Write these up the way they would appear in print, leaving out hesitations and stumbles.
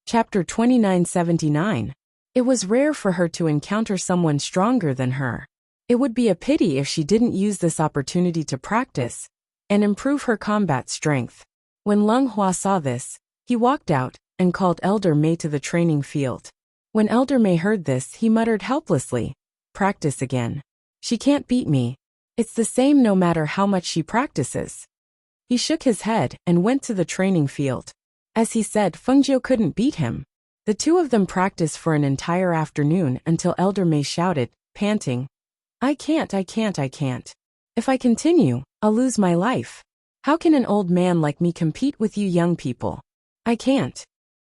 Chapter 2979. It was rare for her to encounter someone stronger than her. It would be a pity if she didn't use this opportunity to practice and improve her combat strength. When Leng Hua saw this, he walked out and called Elder Mei to the training field. When Elder Mei heard this, he muttered helplessly, "Practice again. She can't beat me. It's the same no matter how much she practices." He shook his head and went to the training field. As he said, Fengjiu couldn't beat him. The two of them practiced for an entire afternoon until Elder Mei shouted, panting, I can't. If I continue, I'll lose my life. How can an old man like me compete with you young people? I can't."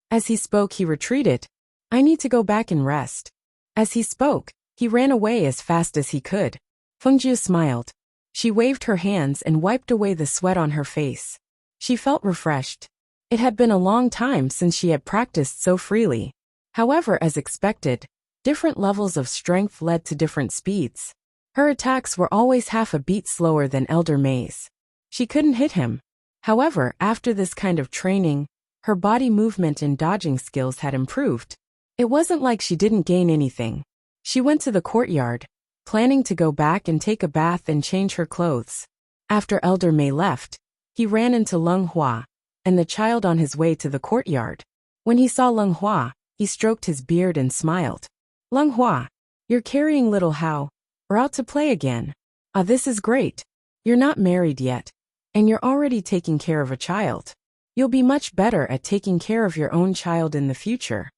As he spoke, he retreated. "I need to go back and rest." As he spoke, he ran away as fast as he could. Fengjiu smiled. She waved her hands and wiped away the sweat on her face. She felt refreshed. It had been a long time since she had practiced so freely. However, as expected, different levels of strength led to different speeds. Her attacks were always half a beat slower than Elder Mei's. She couldn't hit him. However, after this kind of training, her body movement and dodging skills had improved. It wasn't like she didn't gain anything. She went to the courtyard, planning to go back and take a bath and change her clothes. After Elder Mei left, he ran into Leng Hua and the child on his way to the courtyard. When he saw Leng Hua, he stroked his beard and smiled. "Leng Hua, you're carrying little Hao. We're out to play again. Ah, this is great. You're not married yet, and you're already taking care of a child. You'll be much better at taking care of your own child in the future."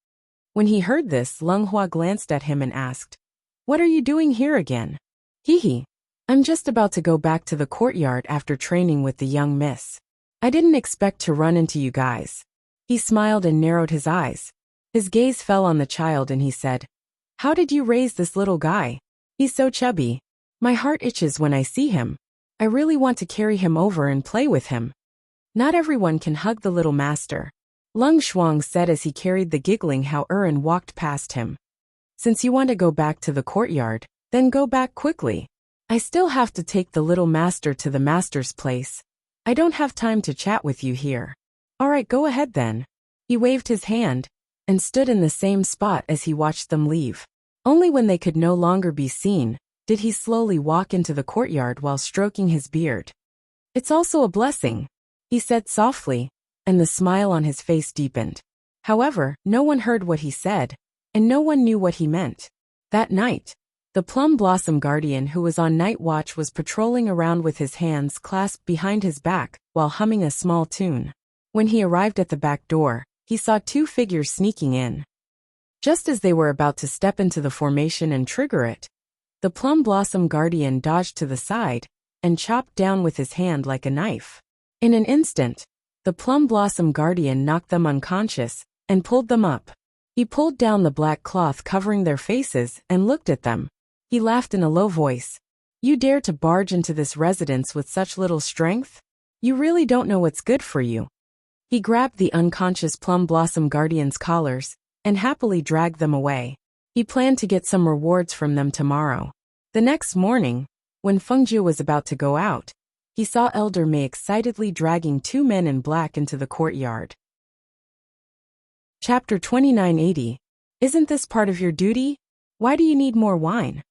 When he heard this, Leng Hua glanced at him and asked, "What are you doing here again?" "Hee. I'm just about to go back to the courtyard after training with the young miss. I didn't expect to run into you guys." He smiled and narrowed his eyes. His gaze fell on the child and he said, "How did you raise this little guy? He's so chubby. My heart itches when I see him. I really want to carry him over and play with him." "Not everyone can hug the little master," Leng Shuang said as he carried the giggling Hao and walked past him. "Since you want to go back to the courtyard, then go back quickly. I still have to take the little master to the master's place. I don't have time to chat with you here." "All right, go ahead then." He waved his hand and stood in the same spot as he watched them leave. Only when they could no longer be seen did he slowly walk into the courtyard while stroking his beard. "It's also a blessing," he said softly, and the smile on his face deepened. However, no one heard what he said, and no one knew what he meant. That night, the Plum Blossom Guardian who was on night watch was patrolling around with his hands clasped behind his back while humming a small tune. When he arrived at the back door, he saw two figures sneaking in. Just as they were about to step into the formation and trigger it, the Plum Blossom Guardian dodged to the side and chopped down with his hand like a knife. In an instant, the Plum Blossom Guardian knocked them unconscious and pulled them up. He pulled down the black cloth covering their faces and looked at them. He laughed in a low voice. "You dare to barge into this residence with such little strength? You really don't know what's good for you." He grabbed the unconscious Plum Blossom Guardian's collars and happily dragged them away. He planned to get some rewards from them tomorrow. The next morning, when Fengjiu was about to go out, he saw Elder Mei excitedly dragging two men in black into the courtyard. Chapter 2980. Isn't this part of your duty? Why do you need more wine?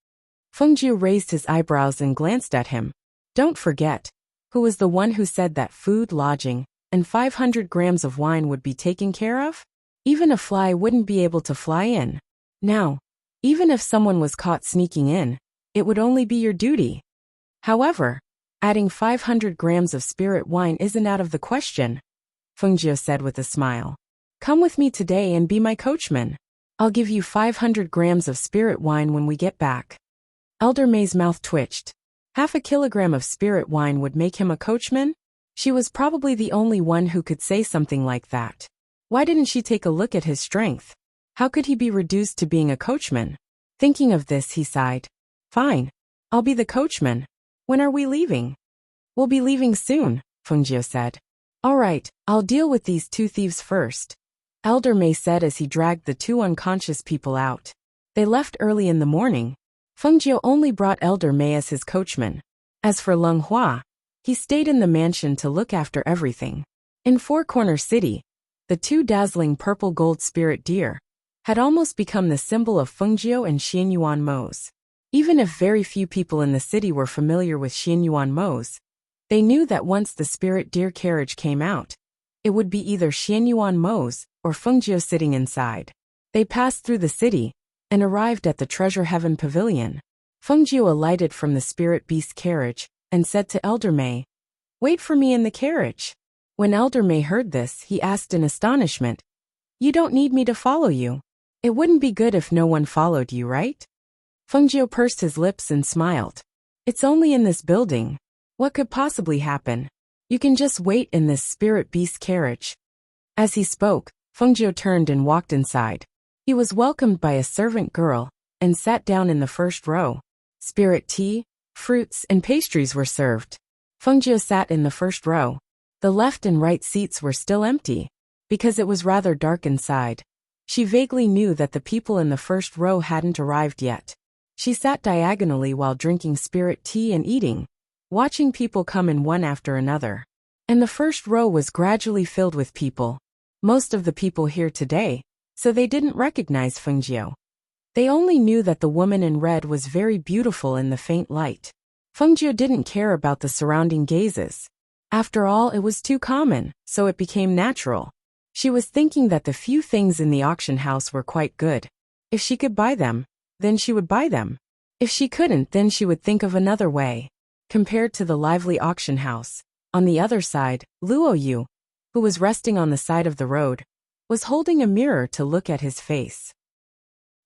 Fengjiu raised his eyebrows and glanced at him. Don't forget, who was the one who said that food, lodging, and 500 grams of wine would be taken care of? Even a fly wouldn't be able to fly in. Now, even if someone was caught sneaking in, it would only be your duty. However, adding 500 grams of spirit wine isn't out of the question, Fengjiu said with a smile. Come with me today and be my coachman. I'll give you 500 grams of spirit wine when we get back. Elder Mei's mouth twitched. Half a kilogram of spirit wine would make him a coachman? She was probably the only one who could say something like that. Why didn't she take a look at his strength? How could he be reduced to being a coachman? Thinking of this, he sighed. Fine. I'll be the coachman. When are we leaving? We'll be leaving soon, Fengjiu said. All right, I'll deal with these two thieves first, Elder Mei said as he dragged the two unconscious people out. They left early in the morning. Fengjiu only brought Elder Mei as his coachman. As for Leng Hua, he stayed in the mansion to look after everything. In Four Corner City, the two dazzling purple-gold spirit deer, had almost become the symbol of Fengjiu and Xianyuan Mo's. Even if very few people in the city were familiar with Xianyuan Mo's, they knew that once the spirit deer carriage came out, it would be either Xianyuan Mo's or Fengjiu sitting inside. They passed through the city and arrived at the Treasure Heaven Pavilion. Fengjiu alighted from the spirit beast carriage and said to Elder Mei, "Wait for me in the carriage." When Elder Mei heard this, he asked in astonishment, "You don't need me to follow you. It wouldn't be good if no one followed you, right?" Fengjiu pursed his lips and smiled. "It's only in this building. What could possibly happen? You can just wait in this spirit beast carriage." As he spoke, Fengjiu turned and walked inside. He was welcomed by a servant girl and sat down in the first row. Spirit tea, fruits, and pastries were served. Fengjiu sat in the first row. The left and right seats were still empty, because it was rather dark inside. She vaguely knew that the people in the first row hadn't arrived yet. She sat diagonally while drinking spirit tea and eating, watching people come in one after another. And the first row was gradually filled with people. Most of the people here today, so they didn't recognize Fengjiu. They only knew that the woman in red was very beautiful in the faint light. Fengjiu didn't care about the surrounding gazes. After all, it was too common, so it became natural. She was thinking that the few things in the auction house were quite good. If she could buy them, then she would buy them. If she couldn't, then she would think of another way. Compared to the lively auction house, on the other side, Luo Yu, who was resting on the side of the road, was holding a mirror to look at his face.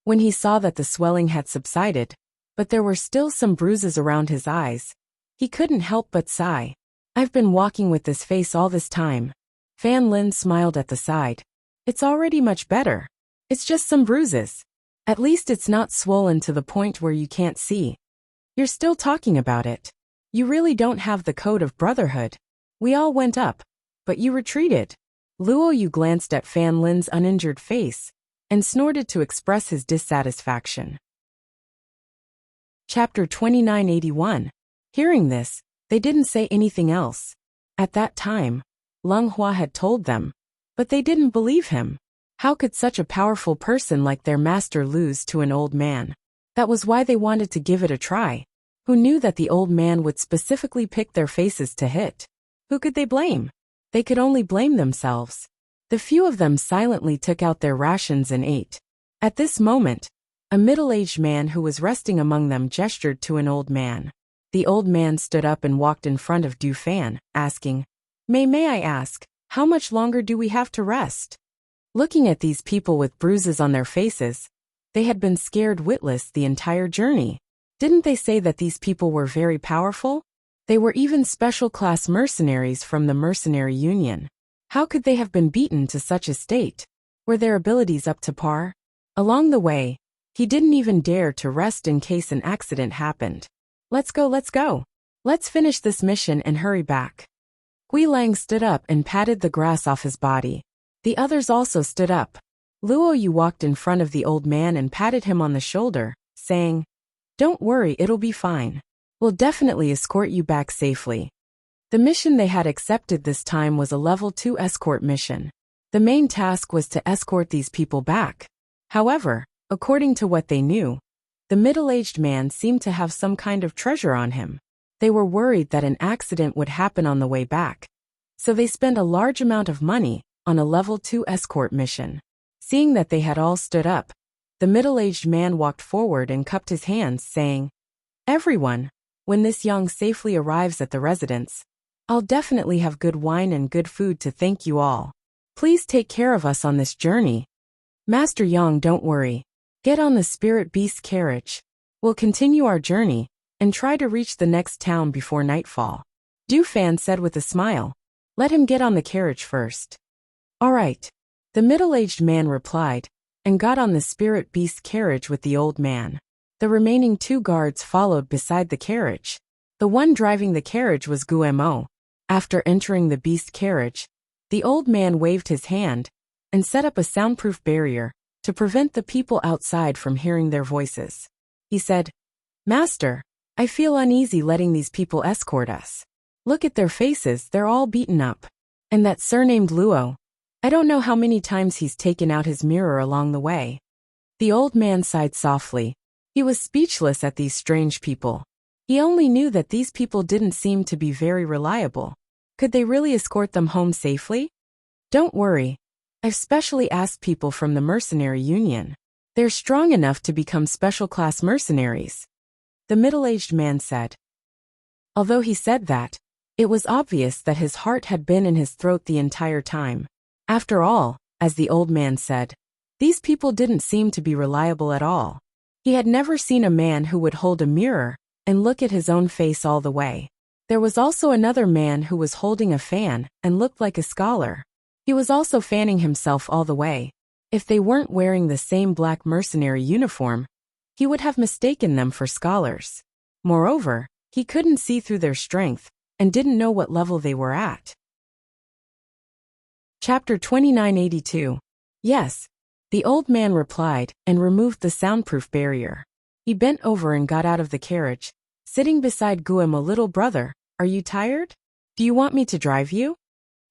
When he saw that the swelling had subsided, but there were still some bruises around his eyes, he couldn't help but sigh. "I've been walking with this face all this time." Fan Lin smiled at the side. "It's already much better. It's just some bruises. At least it's not swollen to the point where you can't see." "You're still talking about it. You really don't have the code of brotherhood. We all went up, but you retreated." Luo Yu glanced at Fan Lin's uninjured face and snorted to express his dissatisfaction. Chapter 2981. Hearing this, they didn't say anything else. At that time, Leng Hua had told them, but they didn't believe him. How could such a powerful person like their master lose to an old man? That was why they wanted to give it a try. Who knew that the old man would specifically pick their faces to hit? Who could they blame? They could only blame themselves. The few of them silently took out their rations and ate. At this moment, a middle-aged man who was resting among them gestured to an old man. The old man stood up and walked in front of Du Fan, asking, May I ask, how much longer do we have to rest?" Looking at these people with bruises on their faces, they had been scared witless the entire journey. Didn't they say that these people were very powerful? They were even special-class mercenaries from the Mercenary Union. How could they have been beaten to such a state? Were their abilities up to par? Along the way, he didn't even dare to rest in case an accident happened. Let's go. Let's finish this mission and hurry back." Gui Lang stood up and patted the grass off his body. The others also stood up. Luo Yu walked in front of the old man and patted him on the shoulder, saying, "Don't worry, it'll be fine. We'll definitely escort you back safely." The mission they had accepted this time was a level 2 escort mission. The main task was to escort these people back. However, according to what they knew, the middle-aged man seemed to have some kind of treasure on him. They were worried that an accident would happen on the way back. So they spent a large amount of money on a level 2 escort mission. Seeing that they had all stood up, the middle-aged man walked forward and cupped his hands, saying, "Everyone, when this Yang safely arrives at the residence, I'll definitely have good wine and good food to thank you all. Please take care of us on this journey. Master Yang, don't worry. Get on the Spirit Beast carriage. We'll continue our journey and try to reach the next town before nightfall." Du Fan said with a smile, "Let him get on the carriage first." "All right." The middle-aged man replied, and got on the Spirit Beast carriage with the old man. The remaining 2 guards followed beside the carriage. The one driving the carriage was Guemo. After entering the beast carriage, the old man waved his hand and set up a soundproof barrier to prevent the people outside from hearing their voices. He said, "Master, I feel uneasy letting these people escort us. Look at their faces, they're all beaten up. And that surnamed Luo, I don't know how many times he's taken out his mirror along the way. The old man sighed softly. He was speechless at these strange people. He only knew that these people didn't seem to be very reliable. Could they really escort them home safely? Don't worry. I've specially asked people from the mercenary union. They're strong enough to become special class mercenaries, the middle-aged man said. Although he said that, it was obvious that his heart had been in his throat the entire time. After all, as the old man said, these people didn't seem to be reliable at all. He had never seen a man who would hold a mirror and look at his own face all the way. There was also another man who was holding a fan and looked like a scholar. He was also fanning himself all the way. If they weren't wearing the same black mercenary uniform, he would have mistaken them for scholars. Moreover, he couldn't see through their strength and didn't know what level they were at. Chapter 2982. Yes, the old man replied and removed the soundproof barrier. He bent over and got out of the carriage, sitting beside Guemo. Little brother, are you tired? Do you want me to drive you?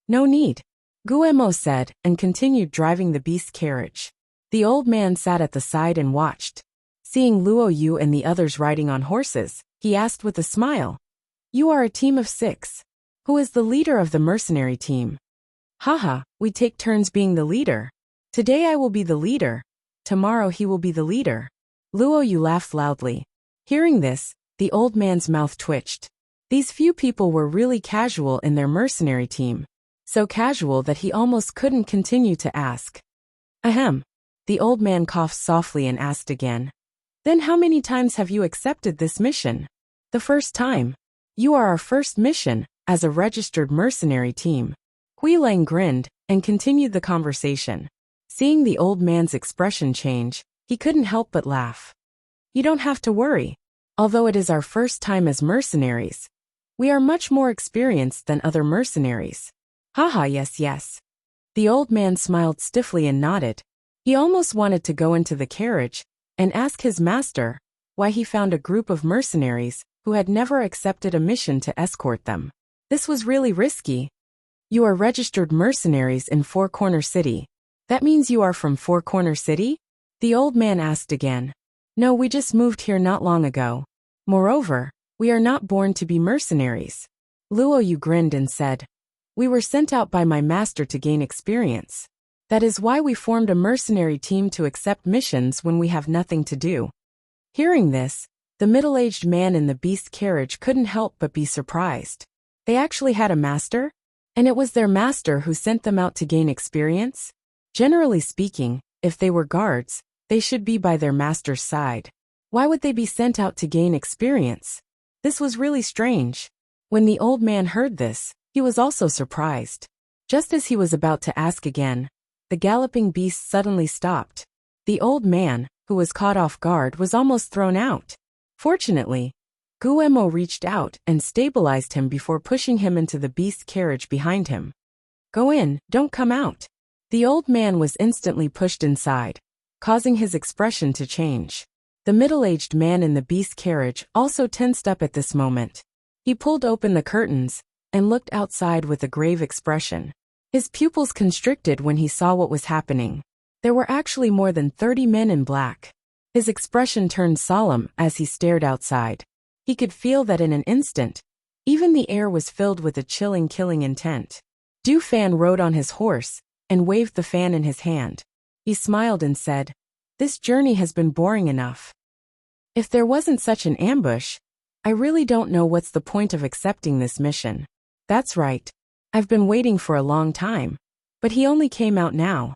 No need, Guemo said and continued driving the beast carriage. The old man sat at the side and watched. Seeing Luo Yu and the others riding on horses, he asked with a smile, You are a team of 6. Who is the leader of the mercenary team? Haha, we take turns being the leader. Today I will be the leader. Tomorrow he will be the leader. Luo Yu laughed loudly. Hearing this, the old man's mouth twitched. These few people were really casual in their mercenary team. So casual that he almost couldn't continue to ask. Ahem. The old man coughed softly and asked again. Then how many times have you accepted this mission? The first time. You are our first mission, as a registered mercenary team. Hui Lang grinned and continued the conversation. Seeing the old man's expression change, he couldn't help but laugh. You don't have to worry. Although it is our first time as mercenaries, we are much more experienced than other mercenaries. Haha, yes. The old man smiled stiffly and nodded. He almost wanted to go into the carriage and ask his master why he found a group of mercenaries who had never accepted a mission to escort them. This was really risky. You are registered mercenaries in Four Corner City. That means you are from Four Corner City? The old man asked again. No, we just moved here not long ago. Moreover, we are not born to be mercenaries. Luo Yu grinned and said, We were sent out by my master to gain experience. That is why we formed a mercenary team to accept missions when we have nothing to do. Hearing this, the middle-aged man in the beast carriage couldn't help but be surprised. They actually had a master? And it was their master who sent them out to gain experience? Generally speaking, if they were guards, they should be by their master's side. Why would they be sent out to gain experience? This was really strange. When the old man heard this, he was also surprised. Just as he was about to ask again, the galloping beast suddenly stopped. The old man, who was caught off guard, was almost thrown out. Fortunately, Guemo reached out and stabilized him before pushing him into the beast carriage behind him. Go in, don't come out. The old man was instantly pushed inside, causing his expression to change. The middle-aged man in the beast carriage also tensed up at this moment. He pulled open the curtains and looked outside with a grave expression. His pupils constricted when he saw what was happening. There were actually more than 30 men in black. His expression turned solemn as he stared outside. He could feel that in an instant, even the air was filled with a chilling, killing intent. Du Fan rode on his horse and waved the fan in his hand. He smiled and said, This journey has been boring enough. If there wasn't such an ambush, I really don't know what's the point of accepting this mission. That's right. I've been waiting for a long time, but he only came out now.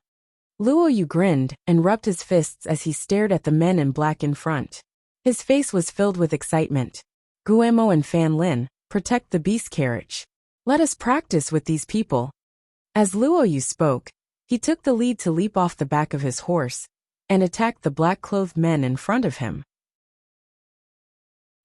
Luo Yu grinned and rubbed his fists as he stared at the men in black in front. His face was filled with excitement. Guemo and Fan Lin, protect the beast carriage. Let us practice with these people. As Luo Yu spoke, he took the lead to leap off the back of his horse and attacked the black-clothed men in front of him.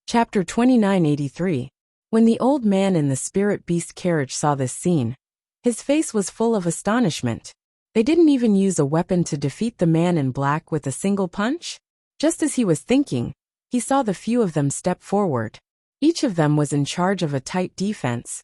Chapter 2983. When the old man in the spirit beast carriage saw this scene, his face was full of astonishment. They didn't even use a weapon to defeat the man in black with a single punch? Just as he was thinking, he saw the few of them step forward. Each of them was in charge of a tight defense,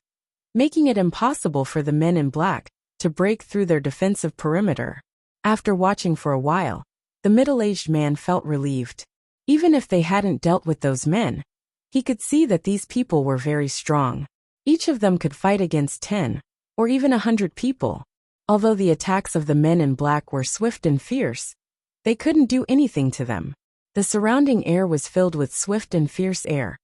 making it impossible for the men in black to break through their defensive perimeter. After watching for a while, the middle-aged man felt relieved. Even if they hadn't dealt with those men, he could see that these people were very strong. Each of them could fight against 10, or even 100 people. Although the attacks of the men in black were swift and fierce, they couldn't do anything to them. The surrounding air was filled with swift and fierce air,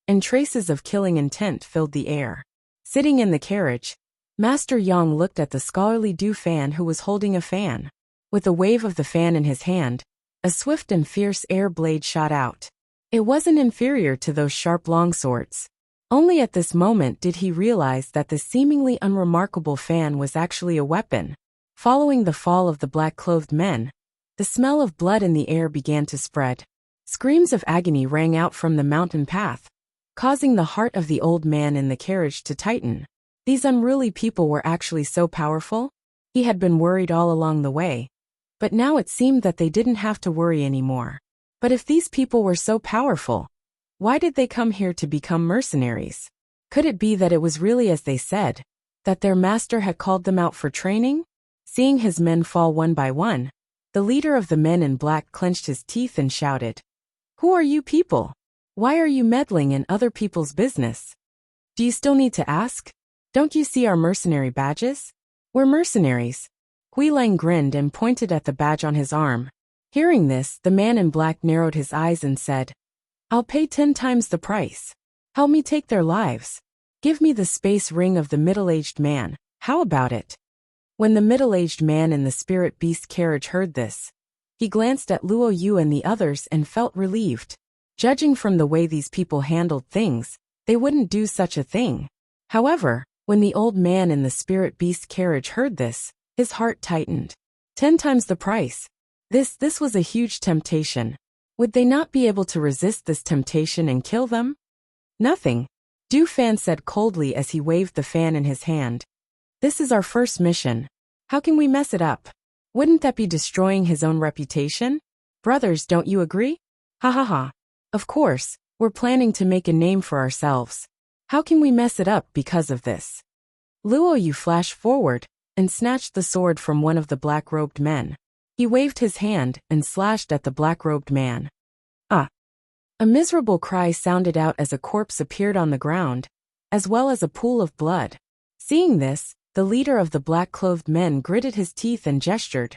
and traces of killing intent filled the air. Sitting in the carriage, Master Yang looked at the scholarly Du Fan who was holding a fan. With a wave of the fan in his hand, a swift and fierce air blade shot out. It wasn't inferior to those sharp longswords. Only at this moment did he realize that the seemingly unremarkable fan was actually a weapon. Following the fall of the black-clothed men, the smell of blood in the air began to spread. Screams of agony rang out from the mountain path, causing the heart of the old man in the carriage to tighten. These unruly people were actually so powerful? He had been worried all along the way, but now it seemed that they didn't have to worry anymore. But if these people were so powerful, why did they come here to become mercenaries? Could it be that it was really as they said, that their master had called them out for training? Seeing his men fall one by one, the leader of the men in black clenched his teeth and shouted, "Who are you people? Why are you meddling in other people's business? Do you still need to ask? Don't you see our mercenary badges? We're mercenaries." Hui Lang grinned and pointed at the badge on his arm. Hearing this, the man in black narrowed his eyes and said, "I'll pay 10 times the price. Help me take their lives. Give me the space ring of the middle-aged man. How about it?" When the middle-aged man in the spirit beast carriage heard this, he glanced at Luo Yu and the others and felt relieved. Judging from the way these people handled things, they wouldn't do such a thing. However, when the old man in the spirit beast carriage heard this, his heart tightened. 10 times the price. This was a huge temptation. Would they not be able to resist this temptation and kill them? Nothing, Du Fan said coldly as he waved the fan in his hand. This is our first mission. How can we mess it up? Wouldn't that be destroying his own reputation? Brothers, don't you agree? Ha ha ha. Of course, we're planning to make a name for ourselves. How can we mess it up because of this? Luo Yu flashed forward and snatched the sword from one of the black-robed men. He waved his hand and slashed at the black-robed man. Ah! A miserable cry sounded out as a corpse appeared on the ground, as well as a pool of blood. Seeing this, the leader of the black-clothed men gritted his teeth and gestured.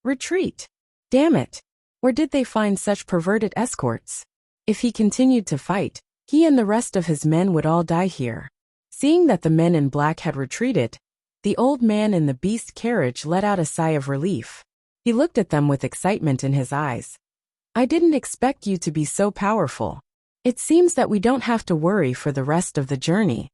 Retreat! Damn it! Where did they find such perverted escorts? If he continued to fight, he and the rest of his men would all die here. Seeing that the men in black had retreated, the old man in the beast carriage let out a sigh of relief. He looked at them with excitement in his eyes. I didn't expect you to be so powerful. It seems that we don't have to worry for the rest of the journey.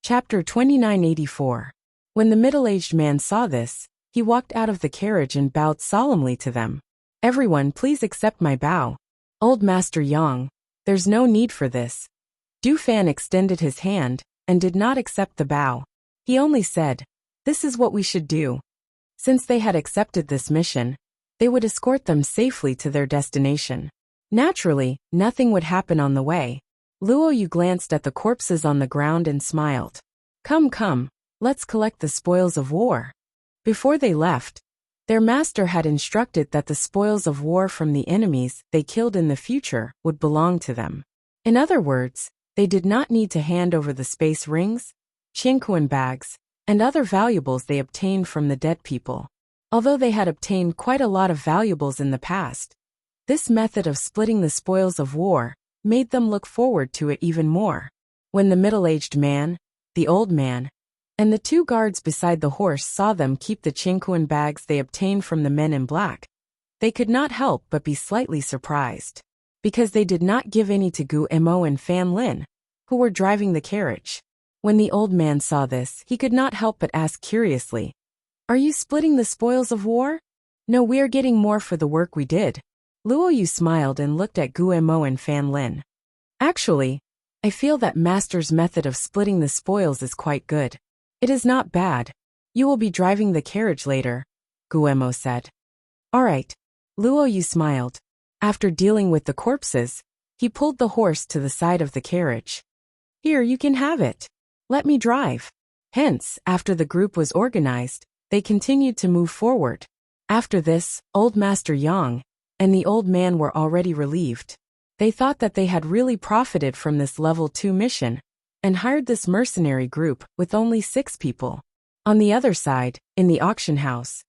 Chapter 2984. When the middle-aged man saw this, he walked out of the carriage and bowed solemnly to them. Everyone, please accept my bow. Old Master Yang, there's no need for this. Du Fan extended his hand and did not accept the bow. He only said, this is what we should do. Since they had accepted this mission, they would escort them safely to their destination. Naturally, nothing would happen on the way. Luo Yu glanced at the corpses on the ground and smiled. Come, let's collect the spoils of war. Before they left, their master had instructed that the spoils of war from the enemies they killed in the future would belong to them. In other words, they did not need to hand over the space rings, Qianquan bags, and other valuables they obtained from the dead people. Although they had obtained quite a lot of valuables in the past, this method of splitting the spoils of war made them look forward to it even more. When the middle-aged man, the old man, and the 2 guards beside the horse saw them keep the Qianquan bags they obtained from the men in black, they could not help but be slightly surprised, because they did not give any to Gu Mo and Fan Lin, who were driving the carriage. When the old man saw this, he could not help but ask curiously, Are you splitting the spoils of war? No, we are getting more for the work we did. Luo Yu smiled and looked at Gu Mo and Fan Lin. Actually, I feel that Master's method of splitting the spoils is quite good. It is not bad. You will be driving the carriage later, Gu Mo said. All right. Luo Yu smiled. After dealing with the corpses, he pulled the horse to the side of the carriage. Here, you can have it. Let me drive. Hence, after the group was organized, they continued to move forward. After this, Old Master Yang and the old man were already relieved. They thought that they had really profited from this level 2 mission and hired this mercenary group with only 6 people. On the other side, in the auction house,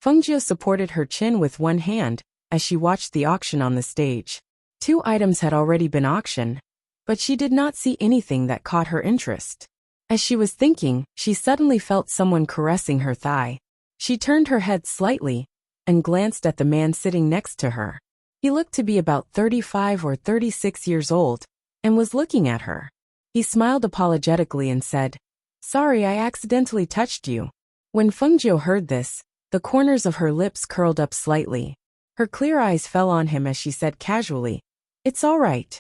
Fengjie supported her chin with one hand as she watched the auction on the stage. 2 items had already been auctioned, but she did not see anything that caught her interest. As she was thinking, she suddenly felt someone caressing her thigh. She turned her head slightly and glanced at the man sitting next to her. He looked to be about 35 or 36 years old and was looking at her. He smiled apologetically and said, "Sorry, I accidentally touched you." When Fengjie heard this, the corners of her lips curled up slightly. Her clear eyes fell on him as she said casually, "It's all right."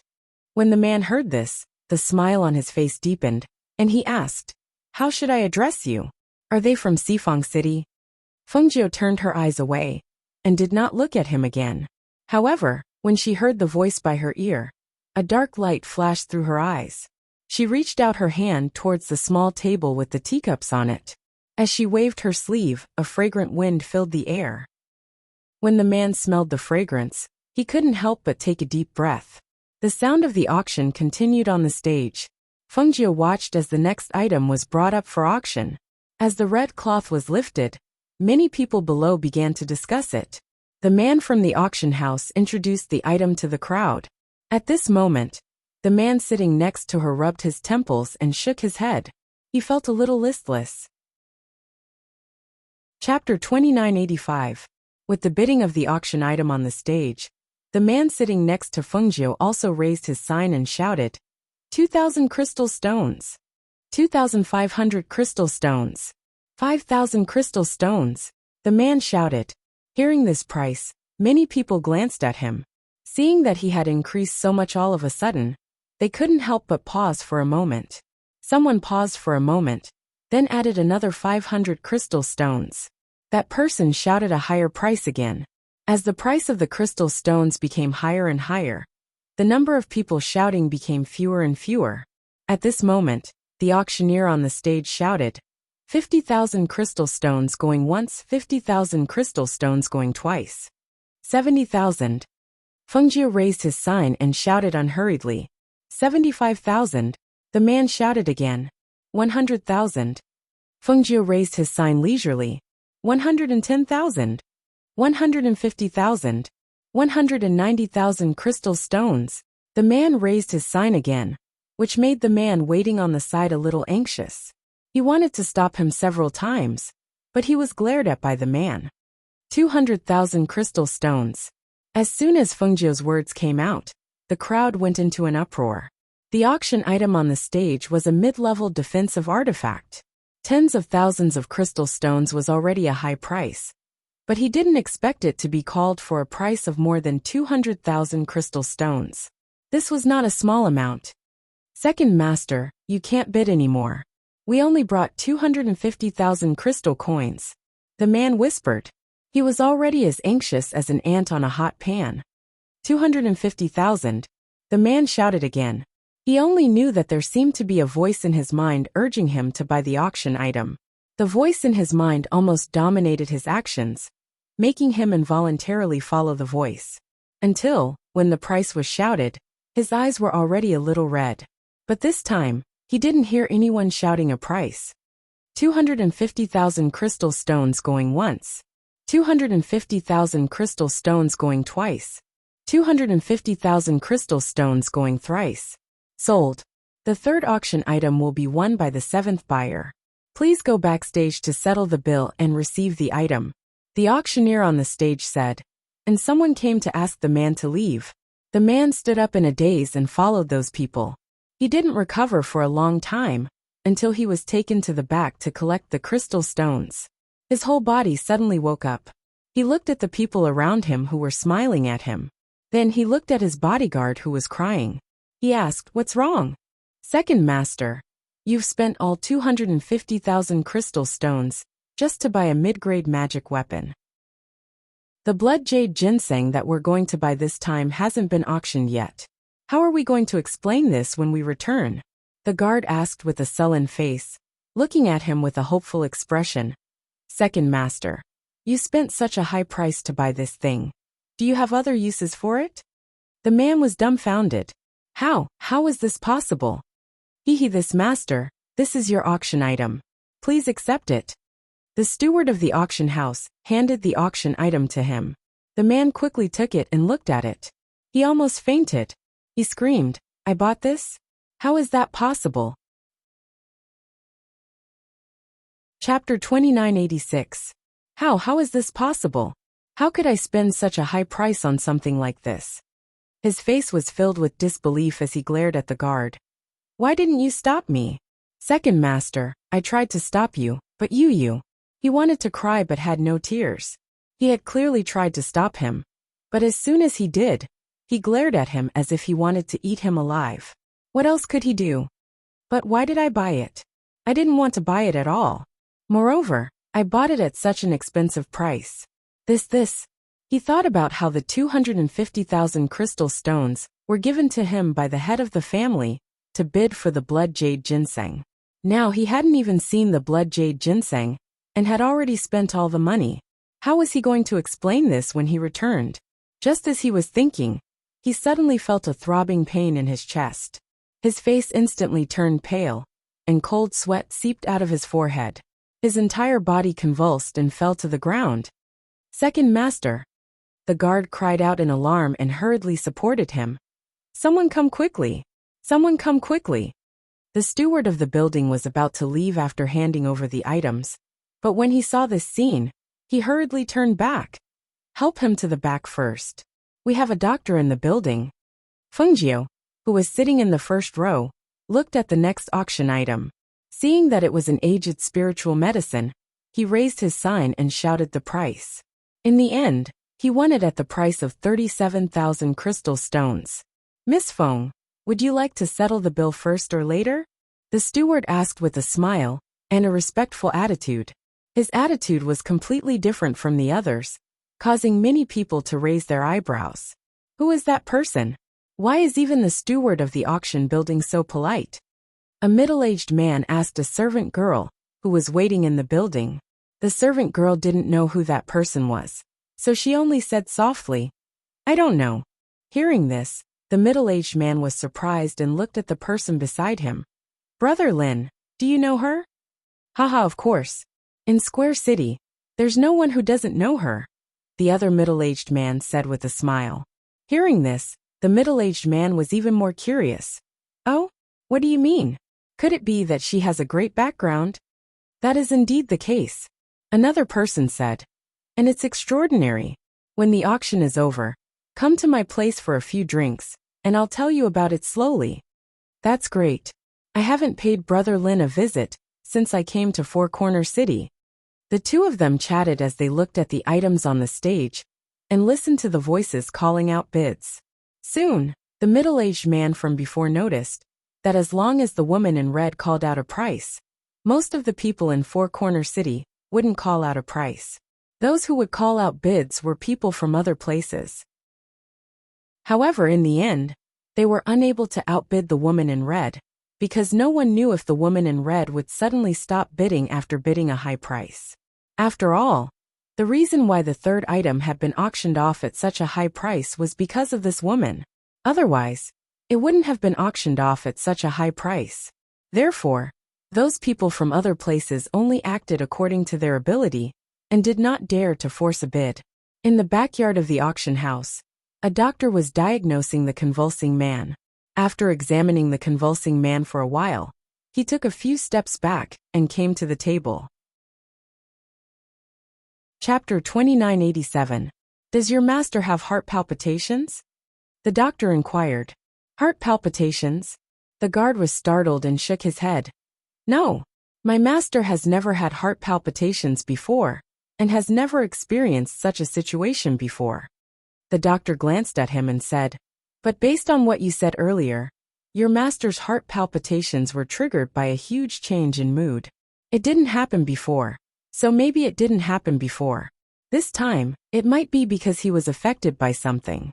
When the man heard this, the smile on his face deepened, and he asked, "How should I address you? Are they from Sifang City?" Fengjie turned her eyes away and did not look at him again. However, when she heard the voice by her ear, a dark light flashed through her eyes. She reached out her hand towards the small table with the teacups on it. As she waved her sleeve, a fragrant wind filled the air. When the man smelled the fragrance, he couldn't help but take a deep breath. The sound of the auction continued on the stage. Fengjie watched as the next item was brought up for auction. As the red cloth was lifted, many people below began to discuss it. The man from the auction house introduced the item to the crowd. At this moment, the man sitting next to her rubbed his temples and shook his head. He felt a little listless. Chapter 2985. With the bidding of the auction item on the stage, the man sitting next to Fengjie also raised his sign and shouted, 2,000 crystal stones. 2,500 crystal stones. 5,000 crystal stones. The man shouted. Hearing this price, many people glanced at him. Seeing that he had increased so much all of a sudden, they couldn't help but pause for a moment. Someone paused for a moment, then added another 500 crystal stones. That person shouted a higher price again. As the price of the crystal stones became higher and higher, the number of people shouting became fewer and fewer. At this moment, the auctioneer on the stage shouted, 50,000 crystal stones going once, 50,000 crystal stones going twice. 70,000. Fengjie raised his sign and shouted unhurriedly. 75,000. The man shouted again. 100,000. Fengjie raised his sign leisurely. 110,000. 150,000. 190,000 crystal stones. The man raised his sign again, which made the man waiting on the side a little anxious. He wanted to stop him several times, but he was glared at by the man. 200,000 crystal stones. As soon as Fengjie's words came out, the crowd went into an uproar. The auction item on the stage was a mid-level defensive artifact. Tens of thousands of crystal stones was already a high price, but he didn't expect it to be called for a price of more than 200,000 crystal stones. This was not a small amount. Second master, you can't bid anymore. We only brought 250,000 crystal coins. The man whispered. He was already as anxious as an ant on a hot pan. 250,000. The man shouted again. He only knew that there seemed to be a voice in his mind urging him to buy the auction item. The voice in his mind almost dominated his actions, making him involuntarily follow the voice. Until, when the price was shouted, his eyes were already a little red. But this time, he didn't hear anyone shouting a price. 250,000 crystal stones going once. 250,000 crystal stones going twice. 250,000 crystal stones going thrice. Sold. The third auction item will be won by the 7th buyer. Please go backstage to settle the bill and receive the item. The auctioneer on the stage said, and someone came to ask the man to leave. The man stood up in a daze and followed those people. He didn't recover for a long time, until he was taken to the back to collect the crystal stones. His whole body suddenly woke up. He looked at the people around him who were smiling at him. Then he looked at his bodyguard who was crying. He asked, "What's wrong?" "Second master, you've spent all 250,000 crystal stones just to buy a mid-grade magic weapon. The blood jade ginseng that we're going to buy this time hasn't been auctioned yet. How are we going to explain this when we return?" The guard asked with a sullen face. looking at him with a hopeful expression. Second master. You spent such a high price to buy this thing. Do you have other uses for it? The man was dumbfounded. How is this possible? This master, this is your auction item. Please accept it. The steward of the auction house handed the auction item to him. The man quickly took it and looked at it. He almost fainted. He screamed, I bought this? How is that possible? Chapter 2986. How is this possible? How could I spend such a high price on something like this? His face was filled with disbelief as he glared at the guard. Why didn't you stop me? Second master, I tried to stop you, but you. He wanted to cry but had no tears. He had clearly tried to stop him. But as soon as he did, he glared at him as if he wanted to eat him alive. What else could he do? But why did I buy it? I didn't want to buy it at all. Moreover, I bought it at such an expensive price. He thought about how the 250,000 crystal stones were given to him by the head of the family to bid for the blood jade ginseng. Now he hadn't even seen the blood jade ginseng and had already spent all the money. How was he going to explain this when he returned? Just as he was thinking, he suddenly felt a throbbing pain in his chest. His face instantly turned pale, and cold sweat seeped out of his forehead. His entire body convulsed and fell to the ground. Second master. The guard cried out in alarm and hurriedly supported him. Someone come quickly! Someone come quickly! The steward of the building was about to leave after handing over the items, but when he saw this scene, he hurriedly turned back. Help him to the back first. We have a doctor in the building. Fungio, who was sitting in the first row, looked at the next auction item. Seeing that it was an aged spiritual medicine, he raised his sign and shouted the price. In the end, he won it at the price of 37,000 crystal stones. Miss Feng, would you like to settle the bill first or later? The steward asked with a smile and a respectful attitude. His attitude was completely different from the others, causing many people to raise their eyebrows. Who is that person? Why is even the steward of the auction building so polite? A middle-aged man asked a servant girl, who was waiting in the building. The servant girl didn't know who that person was, so she only said softly, I don't know. Hearing this, the middle-aged man was surprised and looked at the person beside him. Brother Lin, do you know her? Haha, of course. In Square City, there's no one who doesn't know her, the other middle-aged man said with a smile. Hearing this, the middle-aged man was even more curious. Oh, what do you mean? Could it be that she has a great background? That is indeed the case. Another person said. And it's extraordinary. When the auction is over, come to my place for a few drinks, and I'll tell you about it slowly. That's great. I haven't paid Brother Lin a visit since I came to Four Corner City. The two of them chatted as they looked at the items on the stage and listened to the voices calling out bids. Soon, the middle-aged man from before noticed that as long as the woman in red called out a price, most of the people in Four Corner City wouldn't call out a price. Those who would call out bids were people from other places. However, in the end, they were unable to outbid the woman in red, because no one knew if the woman in red would suddenly stop bidding after bidding a high price. After all, the reason why the third item had been auctioned off at such a high price was because of this woman. Otherwise, it wouldn't have been auctioned off at such a high price. Therefore, those people from other places only acted according to their ability and did not dare to force a bid. In the backyard of the auction house, a doctor was diagnosing the convulsing man. After examining the convulsing man for a while, he took a few steps back and came to the table. Chapter 2987. Does your master have heart palpitations? The doctor inquired. Heart palpitations? The guard was startled and shook his head. No, my master has never had heart palpitations before, and has never experienced such a situation before. The doctor glanced at him and said, But based on what you said earlier, your master's heart palpitations were triggered by a huge change in mood. It didn't happen before, so maybe it didn't happen before. This time, it might be because he was affected by something.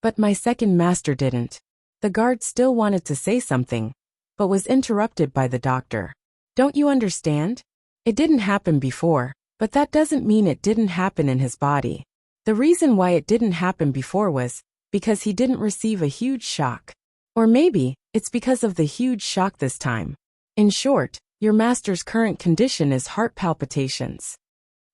But my second master didn't. The guard still wanted to say something, but was interrupted by the doctor. Don't you understand? It didn't happen before, but that doesn't mean it didn't happen in his body. The reason why it didn't happen before was because he didn't receive a huge shock. Or maybe it's because of the huge shock this time. In short, your master's current condition is heart palpitations.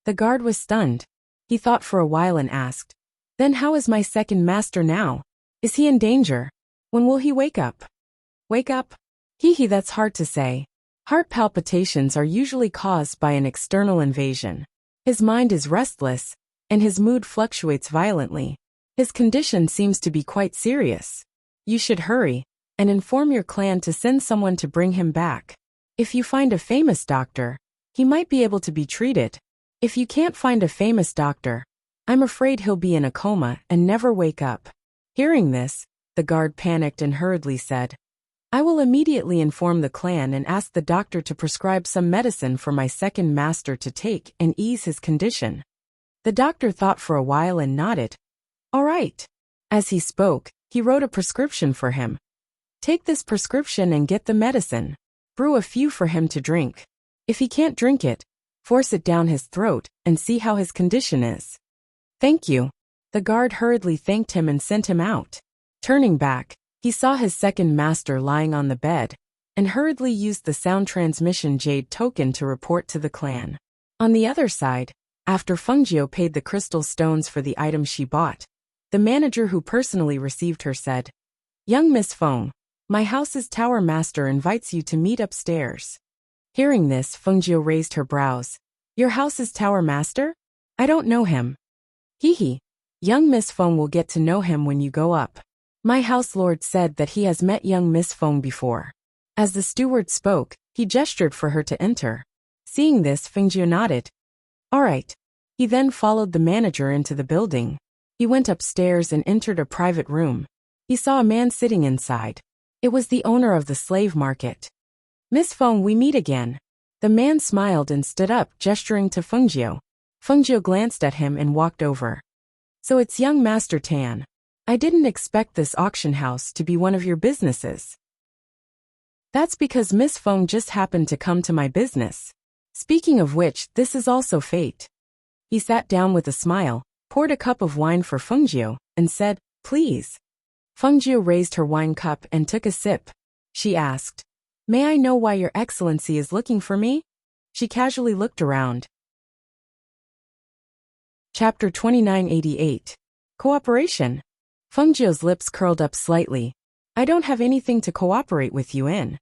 The guard was stunned. He thought for a while and asked, "Then how is my second master now? Is he in danger? When will he wake up?" Wake up? That's hard to say. Heart palpitations are usually caused by an external invasion. His mind is restless, and his mood fluctuates violently. His condition seems to be quite serious. You should hurry and inform your clan to send someone to bring him back. If you find a famous doctor, he might be able to be treated. If you can't find a famous doctor, I'm afraid he'll be in a coma and never wake up. Hearing this, the guard panicked and hurriedly said, "I will immediately inform the clan and ask the doctor to prescribe some medicine for my second master to take and ease his condition." The doctor thought for a while and nodded. "All right." As he spoke, he wrote a prescription for him. "Take this prescription and get the medicine. Brew a few for him to drink. If he can't drink it, force it down his throat and see how his condition is." "Thank you." The guard hurriedly thanked him and sent him out. Turning back, he saw his second master lying on the bed, and hurriedly used the sound transmission jade token to report to the clan. On the other side, after Fungio paid the crystal stones for the items she bought, the manager who personally received her said, "Young Miss Feng, my house's tower master invites you to meet upstairs." Hearing this, Fungio raised her brows. "Your house's tower master? I don't know him." Young Miss Feng will get to know him when you go up. My house lord said that he has met young Miss Feng before." As the steward spoke, he gestured for her to enter. Seeing this, Fungio nodded. "All right." He then followed the manager into the building. He went upstairs and entered a private room. He saw a man sitting inside. It was the owner of the slave market. "Miss Feng, we meet again." The man smiled and stood up, gesturing to Fungio. Fungio glanced at him and walked over. "So it's young Master Tan. I didn't expect this auction house to be one of your businesses." "That's because Miss Feng just happened to come to my business. Speaking of which, this is also fate." He sat down with a smile, poured a cup of wine for Fungio, and said, "Please." Fungio raised her wine cup and took a sip. She asked, "May I know why Your Excellency is looking for me?" She casually looked around. Chapter 2988. Cooperation. Fungio's lips curled up slightly. "I don't have anything to cooperate with you in."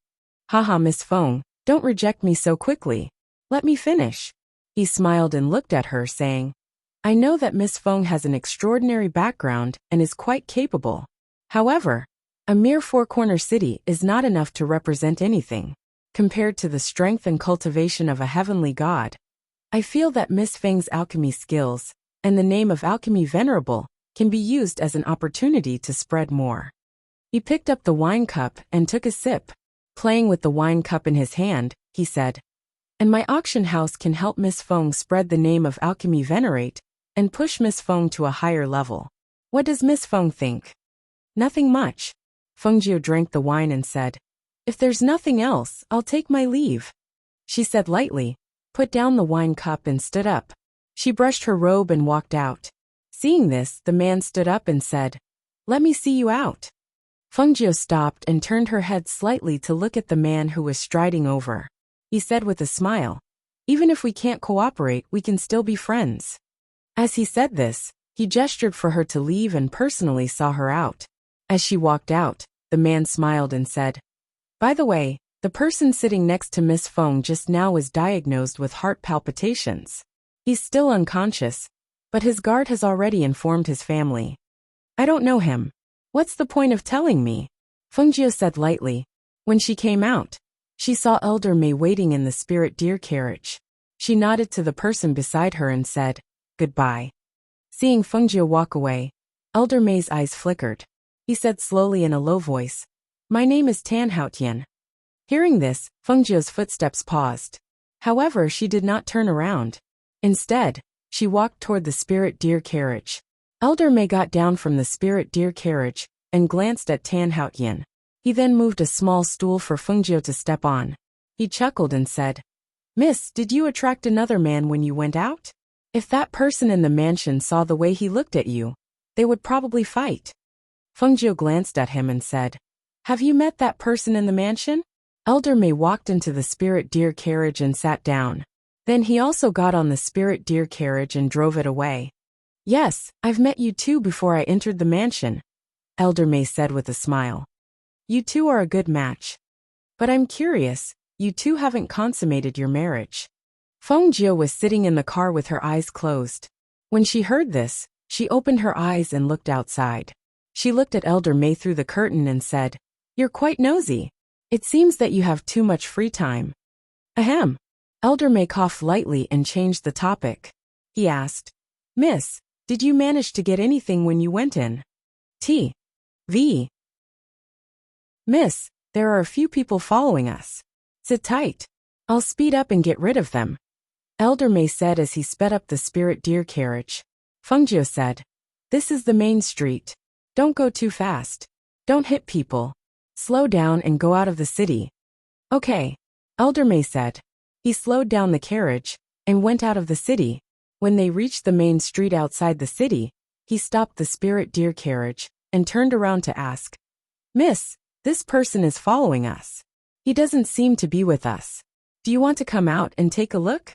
"Haha, Miss Feng, don't reject me so quickly. Let me finish." He smiled and looked at her, saying, "I know that Miss Feng has an extraordinary background and is quite capable. However, a mere four-corner city is not enough to represent anything. Compared to the strength and cultivation of a heavenly god, I feel that Miss Feng's alchemy skills, and the name of Alchemy Venerable, can be used as an opportunity to spread more." He picked up the wine cup and took a sip. Playing with the wine cup in his hand, he said, "And my auction house can help Miss Feng spread the name of Alchemy Venerate, and push Miss Feng to a higher level. What does Miss Feng think?" "Nothing much." Fungio drank the wine and said, "If there's nothing else, I'll take my leave." She said lightly, put down the wine cup and stood up. She brushed her robe and walked out. Seeing this, the man stood up and said, "Let me see you out." Fungio stopped and turned her head slightly to look at the man who was striding over. He said with a smile, "Even if we can't cooperate, we can still be friends." As he said this, he gestured for her to leave and personally saw her out. As she walked out, the man smiled and said, "By the way, the person sitting next to Miss Feng just now was diagnosed with heart palpitations. He's still unconscious, but his guard has already informed his family." "I don't know him. What's the point of telling me?" Fungio said lightly. When she came out, she saw Elder May waiting in the spirit deer carriage. She nodded to the person beside her and said, "Goodbye." Seeing Fungio walk away, Elder May's eyes flickered. He said slowly in a low voice, "My name is Tan Haotian." Hearing this, Fungio's footsteps paused. However, she did not turn around. Instead, she walked toward the spirit deer carriage. Elder May got down from the spirit deer carriage and glanced at Tan Haotian. He then moved a small stool for Fungio to step on. He chuckled and said, Miss, did you attract another man when you went out? If that person in the mansion saw the way he looked at you, they would probably fight. Fengjiu glanced at him and said, Have you met that person in the mansion? Elder May walked into the spirit deer carriage and sat down. Then he also got on the spirit deer carriage and drove it away. Yes, I've met you two before I entered the mansion, Elder May said with a smile. You two are a good match. But I'm curious, you two haven't consummated your marriage. Feng Jio was sitting in the car with her eyes closed. When she heard this, she opened her eyes and looked outside. She looked at Elder May through the curtain and said, You're quite nosy. It seems that you have too much free time. Ahem. Elder May coughed lightly and changed the topic. He asked, Miss, did you manage to get anything when you went in? V. Miss, there are a few people following us. Sit tight. I'll speed up and get rid of them, Elder May said as he sped up the spirit deer carriage. Fengjiu said, This is the main street. Don't go too fast. Don't hit people. Slow down and go out of the city. Okay, Elder May said. He slowed down the carriage and went out of the city. When they reached the main street outside the city, he stopped the spirit deer carriage and turned around to ask, Miss, this person is following us. He doesn't seem to be with us. Do you want to come out and take a look?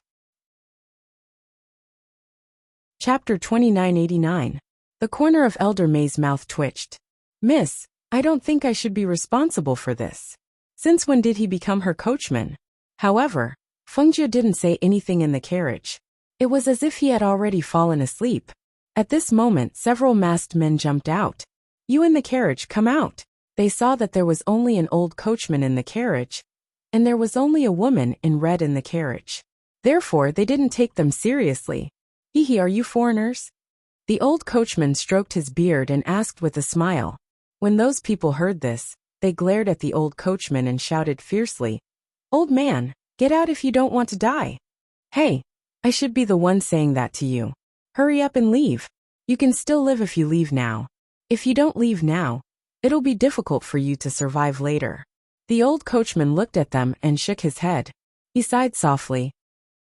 Chapter 2989. The corner of Elder May's mouth twitched. Miss, I don't think I should be responsible for this. Since when did he become her coachman? However, Fengjiu didn't say anything in the carriage. It was as if he had already fallen asleep. At this moment, several masked men jumped out. You in the carriage, come out. They saw that there was only an old coachman in the carriage, and there was only a woman in red in the carriage. Therefore, they didn't take them seriously. Hee, are you foreigners? The old coachman stroked his beard and asked with a smile. When those people heard this, they glared at the old coachman and shouted fiercely, Old man, get out if you don't want to die. Hey, I should be the one saying that to you. Hurry up and leave. You can still live if you leave now. If you don't leave now, it'll be difficult for you to survive later. The old coachman looked at them and shook his head. He sighed softly.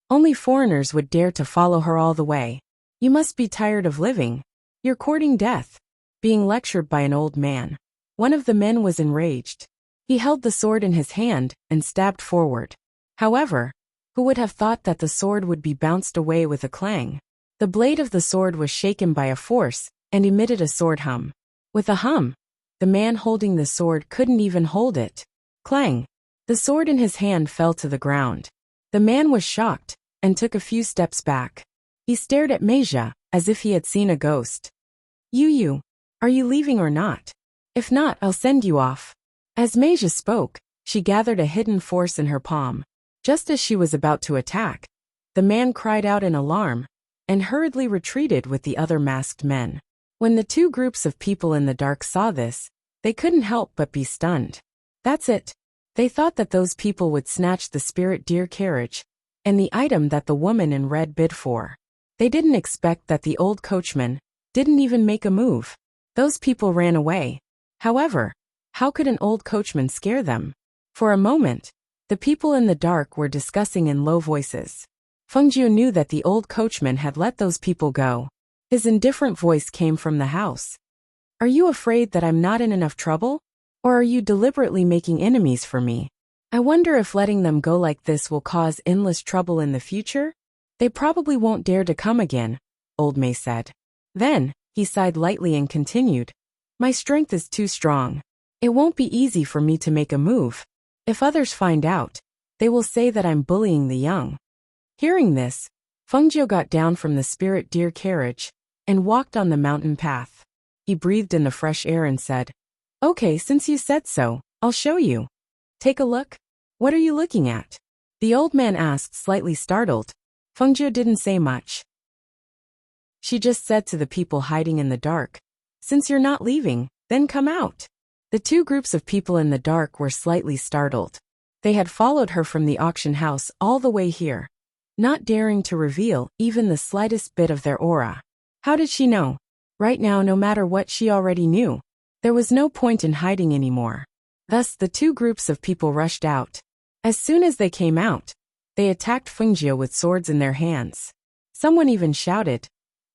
Only foreigners would dare to follow her all the way. You must be tired of living. You're courting death. Being lectured by an old man. One of the men was enraged. He held the sword in his hand and stabbed forward. However, who would have thought that the sword would be bounced away with a clang? The blade of the sword was shaken by a force and emitted a sword hum. With a hum, the man holding the sword couldn't even hold it. Clang! The sword in his hand fell to the ground. The man was shocked and took a few steps back. He stared at Meija as if he had seen a ghost. You, are you leaving or not? If not, I'll send you off. As Meija spoke, she gathered a hidden force in her palm. Just as she was about to attack, the man cried out in alarm and hurriedly retreated with the other masked men. When the two groups of people in the dark saw this, they couldn't help but be stunned. That's it. They thought that those people would snatch the spirit deer carriage and the item that the woman in red bid for. They didn't expect that the old coachman didn't even make a move. Those people ran away. However, how could an old coachman scare them? For a moment, the people in the dark were discussing in low voices. Fengjiu knew that the old coachman had let those people go. His indifferent voice came from the house. Are you afraid that I'm not in enough trouble? Or are you deliberately making enemies for me? I wonder if letting them go like this will cause endless trouble in the future? They probably won't dare to come again, Old May said. Then, he sighed lightly and continued. My strength is too strong. It won't be easy for me to make a move. If others find out, they will say that I'm bullying the young. Hearing this, Fengjiu got down from the spirit deer carriage and walked on the mountain path. He breathed in the fresh air and said, Okay, since you said so, I'll show you. Take a look. What are you looking at? The old man asked, slightly startled. Fengjiu didn't say much. She just said to the people hiding in the dark, Since you're not leaving, then come out. The two groups of people in the dark were slightly startled. They had followed her from the auction house all the way here, not daring to reveal even the slightest bit of their aura. How did she know? Right now, no matter what she already knew, there was no point in hiding anymore. Thus, the two groups of people rushed out. As soon as they came out, they attacked Fengjiu with swords in their hands. Someone even shouted,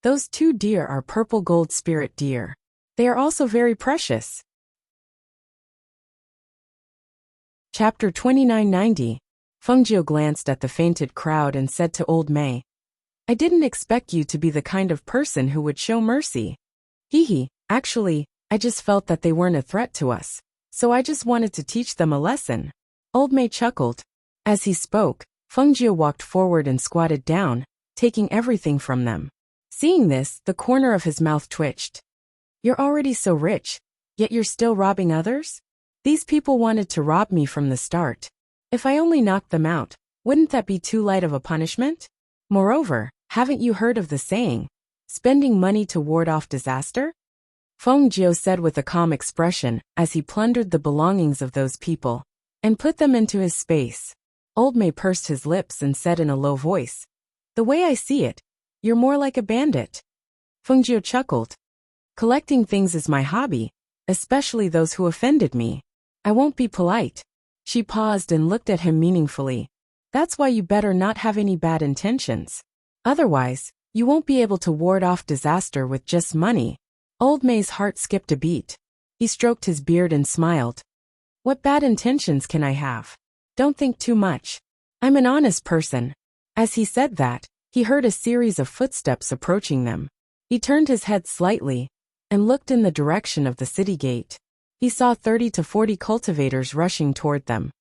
"Those two deer are purple gold spirit deer. They are also very precious." Chapter 2990. Fengjiu glanced at the fainted crowd and said to Old Mei, "I didn't expect you to be the kind of person who would show mercy. Hee, actually, I just felt that they weren't a threat to us, so I just wanted to teach them a lesson." Old Mei chuckled. As he spoke, Fengjiu walked forward and squatted down, taking everything from them. Seeing this, the corner of his mouth twitched. "You're already so rich, yet you're still robbing others? These people wanted to rob me from the start. If I only knocked them out, wouldn't that be too light of a punishment? Moreover, haven't you heard of the saying, spending money to ward off disaster?" Fengjiu said with a calm expression as he plundered the belongings of those people and put them into his space. Old Mei pursed his lips and said in a low voice, "The way I see it, you're more like a bandit." Fengjiu chuckled. "Collecting things is my hobby, especially those who offended me. I won't be polite." She paused and looked at him meaningfully. "That's why you better not have any bad intentions. Otherwise, you won't be able to ward off disaster with just money." Old Mei's heart skipped a beat. He stroked his beard and smiled. "What bad intentions can I have? Don't think too much. I'm an honest person." As he said that, he heard a series of footsteps approaching them. He turned his head slightly and looked in the direction of the city gate. He saw 30 to 40 cultivators rushing toward them.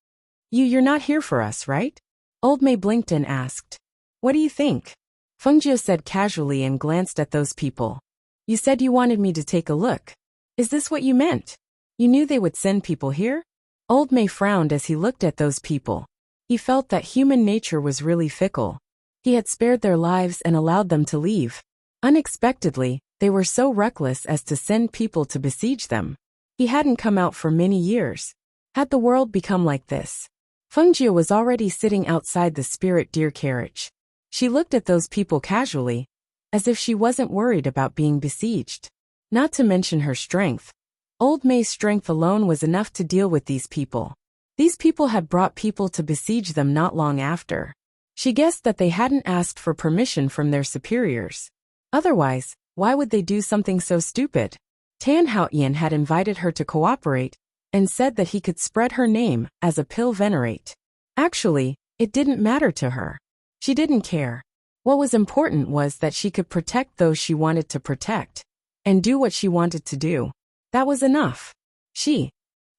You're not here for us, right?" Old Mei blinked and asked. "What do you think?" Fengjiu said casually and glanced at those people. "You said you wanted me to take a look. Is this what you meant? You knew they would send people here?" Old Mei frowned as he looked at those people. He felt that human nature was really fickle. He had spared their lives and allowed them to leave. Unexpectedly, they were so reckless as to send people to besiege them. He hadn't come out for many years. Had the world become like this? Fengjiu was already sitting outside the spirit deer carriage. She looked at those people casually, as if she wasn't worried about being besieged. Not to mention her strength. Old Mei's strength alone was enough to deal with these people. These people had brought people to besiege them not long after. She guessed that they hadn't asked for permission from their superiors. Otherwise, why would they do something so stupid? Tan Haoyan had invited her to cooperate and said that he could spread her name as a pill venerate. Actually, it didn't matter to her. She didn't care. What was important was that she could protect those she wanted to protect and do what she wanted to do. That was enough.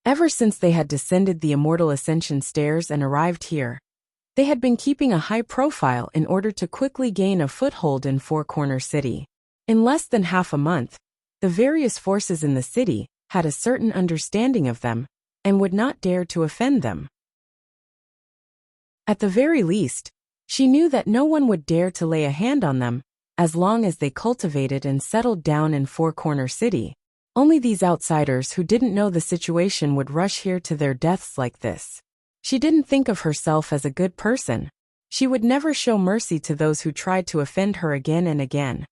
Ever since they had descended the immortal ascension stairs and arrived here, they had been keeping a high profile in order to quickly gain a foothold in Four Corner City. In less than half a month, the various forces in the city had a certain understanding of them and would not dare to offend them. At the very least, she knew that no one would dare to lay a hand on them as long as they cultivated and settled down in Four Corner City. Only these outsiders who didn't know the situation would rush here to their deaths like this. She didn't think of herself as a good person. She would never show mercy to those who tried to offend her again and again.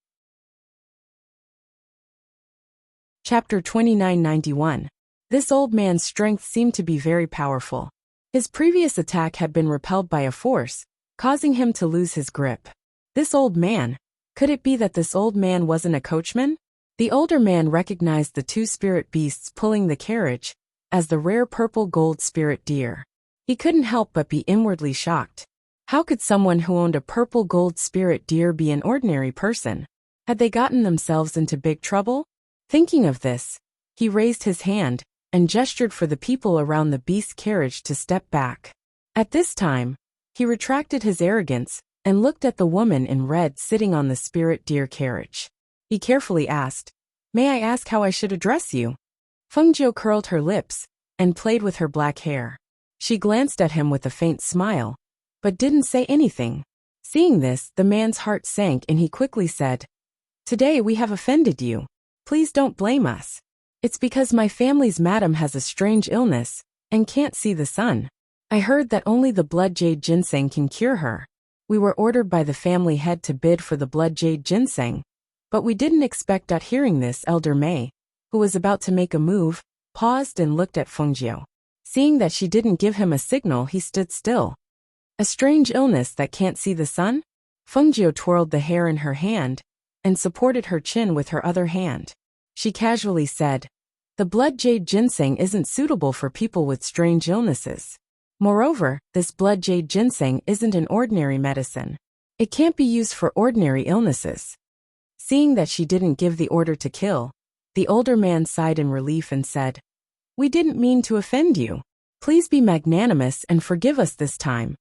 Chapter 2991. This old man's strength seemed to be very powerful. His previous attack had been repelled by a force, causing him to lose his grip. This old man, could it be that this old man wasn't a coachman? The older man recognized the two spirit beasts pulling the carriage as the rare purple gold spirit deer. He couldn't help but be inwardly shocked. How could someone who owned a purple gold spirit deer be an ordinary person? Had they gotten themselves into big trouble? Thinking of this, he raised his hand and gestured for the people around the beast carriage to step back. At this time, he retracted his arrogance and looked at the woman in red sitting on the spirit deer carriage. He carefully asked, "May I ask how I should address you?" Fengjiu curled her lips and played with her black hair. She glanced at him with a faint smile, but didn't say anything. Seeing this, the man's heart sank and he quickly said, "Today we have offended you. Please don't blame us. It's because my family's madam has a strange illness and can't see the sun. I heard that only the blood jade ginseng can cure her. We were ordered by the family head to bid for the blood jade ginseng, but we didn't expect." Hearing this, Elder Mei, who was about to make a move, paused and looked at Fengjiu. Seeing that she didn't give him a signal, he stood still. A strange illness that can't see the sun? Fengjiu twirled the hair in her hand and supported her chin with her other hand. She casually said, "The blood jade ginseng isn't suitable for people with strange illnesses. Moreover, this blood jade ginseng isn't an ordinary medicine. It can't be used for ordinary illnesses." Seeing that she didn't give the order to kill, the older man sighed in relief and said, "We didn't mean to offend you. Please be magnanimous and forgive us this time."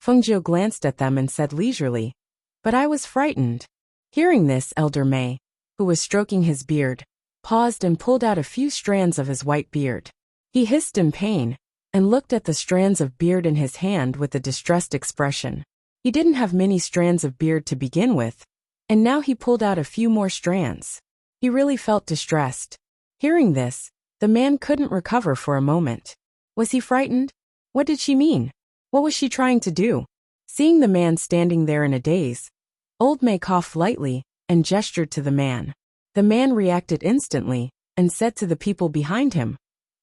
Fengjiu glanced at them and said leisurely, "But I was frightened." Hearing this, Elder Mei, who was stroking his beard, paused and pulled out a few strands of his white beard. He hissed in pain and looked at the strands of beard in his hand with a distressed expression. He didn't have many strands of beard to begin with, and now he pulled out a few more strands. He really felt distressed. Hearing this, the man couldn't recover for a moment. Was he frightened? What did she mean? What was she trying to do? Seeing the man standing there in a daze, Old Mei coughed lightly and gestured to the man. The man reacted instantly and said to the people behind him,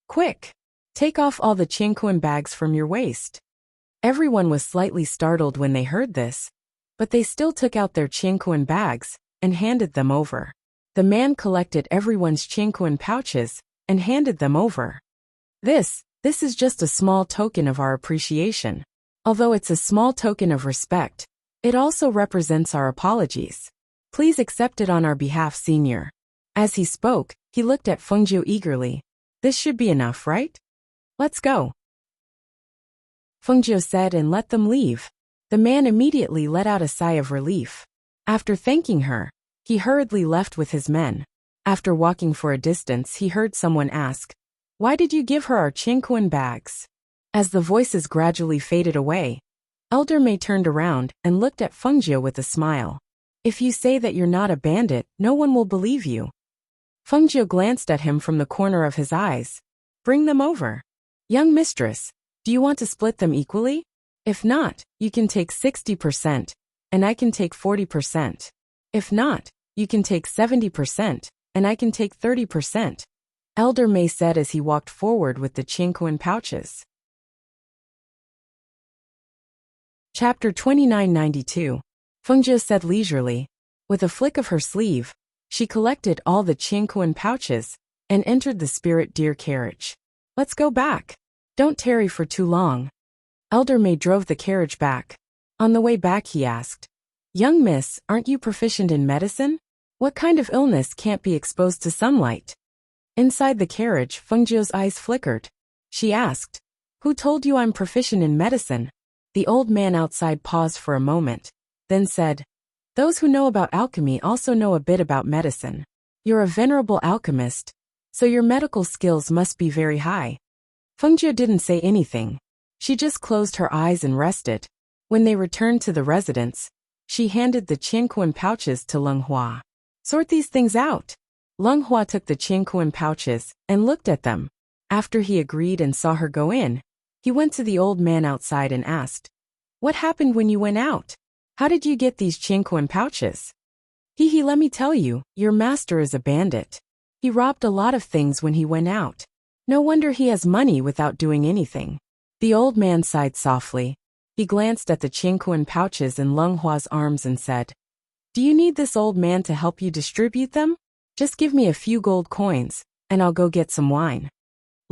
"Quick! Take off all the qingquan bags from your waist." Everyone was slightly startled when they heard this, but they still took out their qingquan bags and handed them over. The man collected everyone's qingquan pouches and handed them over. This is just a small token of our appreciation. Although it's a small token of respect, it also represents our apologies. Please accept it on our behalf, Senior. As he spoke, he looked at Fengjiu eagerly. This should be enough, right? Let's go. Fengjiu said and let them leave. The man immediately let out a sigh of relief. After thanking her, he hurriedly left with his men. After walking for a distance, he heard someone ask, "Why did you give her our qingquan bags?" As the voices gradually faded away, Elder Mei turned around and looked at Fengjiu with a smile. "If you say that you're not a bandit, no one will believe you." Fengjiu glanced at him from the corner of his eyes. "Bring them over. Young mistress, do you want to split them equally? If not, you can take 60%, and I can take 40%. If not, you can take 70%, and I can take 30%. Elder Mei said as he walked forward with the qingquan pouches. Chapter 2992. Fengjiu said leisurely. With a flick of her sleeve, she collected all the qingquan pouches and entered the spirit deer carriage. "Let's go back. Don't tarry for too long." Elder Mei drove the carriage back. On the way back he asked, "Young miss, aren't you proficient in medicine? What kind of illness can't be exposed to sunlight?" Inside the carriage, Fengjiu's eyes flickered. She asked, "Who told you I'm proficient in medicine?" The old man outside paused for a moment, then said, "Those who know about alchemy also know a bit about medicine. You're a venerable alchemist, so your medical skills must be very high." Fengjiu didn't say anything. She just closed her eyes and rested. When they returned to the residence, she handed the qingquan pouches to Leng Hua. "Sort these things out." Leng Hua took the qingquan pouches and looked at them. After he agreed and saw her go in, he went to the old man outside and asked, "What happened when you went out? How did you get these qingquan pouches?" Let me tell you, your master is a bandit. He robbed a lot of things when he went out. No wonder he has money without doing anything." The old man sighed softly. He glanced at the qingquan pouches in Leng Hua's arms and said, "Do you need this old man to help you distribute them? Just give me a few gold coins, and I'll go get some wine."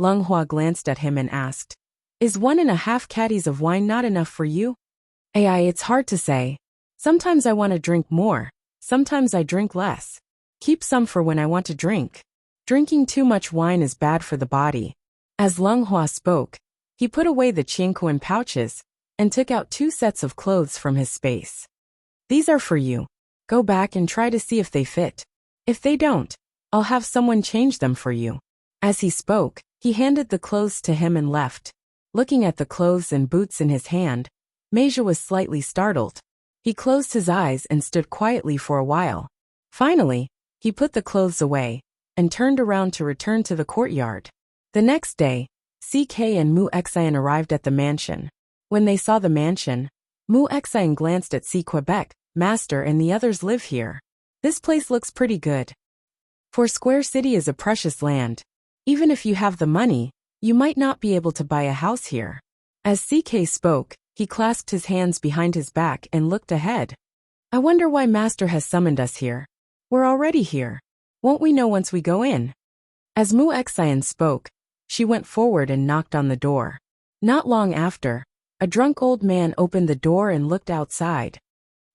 Leng Hua glanced at him and asked, "Is 1.5 caddies of wine not enough for you?" It's hard to say. Sometimes I want to drink more, sometimes I drink less. Keep some for when I want to drink. Drinking too much wine is bad for the body." As Leng Hua spoke, he put away the qingquan pouches and took out 2 sets of clothes from his space. "These are for you. Go back and try to see if they fit. If they don't, I'll have someone change them for you." As he spoke, he handed the clothes to him and left. Looking at the clothes and boots in his hand, Meizhe was slightly startled. He closed his eyes and stood quietly for a while. Finally, he put the clothes away and turned around to return to the courtyard. The next day, CK and Mu Xian arrived at the mansion. When they saw the mansion, Mu Xian glanced at C. Quebec, "Master and the others live here. This place looks pretty good." For Square City is a precious land. Even if you have the money, You might not be able to buy a house here. As CK spoke, he clasped his hands behind his back and looked ahead. I wonder why Master has summoned us here. We're already here. Won't we know once we go in? As Mu Xian spoke, she went forward and knocked on the door. Not long after, a drunk old man opened the door and looked outside.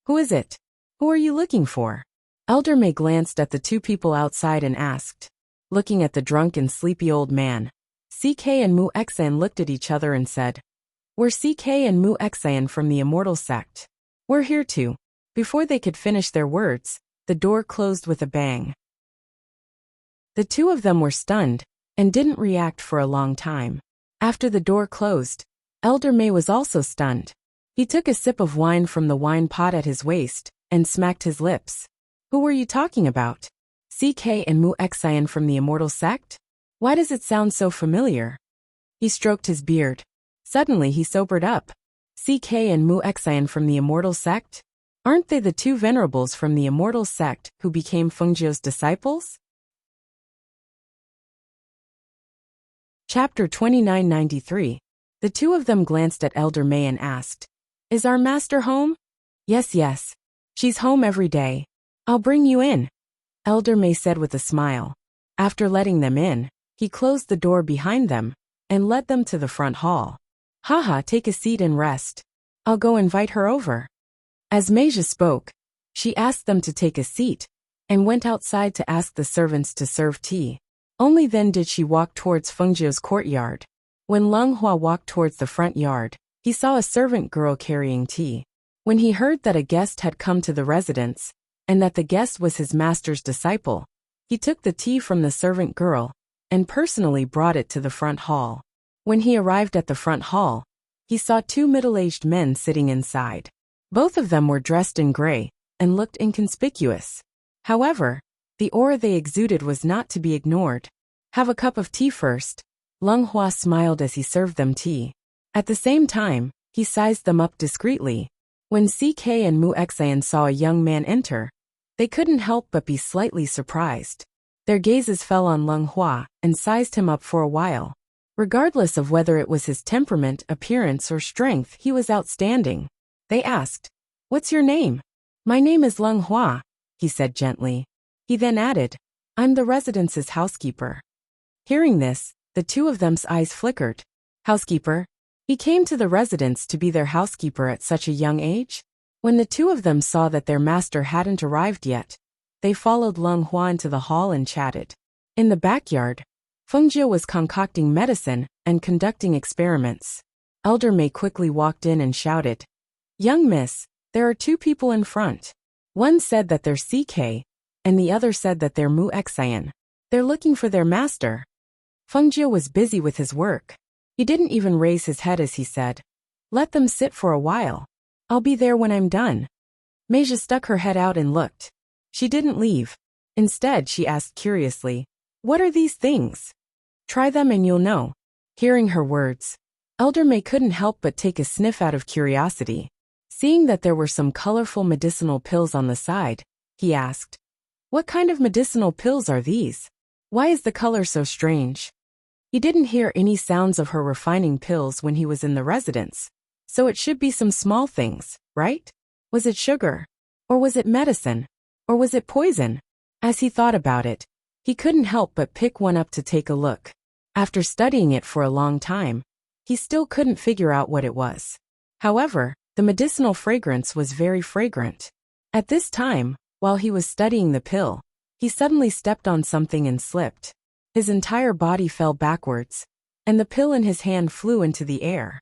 Who is it? Who are you looking for? Elder May glanced at the two people outside and asked. Looking at the drunk and sleepy old man, CK and Mu Xian looked at each other and said, We're CK and Mu Xian from the Immortal Sect. We're here too. Before they could finish their words, the door closed with a bang. The two of them were stunned and didn't react for a long time. After the door closed, Elder May was also stunned. He took a sip of wine from the wine pot at his waist and smacked his lips. Who were you talking about? CK and Mu Xian from the Immortal Sect? Why does it sound so familiar? He stroked his beard. Suddenly he sobered up. CK and Mu Xian from the Immortal Sect? Aren't they the two venerables from the Immortal Sect who became Fengjiu's disciples? Chapter 2993. The two of them glanced at Elder May and asked, Is our master home? Yes. She's home every day. I'll bring you in, Elder May said with a smile. After letting them in, he closed the door behind them and led them to the front hall. Haha, take a seat and rest. I'll go invite her over. As Meija spoke, she asked them to take a seat and went outside to ask the servants to serve tea. Only then did she walk towards Fengjiu's courtyard. When Leng Hua walked towards the front yard, he saw a servant girl carrying tea. When he heard that a guest had come to the residence, and that the guest was his master's disciple, he took the tea from the servant girl and personally brought it to the front hall. When he arrived at the front hall, he saw two middle-aged men sitting inside. Both of them were dressed in gray and looked inconspicuous. However, the aura they exuded was not to be ignored. Have a cup of tea first. Leng Hua smiled as he served them tea. At the same time, he sized them up discreetly. When CK and Mu Xian saw a young man enter, they couldn't help but be slightly surprised. Their gazes fell on Leng Hua and sized him up for a while. Regardless of whether it was his temperament, appearance, or strength, he was outstanding. They asked, What's your name? My name is Leng Hua, he said gently. He then added, I'm the residence's housekeeper. Hearing this, the two of them's eyes flickered. Housekeeper? He came to the residence to be their housekeeper at such a young age? When the two of them saw that their master hadn't arrived yet, they followed Leng Hua into the hall and chatted. In the backyard, Fengjiu was concocting medicine and conducting experiments. Elder May quickly walked in and shouted, Young miss, there are two people in front. One said that they're CK, and the other said that they're Mu Xian. They're looking for their master. Fengjiu was busy with his work. He didn't even raise his head as he said, Let them sit for a while. I'll be there when I'm done. Meija stuck her head out and looked. She didn't leave. Instead, she asked curiously, What are these things? Try them and you'll know. Hearing her words, Elder May couldn't help but take a sniff out of curiosity. Seeing that there were some colorful medicinal pills on the side, he asked, What kind of medicinal pills are these? Why is the color so strange? He didn't hear any sounds of her refining pills when he was in the residence, so it should be some small things, right? Was it sugar? Or was it medicine? Or was it poison? As he thought about it, he couldn't help but pick one up to take a look. After studying it for a long time, he still couldn't figure out what it was. However, the medicinal fragrance was very fragrant. At this time, while he was studying the pill, he suddenly stepped on something and slipped. His entire body fell backwards, and the pill in his hand flew into the air.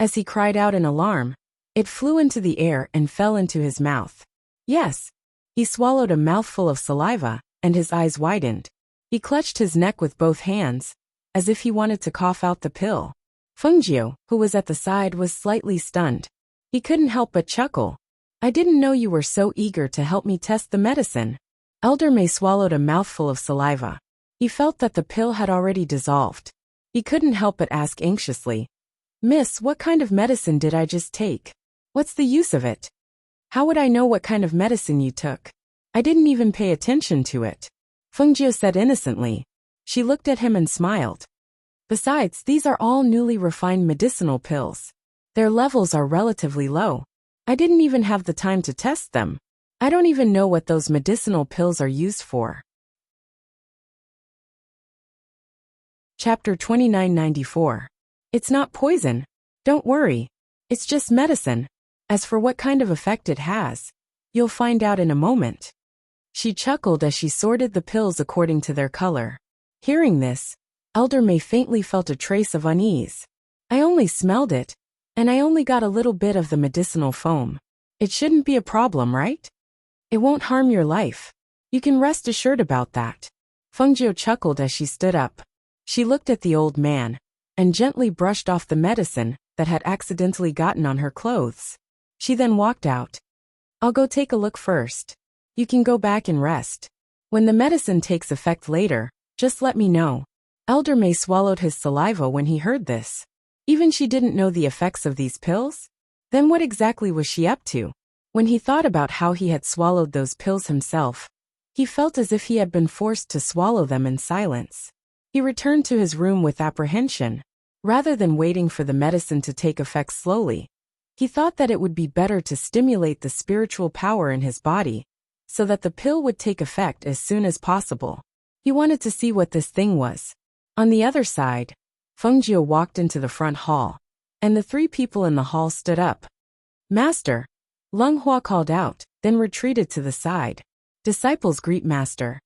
As he cried out in alarm, it flew into the air and fell into his mouth. Yes, he swallowed a mouthful of saliva, and his eyes widened. He clutched his neck with both hands, as if he wanted to cough out the pill. Fengjiu, who was at the side, was slightly stunned. He couldn't help but chuckle. I didn't know you were so eager to help me test the medicine. Elder May swallowed a mouthful of saliva. He felt that the pill had already dissolved. He couldn't help but ask anxiously, Miss, what kind of medicine did I just take? What's the use of it? How would I know what kind of medicine you took? I didn't even pay attention to it. Fengjiu said innocently. She looked at him and smiled. Besides, these are all newly refined medicinal pills. Their levels are relatively low. I didn't even have the time to test them. I don't even know what those medicinal pills are used for. Chapter 2994. It's not poison. Don't worry. It's just medicine. As for what kind of effect it has, you'll find out in a moment. She chuckled as she sorted the pills according to their color. Hearing this, Elder May faintly felt a trace of unease. I only smelled it, and I only got a little bit of the medicinal foam. It shouldn't be a problem, right? It won't harm your life. You can rest assured about that. Fengjiu chuckled as she stood up. She looked at the old man, and gently brushed off the medicine that had accidentally gotten on her clothes. She then walked out. I'll go take a look first. You can go back and rest. When the medicine takes effect later, just let me know. Elder May swallowed his saliva when he heard this. Even she didn't know the effects of these pills? Then what exactly was she up to? When he thought about how he had swallowed those pills himself, he felt as if he had been forced to swallow them in silence. He returned to his room with apprehension. Rather than waiting for the medicine to take effect slowly, he thought that it would be better to stimulate the spiritual power in his body, so that the pill would take effect as soon as possible. He wanted to see what this thing was. On the other side, Fengjiu walked into the front hall, and the three people in the hall stood up. Master, Leng Hua called out, then retreated to the side. Disciples greet Master.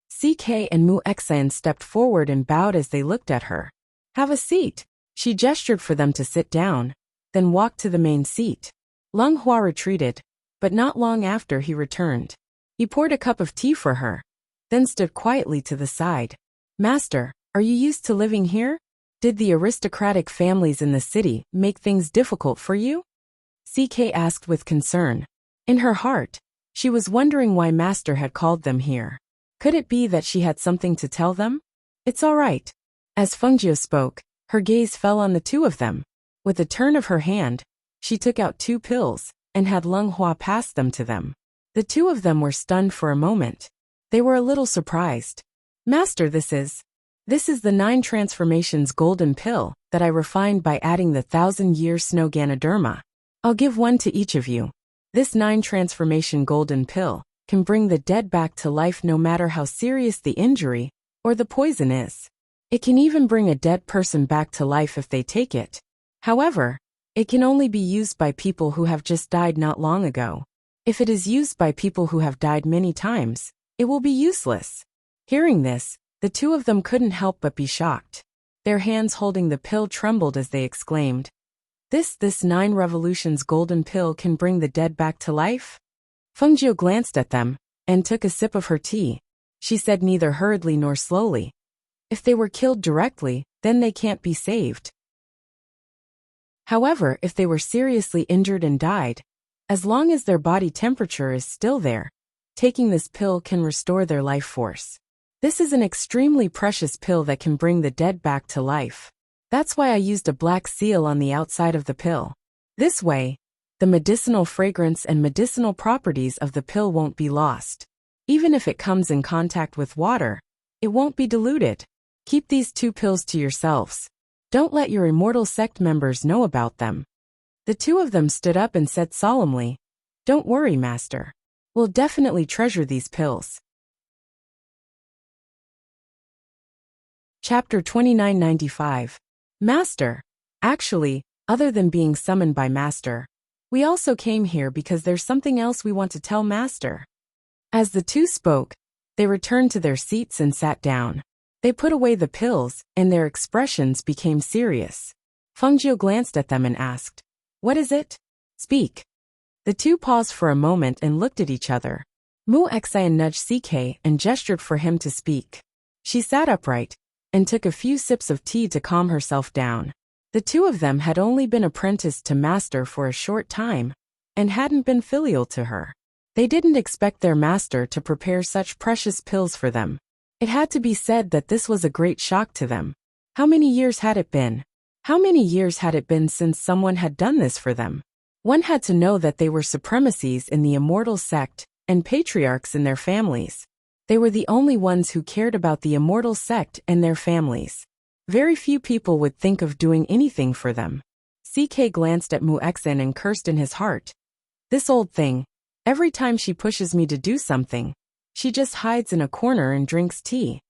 CK and Mu Xian stepped forward and bowed as they looked at her. Have a seat. She gestured for them to sit down, then walked to the main seat. Leng Hua retreated, but not long after he returned. He poured a cup of tea for her, then stood quietly to the side. Master, are you used to living here? Did the aristocratic families in the city make things difficult for you? CK asked with concern. In her heart, she was wondering why Master had called them here. Could it be that she had something to tell them? It's all right. As Fengjiu spoke, her gaze fell on the two of them. With a turn of her hand, she took out 2 pills, and had Leng Hua pass them to them. The two of them were stunned for a moment. They were a little surprised. Master, this is the 9 transformations golden pill that I refined by adding the 1,000-year snow Ganoderma. I'll give one to each of you. This 9 transformation golden pill can bring the dead back to life no matter how serious the injury or the poison is. It can even bring a dead person back to life if they take it. However, it can only be used by people who have just died not long ago. If it is used by people who have died many times, it will be useless. Hearing this, the two of them couldn't help but be shocked. Their hands holding the pill trembled as they exclaimed, This 9 revolutions golden pill can bring the dead back to life? Fengjiu glanced at them, and took a sip of her tea. She said neither hurriedly nor slowly. If they were killed directly, then they can't be saved. However, if they were seriously injured and died, as long as their body temperature is still there, taking this pill can restore their life force. This is an extremely precious pill that can bring the dead back to life. That's why I used a black seal on the outside of the pill. This way, the medicinal fragrance and medicinal properties of the pill won't be lost. Even if it comes in contact with water, it won't be diluted. Keep these 2 pills to yourselves. Don't let your immortal sect members know about them. The two of them stood up and said solemnly, Don't worry, Master. We'll definitely treasure these pills. Chapter 2995. Master. Actually, other than being summoned by Master, we also came here because there's something else we want to tell Master. As the two spoke, they returned to their seats and sat down. They put away the pills, and their expressions became serious. Fengjiu glanced at them and asked, What is it? Speak. The two paused for a moment and looked at each other. Mu Xian nudged CK and gestured for him to speak. She sat upright, and took a few sips of tea to calm herself down. The two of them had only been apprenticed to Master for a short time, and hadn't been filial to her. They didn't expect their master to prepare such precious pills for them. It had to be said that this was a great shock to them. How many years had it been? How many years had it been since someone had done this for them? One had to know that they were supremacies in the immortal sect, and patriarchs in their families. They were the only ones who cared about the immortal sect and their families. Very few people would think of doing anything for them. CK glanced at Muexin and cursed in his heart. This old thing. Every time she pushes me to do something, she just hides in a corner and drinks tea.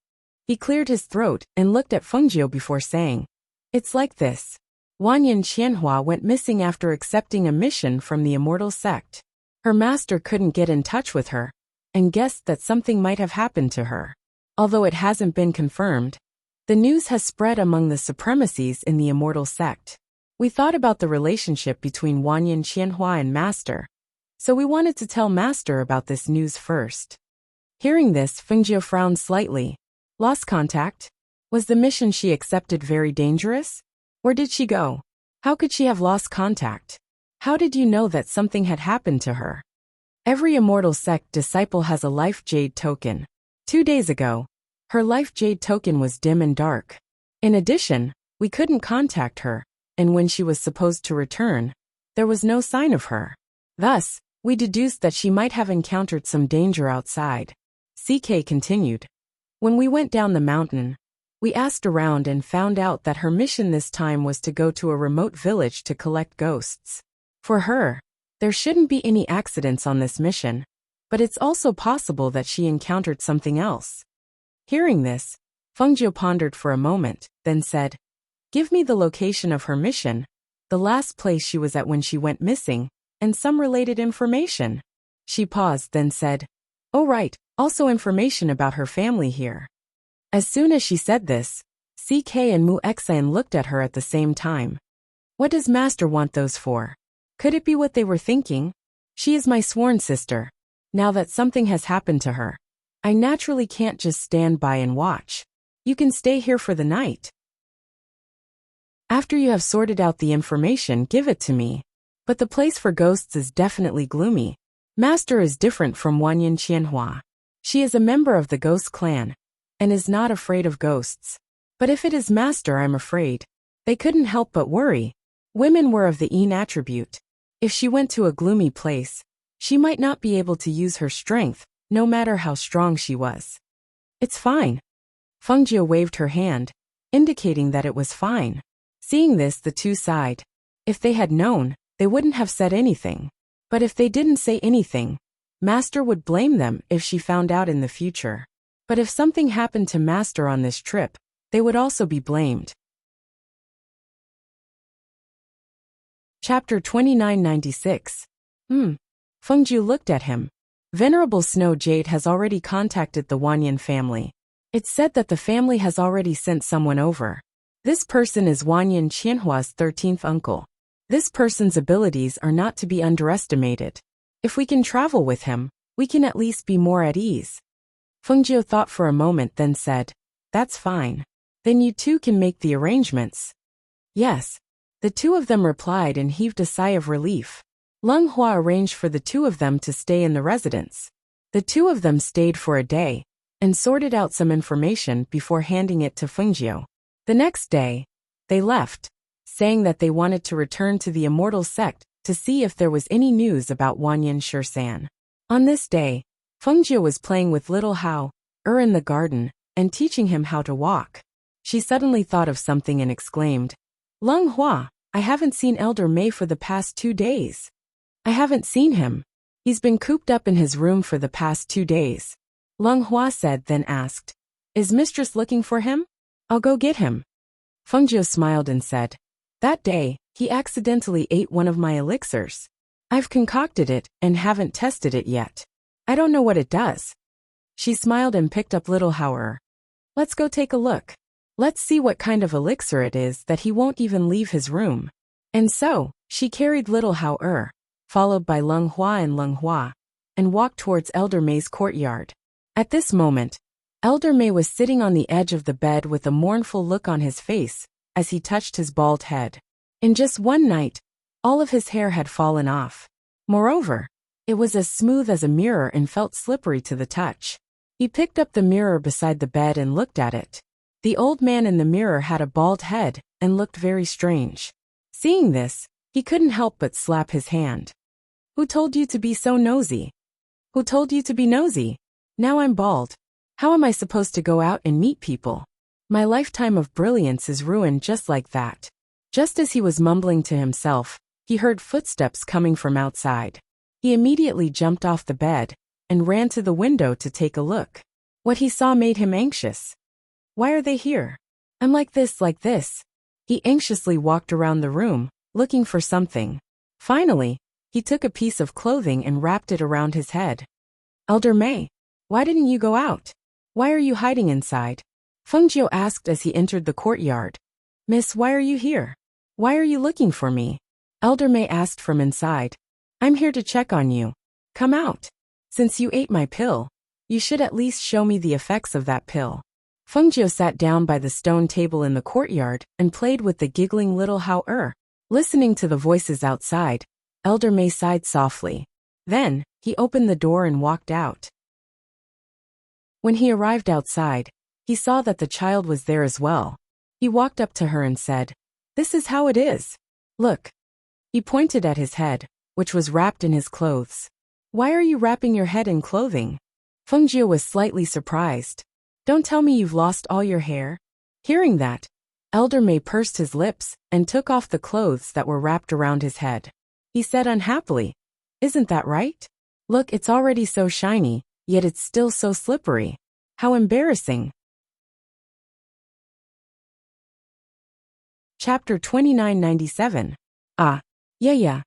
He cleared his throat and looked at Fengjiu before saying, "It's like this. Wanyan Qianhua went missing after accepting a mission from the immortal sect. Her master couldn't get in touch with her, and guessed that something might have happened to her. Although it hasn't been confirmed, the news has spread among the supremacies in the immortal sect. We thought about the relationship between Wanyan Qianhua and Master, so we wanted to tell Master about this news first." Hearing this, Fengjiu frowned slightly. Lost contact? Was the mission she accepted very dangerous? Where did she go? How could she have lost contact? How did you know that something had happened to her? Every immortal sect disciple has a life jade token. 2 days ago, her life jade token was dim and dark. In addition, we couldn't contact her, and when she was supposed to return, there was no sign of her. Thus, we deduced that she might have encountered some danger outside. CK continued. When we went down the mountain, we asked around and found out that her mission this time was to go to a remote village to collect ghosts. For her, there shouldn't be any accidents on this mission, but it's also possible that she encountered something else. Hearing this, Fengjiu pondered for a moment, then said, "Give me the location of her mission, the last place she was at when she went missing, and some related information." She paused, then said, "Oh right, also information about her family here." As soon as she said this, CK and Muexin looked at her at the same time. What does Master want those for? Could it be what they were thinking? She is my sworn sister. Now that something has happened to her, I naturally can't just stand by and watch. You can stay here for the night. After you have sorted out the information, give it to me. But the place for ghosts is definitely gloomy. Master is different from Wanyan Qianhua. She is a member of the ghost clan, and is not afraid of ghosts. But if it is Master, I'm afraid. They couldn't help but worry. Women were of the Yin attribute. If she went to a gloomy place, she might not be able to use her strength, no matter how strong she was. It's fine. Fengjiu waved her hand, indicating that it was fine. Seeing this, the two sighed. If they had known, they wouldn't have said anything. But if they didn't say anything, Master would blame them if she found out in the future. But if something happened to Master on this trip, they would also be blamed. Chapter 2996. Fengjiu looked at him. Venerable Snow Jade has already contacted the Wanyan family. It's said that the family has already sent someone over. This person is Wanyan Qianhua's 13th uncle. This person's abilities are not to be underestimated. If we can travel with him, we can at least be more at ease. Fengjiu thought for a moment, then said, "That's fine. Then you two can make the arrangements." Yes. The two of them replied and heaved a sigh of relief. Leng Hua arranged for the two of them to stay in the residence. The two of them stayed for a day, and sorted out some information before handing it to Fengjiu. The next day, they left, saying that they wanted to return to the immortal sect to see if there was any news about Wanyan Shisan. On this day, Fengjiu was playing with little Hao in the garden, and teaching him how to walk. She suddenly thought of something and exclaimed, "Leng Hua, I haven't seen Elder Mei for the past 2 days. I haven't seen him. He's been cooped up in his room for the past 2 days." Leng Hua said, then asked, "Is Mistress looking for him? I'll go get him." Fengjiu smiled and said, "That day, he accidentally ate one of my elixirs. I've concocted it and haven't tested it yet. I don't know what it does." She smiled and picked up little Hao. "Let's go take a look. Let's see what kind of elixir it is that he won't even leave his room." And so, she carried little Hao, followed by Leng Hua and Leng Hua, and walked towards Elder Mei's courtyard. At this moment, Elder Mei was sitting on the edge of the bed with a mournful look on his face as he touched his bald head. In just one night, all of his hair had fallen off. Moreover, it was as smooth as a mirror and felt slippery to the touch. He picked up the mirror beside the bed and looked at it. The old man in the mirror had a bald head and looked very strange. Seeing this, he couldn't help but slap his hand. "Who told you to be so nosy? Who told you to be nosy? Now I'm bald. How am I supposed to go out and meet people? My lifetime of brilliance is ruined just like that. Just as he was mumbling to himself, he heard footsteps coming from outside. He immediately jumped off the bed and ran to the window to take a look. What he saw made him anxious. Why are they here? I'm like this. He anxiously walked around the room, looking for something. Finally, he took a piece of clothing and wrapped it around his head. Elder May, why didn't you go out? Why are you hiding inside? Fengjiu asked as he entered the courtyard. Miss, why are you here? Why are you looking for me? Elder May asked from inside. I'm here to check on you. Come out. Since you ate my pill, you should at least show me the effects of that pill. Fengjiu sat down by the stone table in the courtyard and played with the giggling little Hao-er. Listening to the voices outside, Elder May sighed softly. Then, he opened the door and walked out. When he arrived outside, he saw that the child was there as well. He walked up to her and said, This is how it is. Look. He pointed at his head, which was wrapped in his clothes. Why are you wrapping your head in clothing? Fengjiu was slightly surprised. Don't tell me you've lost all your hair. Hearing that, Elder May pursed his lips and took off the clothes that were wrapped around his head. He said unhappily, Isn't that right? Look, it's already so shiny, yet it's still so slippery. How embarrassing. Chapter 2997. Ah. Yeah.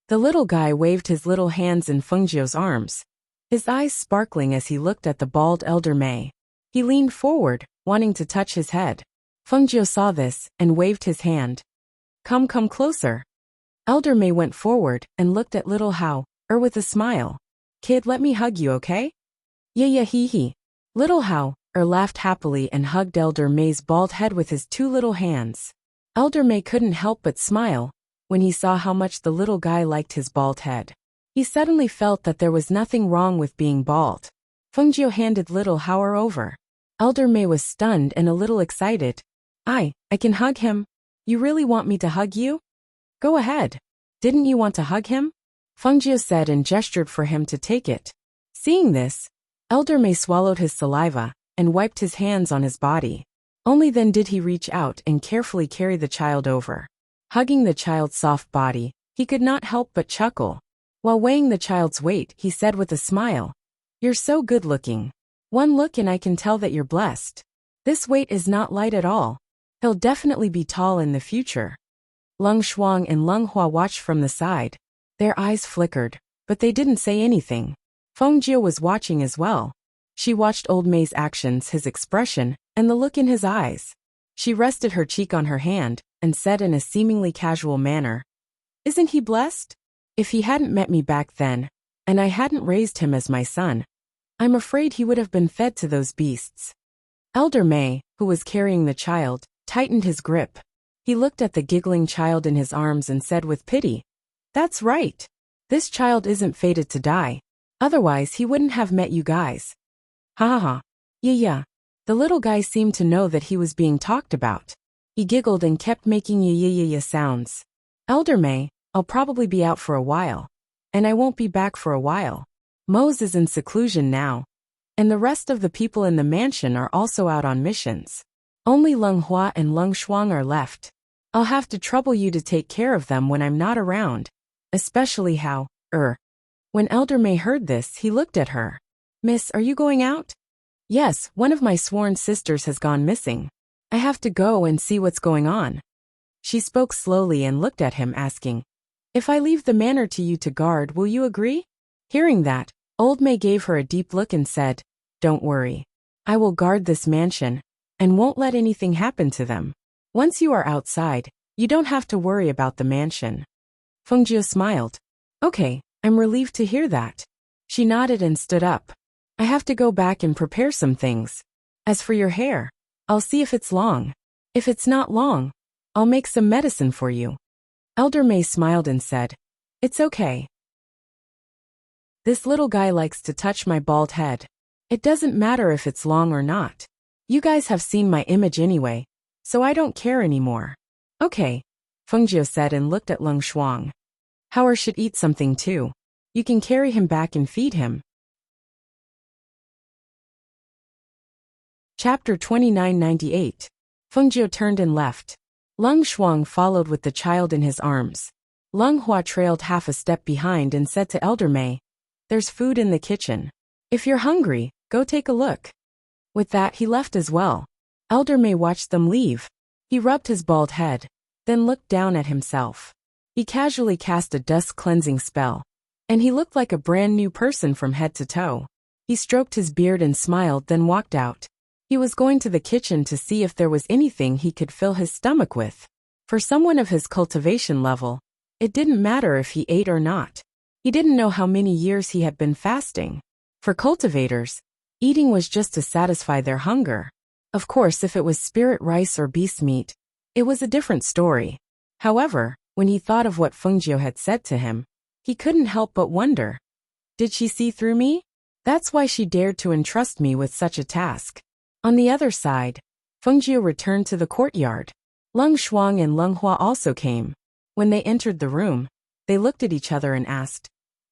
The little guy waved his little hands in Fengjiu's arms, his eyes sparkling as he looked at the bald Elder May. He leaned forward, wanting to touch his head. Fengjiu saw this and waved his hand. Come closer. Elder May went forward and looked at little Hao-er with a smile. Kid, let me hug you, okay? Yeah, he. Little Hao-er laughed happily and hugged Elder May's bald head with his two little hands. Elder May couldn't help but smile when he saw how much the little guy liked his bald head. He suddenly felt that there was nothing wrong with being bald. Fengjiu handed little Hao-er over. Elder May was stunned and a little excited. I can hug him. You really want me to hug you? Go ahead. Didn't you want to hug him? Fengjiu said and gestured for him to take it. Seeing this, Elder May swallowed his saliva and wiped his hands on his body. Only then did he reach out and carefully carry the child over. Hugging the child's soft body, he could not help but chuckle. While weighing the child's weight, he said with a smile, You're so good looking. One look and I can tell that you're blessed. This weight is not light at all. He'll definitely be tall in the future. Lung Shuang and Lung Hua watched from the side. Their eyes flickered, but they didn't say anything. Fengjiu was watching as well. She watched Old May's actions, his expression, and the look in his eyes. She rested her cheek on her hand and said in a seemingly casual manner, Isn't he blessed? If he hadn't met me back then, and I hadn't raised him as my son, I'm afraid he would have been fed to those beasts. Elder May, who was carrying the child, tightened his grip. He looked at the giggling child in his arms and said with pity, That's right. This child isn't fated to die. Otherwise he wouldn't have met you guys. Ha. Yeah. The little guy seemed to know that he was being talked about. He giggled and kept making yeah sounds. Elder May, I'll probably be out for a while. And I won't be back for a while. Mose is in seclusion now. And the rest of the people in the mansion are also out on missions. Only Lung Hua and Lung Shuang are left. I'll have to trouble you to take care of them when I'm not around. Especially Hao-er. When Elder May heard this, he looked at her. Miss, are you going out? Yes, one of my sworn sisters has gone missing. I have to go and see what's going on. She spoke slowly and looked at him asking, If I leave the manor to you to guard, will you agree? Hearing that, Old May gave her a deep look and said, Don't worry. I will guard this mansion, and won't let anything happen to them. Once you are outside, you don't have to worry about the mansion. Fengjiu smiled. Okay, I'm relieved to hear that. She nodded and stood up. I have to go back and prepare some things. As for your hair, I'll see if it's long. If it's not long, I'll make some medicine for you. Elder May smiled and said, It's okay. This little guy likes to touch my bald head. It doesn't matter if it's long or not. You guys have seen my image anyway, so I don't care anymore. Okay, Fengjiu said and looked at Lung Shuang. Hao-er should eat something too. You can carry him back and feed him. Chapter 2998. Fengjiu turned and left. Leng Shuang followed with the child in his arms. Leng Hua trailed half a step behind and said to Elder Mei, "There's food in the kitchen. If you're hungry, go take a look." With that he left as well. Elder Mei watched them leave. He rubbed his bald head, then looked down at himself. He casually cast a dust-cleansing spell, and he looked like a brand new person from head to toe. He stroked his beard and smiled, then walked out. He was going to the kitchen to see if there was anything he could fill his stomach with. For someone of his cultivation level, it didn't matter if he ate or not. He didn't know how many years he had been fasting. For cultivators, eating was just to satisfy their hunger. Of course, if it was spirit rice or beast meat, it was a different story. However, when he thought of what Fengjiu had said to him, he couldn't help but wonder. Did she see through me? That's why she dared to entrust me with such a task. On the other side, Fengjiu returned to the courtyard. Leng Shuang and Leng Hua also came. When they entered the room, they looked at each other and asked,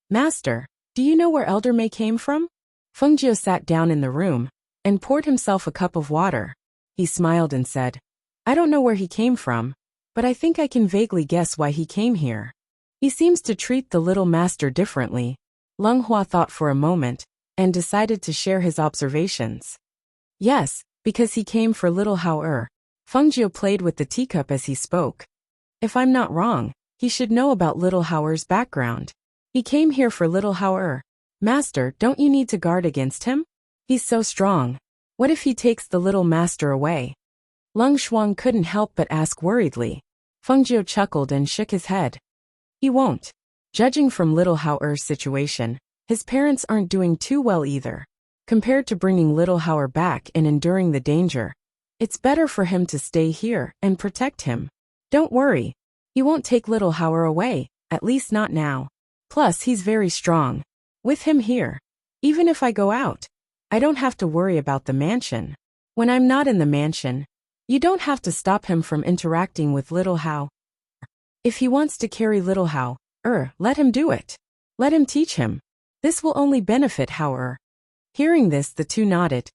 "Master, do you know where Elder Mei came from?" Fengjiu sat down in the room and poured himself a cup of water. He smiled and said, "I don't know where he came from, but I think I can vaguely guess why he came here. He seems to treat the little master differently." Leng Hua thought for a moment and decided to share his observations. "Yes, because he came for little Hao. Fengjiu played with the teacup as he spoke. "If I'm not wrong, he should know about little Hao's background. He came here for little Hao. Master, don't you need to guard against him? He's so strong. What if he takes the little master away?" Leng Shuang couldn't help but ask worriedly. Fengjiu chuckled and shook his head. "He won't. Judging from little Hao's situation, his parents aren't doing too well either. Compared to bringing little Hao back and enduring the danger, it's better for him to stay here and protect him. Don't worry. He won't take little Hao away, at least not now. Plus, he's very strong. With him here, even if I go out, I don't have to worry about the mansion. When I'm not in the mansion, you don't have to stop him from interacting with little Hao. If he wants to carry little Hao, let him do it. Let him teach him. This will only benefit Hao." Hearing this, the two nodded.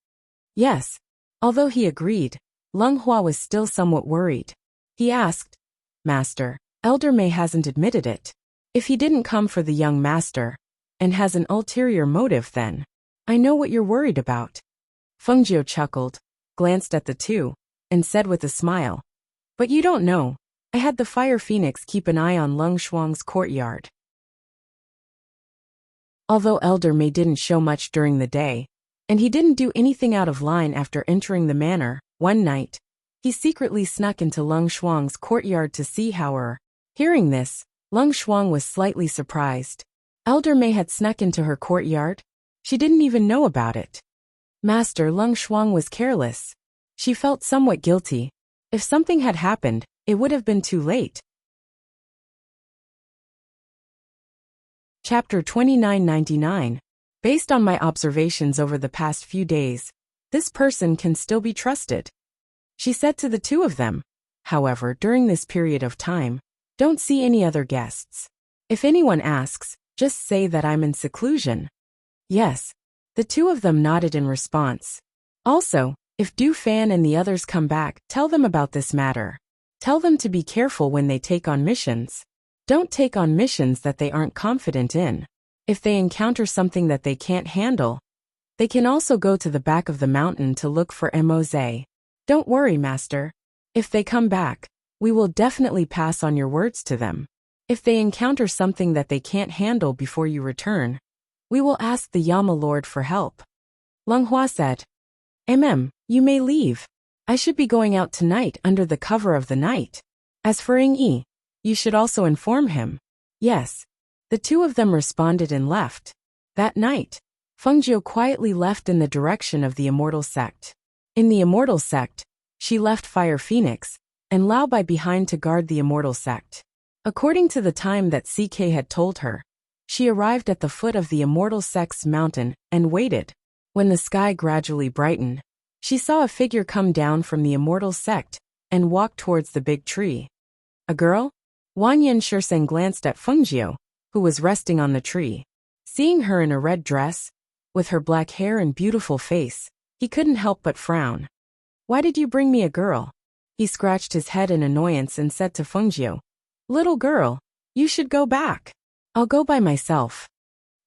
Yes. Although he agreed, Leng Hua was still somewhat worried. He asked, "Master, Elder Mei hasn't admitted it. If he didn't come for the young master, and has an ulterior motive, then I know what you're worried about." Fengjiu chuckled, glanced at the two, and said with a smile, "But you don't know. I had the fire phoenix keep an eye on Leng Shuang's courtyard." Although Elder Mei didn't show much during the day, and he didn't do anything out of line after entering the manor, one night, he secretly snuck into Leng Shuang's courtyard to see Hao. Hearing this, Leng Shuang was slightly surprised. Elder Mei had snuck into her courtyard? She didn't even know about it. Master, Leng Shuang was careless. She felt somewhat guilty. If something had happened, it would have been too late. Chapter 2999. Based on my observations over the past few days, this person can still be trusted, she said to the two of them. However, during this period of time, don't see any other guests. If anyone asks, just say that I'm in seclusion. Yes. The two of them nodded in response. Also, if Du Fan and the others come back, tell them about this matter. Tell them to be careful when they take on missions. Don't take on missions that they aren't confident in. If they encounter something that they can't handle, they can also go to the back of the mountain to look for Immerse. Don't worry, Master. If they come back, we will definitely pass on your words to them. If they encounter something that they can't handle before you return, we will ask the Yama Lord for help. Leng Hua said, You may leave. I should be going out tonight under the cover of the night. As for Ying Yi, you should also inform him. Yes. The two of them responded and left. That night, Fengjiu quietly left in the direction of the Immortal Sect. In the Immortal Sect, she left Fire Phoenix and Lao Bai behind to guard the Immortal Sect. According to the time that CK had told her, she arrived at the foot of the Immortal Sect's mountain and waited. When the sky gradually brightened, she saw a figure come down from the Immortal Sect and walk towards the big tree. A girl? Wanyan Shirsen glanced at Fengjiu, who was resting on the tree. Seeing her in a red dress, with her black hair and beautiful face, He couldn't help but frown. Why did you bring me a girl? He scratched his head in annoyance and said to Fengjiu, little girl, you should go back. I'll go by myself.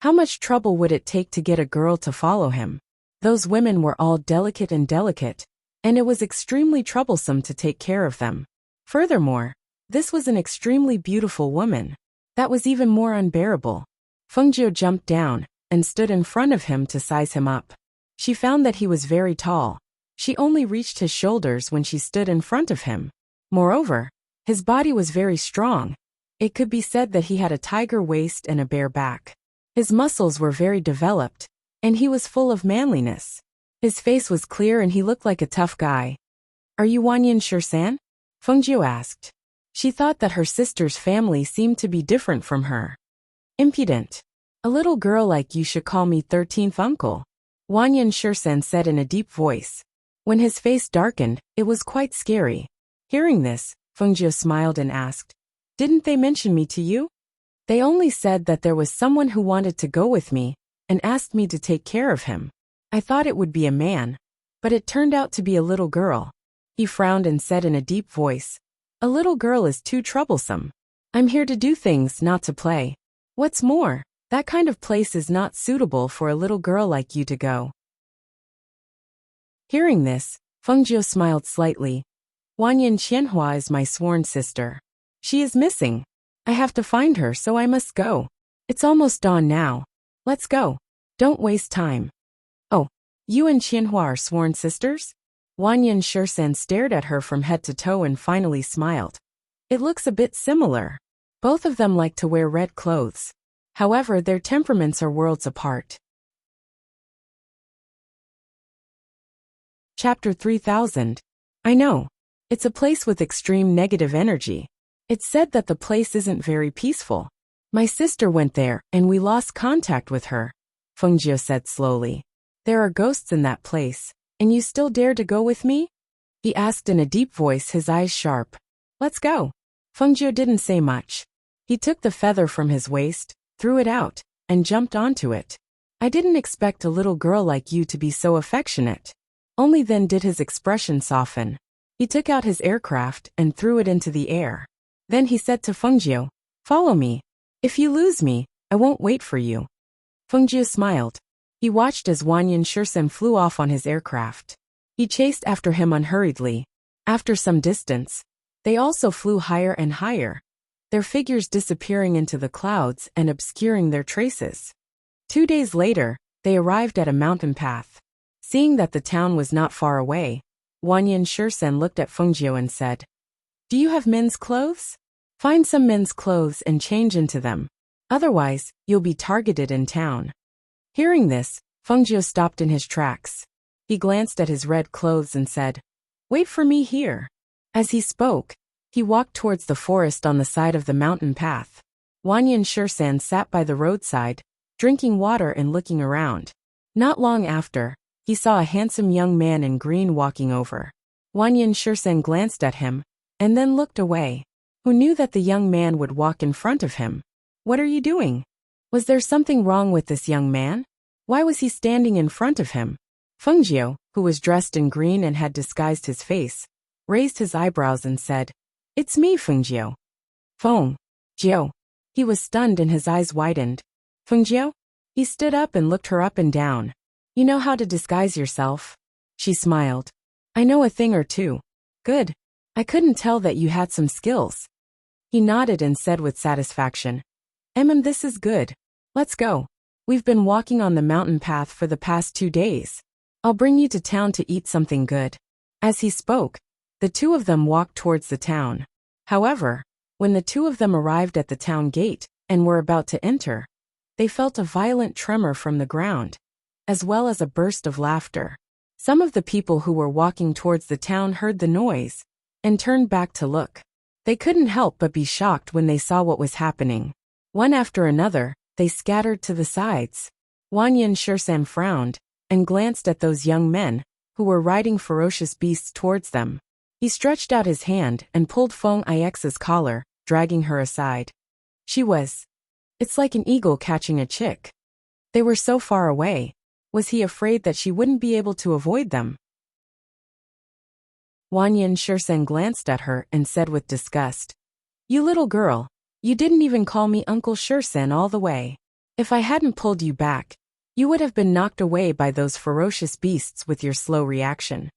How much trouble would it take to get a girl to follow him? Those women were all delicate, and it was extremely troublesome to take care of them. Furthermore, this was an extremely beautiful woman. That was even more unbearable. Fengjiu jumped down and stood in front of him to size him up. She found that he was very tall. She only reached his shoulders when she stood in front of him. Moreover, his body was very strong. It could be said that he had a tiger waist and a bare back. His muscles were very developed, and he was full of manliness. His face was clear and he looked like a tough guy. Are you Wanyan Shursan? Fengjiu asked. She thought that her sister's family seemed to be different from her. Impudent. A little girl like you should call me 13th uncle, Wanyan Shursan said in a deep voice. When his face darkened, it was quite scary. Hearing this, Fengjiu smiled and asked, didn't they mention me to you? They only said that there was someone who wanted to go with me and asked me to take care of him. I thought it would be a man, but it turned out to be a little girl. He frowned and said in a deep voice, a little girl is too troublesome. I'm here to do things, not to play. What's more, that kind of place is not suitable for a little girl like you to go. Hearing this, Fengjiu smiled slightly. Wanyan Qianhua is my sworn sister. She is missing. I have to find her, so I must go. It's almost dawn now. Let's go. Don't waste time. Oh, you and Qianhua are sworn sisters? Wanyan Shursan stared at her from head to toe and finally smiled. It looks a bit similar. Both of them like to wear red clothes. However, their temperaments are worlds apart. Chapter 3000. I know. It's a place with extreme negative energy. It's said that the place isn't very peaceful. My sister went there, and we lost contact with her, Fengjiu said slowly. There are ghosts in that place, and you still dare to go with me? He asked in a deep voice, his eyes sharp. Let's go. Fengjiu didn't say much. He took the feather from his waist, threw it out, and jumped onto it. I didn't expect a little girl like you to be so affectionate. Only then did his expression soften. He took out his aircraft and threw it into the air. Then he said to Fengjiu, follow me. If you lose me, I won't wait for you. Fengjiu smiled. He watched as Wanyan Shursan flew off on his aircraft. He chased after him unhurriedly. After some distance, they also flew higher and higher, their figures disappearing into the clouds and obscuring their traces. 2 days later, they arrived at a mountain path. Seeing that the town was not far away, Wanyan Shursan looked at Fengjiu and said, do you have men's clothes? Find some men's clothes and change into them. Otherwise, you'll be targeted in town. Hearing this, Fengjiu stopped in his tracks. He glanced at his red clothes and said, wait for me here. As he spoke, he walked towards the forest on the side of the mountain path. Wanyan Shursan sat by the roadside, drinking water and looking around. Not long after, he saw a handsome young man in green walking over. Wanyan Shursan glanced at him, and then looked away. Who knew that the young man would walk in front of him? What are you doing? Was there something wrong with this young man? Why was he standing in front of him? Fengjiu, who was dressed in green and had disguised his face, raised his eyebrows and said, it's me, Fengjiu. Fengjiu. He was stunned and his eyes widened. Fengjiu? He stood up and looked her up and down. You know how to disguise yourself? She smiled. I know a thing or two. Good. I couldn't tell that you had some skills. He nodded and said with satisfaction, this is good. Let's go. We've been walking on the mountain path for the past 2 days. I'll bring you to town to eat something good. As he spoke, the two of them walked towards the town. However, when the two of them arrived at the town gate and were about to enter, they felt a violent tremor from the ground, as well as a burst of laughter. Some of the people who were walking towards the town heard the noise and turned back to look. They couldn't help but be shocked when they saw what was happening. One after another, they scattered to the sides. Wanyan Shursan frowned and glanced at those young men who were riding ferocious beasts towards them. He stretched out his hand and pulled Feng Ix's collar, dragging her aside. It's like an eagle catching a chick. They were so far away, Was he afraid that she wouldn't be able to avoid them? Wanyan Shursen glanced at her and said with disgust, "You little girl, you didn't even call me Uncle Shursen all the way. If I hadn't pulled you back, you would have been knocked away by those ferocious beasts with your slow reaction."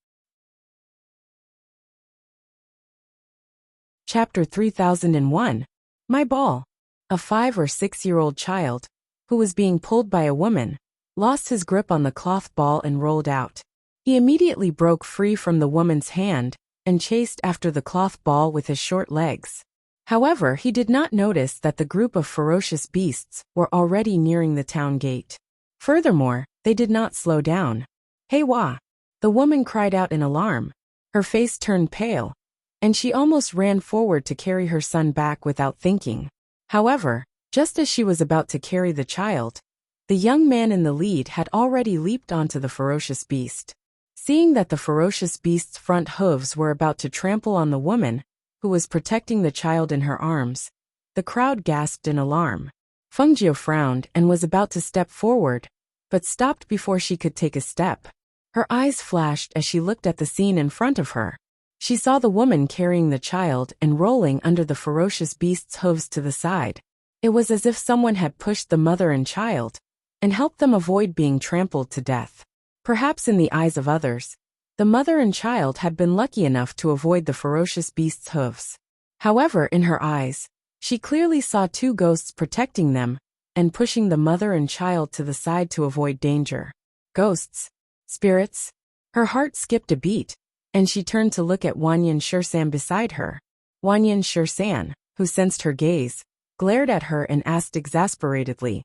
Chapter 3001. My Ball. A 5 or 6-year-old child, who was being pulled by a woman, lost his grip on the cloth ball and rolled out. He immediately broke free from the woman's hand and chased after the cloth ball with his short legs. However, he did not notice that the group of ferocious beasts were already nearing the town gate. Furthermore, they did not slow down. "Hey wah!" The woman cried out in alarm. Her face turned pale, and she almost ran forward to carry her son back without thinking. However, just as she was about to carry the child, the young man in the lead had already leaped onto the ferocious beast. Seeing that the ferocious beast's front hooves were about to trample on the woman, who was protecting the child in her arms, the crowd gasped in alarm. Fengjie frowned and was about to step forward, but stopped before she could take a step. Her eyes flashed as she looked at the scene in front of her. She saw the woman carrying the child and rolling under the ferocious beast's hooves to the side. It was as if someone had pushed the mother and child and helped them avoid being trampled to death. Perhaps in the eyes of others, the mother and child had been lucky enough to avoid the ferocious beast's hooves. However, in her eyes, she clearly saw two ghosts protecting them and pushing the mother and child to the side to avoid danger. Ghosts? Spirits? Her heart skipped a beat, and she turned to look at Wanyan Shursan beside her. Wanyan Shursan, who sensed her gaze, glared at her and asked exasperatedly,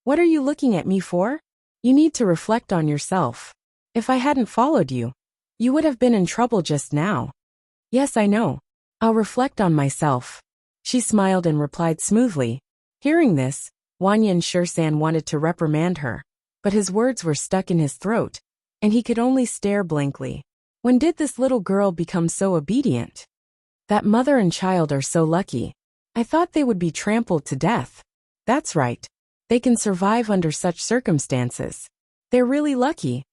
"What are you looking at me for? You need to reflect on yourself. If I hadn't followed you, you would have been in trouble just now." "Yes, I know. I'll reflect on myself." She smiled and replied smoothly. Hearing this, Wanyan Shursan wanted to reprimand her, but his words were stuck in his throat, and he could only stare blankly. When did this little girl become so obedient? That mother and child are so lucky. I thought they would be trampled to death. That's right. They can survive under such circumstances. They're really lucky.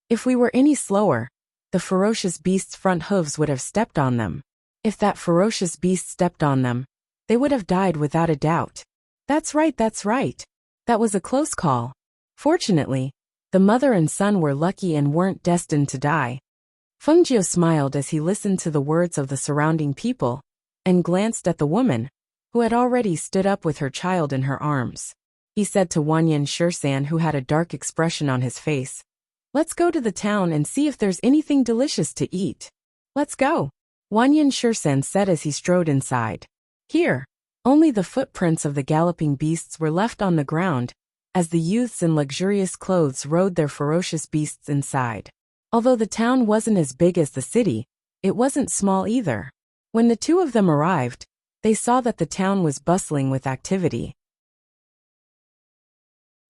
If we were any slower, the ferocious beast's front hooves would have stepped on them. If that ferocious beast stepped on them, they would have died without a doubt. That's right, that's right. That was a close call. Fortunately, the mother and son were lucky and weren't destined to die. Fengjie smiled as he listened to the words of the surrounding people and glanced at the woman, who had already stood up with her child in her arms. He said to Wanyan Shursan, who had a dark expression on his face, "Let's go to the town and see if there's anything delicious to eat." "Let's go," Wanyan Shursan said as he strode inside. Here, only the footprints of the galloping beasts were left on the ground, as the youths in luxurious clothes rode their ferocious beasts inside. Although the town wasn't as big as the city, it wasn't small either. When the two of them arrived, they saw that the town was bustling with activity.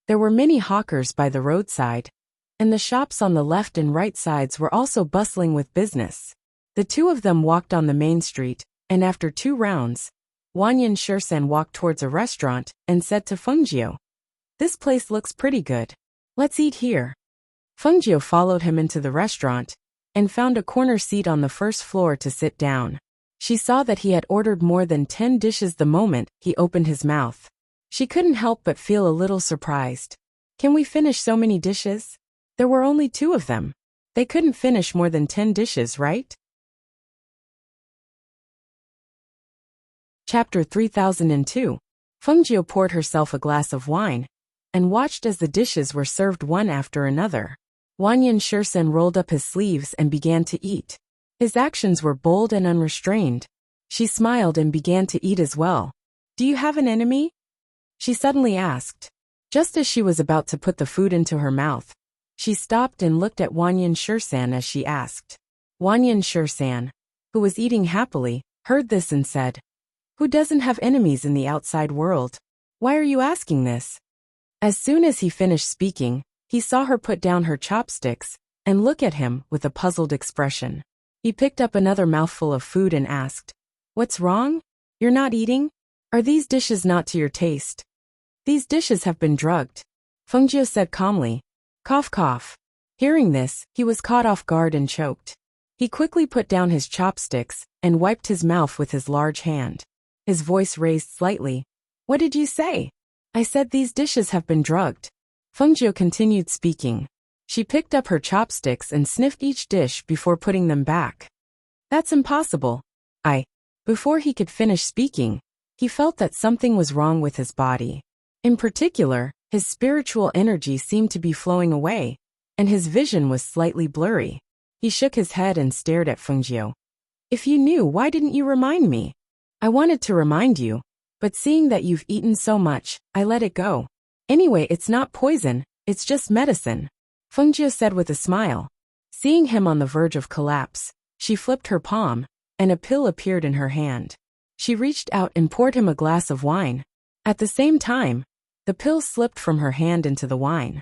There were many hawkers by the roadside, and the shops on the left and right sides were also bustling with business. The two of them walked on the main street, and after 2 rounds, Wanyan Shursan walked towards a restaurant and said to Fengjie, "This place looks pretty good. Let's eat here." Fengjie followed him into the restaurant and found a corner seat on the first floor to sit down. She saw that he had ordered more than 10 dishes the moment he opened his mouth. She couldn't help but feel a little surprised. Can we finish so many dishes? There were only 2 of them. They couldn't finish more than 10 dishes, right? Chapter 3002. Fengjie poured herself a glass of wine and watched as the dishes were served one after another. Wanyan Shursan rolled up his sleeves and began to eat. His actions were bold and unrestrained. She smiled and began to eat as well. "Do you have an enemy?" she suddenly asked. Just as she was about to put the food into her mouth, she stopped and looked at Wanyan Shursan as she asked. Wanyan Shursan, who was eating happily, heard this and said, "Who doesn't have enemies in the outside world? Why are you asking this?" As soon as he finished speaking, he saw her put down her chopsticks and look at him with a puzzled expression. He picked up another mouthful of food and asked, "What's wrong? You're not eating? Are these dishes not to your taste?" "These dishes have been drugged," Fengjie said calmly. Cough cough. Hearing this, he was caught off guard and choked. He quickly put down his chopsticks and wiped his mouth with his large hand. His voice raised slightly. What did you say? I said these dishes have been drugged. Fengjiu continued speaking. She picked up her chopsticks and sniffed each dish before putting them back. That's impossible. Before he could finish speaking, he felt that something was wrong with his body. In particular, his spiritual energy seemed to be flowing away, and his vision was slightly blurry. He shook his head and stared at Fengjiu. If you knew, why didn't you remind me? I wanted to remind you, but seeing that you've eaten so much, I let it go. Anyway, it's not poison, it's just medicine, Fengjiu said with a smile. Seeing him on the verge of collapse, she flipped her palm, and a pill appeared in her hand. She reached out and poured him a glass of wine. At the same time, the pill slipped from her hand into the wine.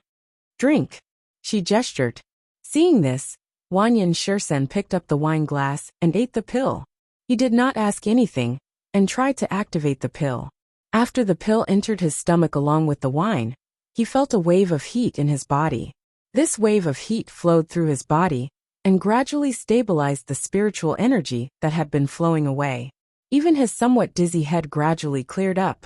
Drink, she gestured. Seeing this, Wanyan Shursen picked up the wine glass and ate the pill. He did not ask anything, and tried to activate the pill. After the pill entered his stomach along with the wine, he felt a wave of heat in his body. This wave of heat flowed through his body, and gradually stabilized the spiritual energy that had been flowing away. Even his somewhat dizzy head gradually cleared up.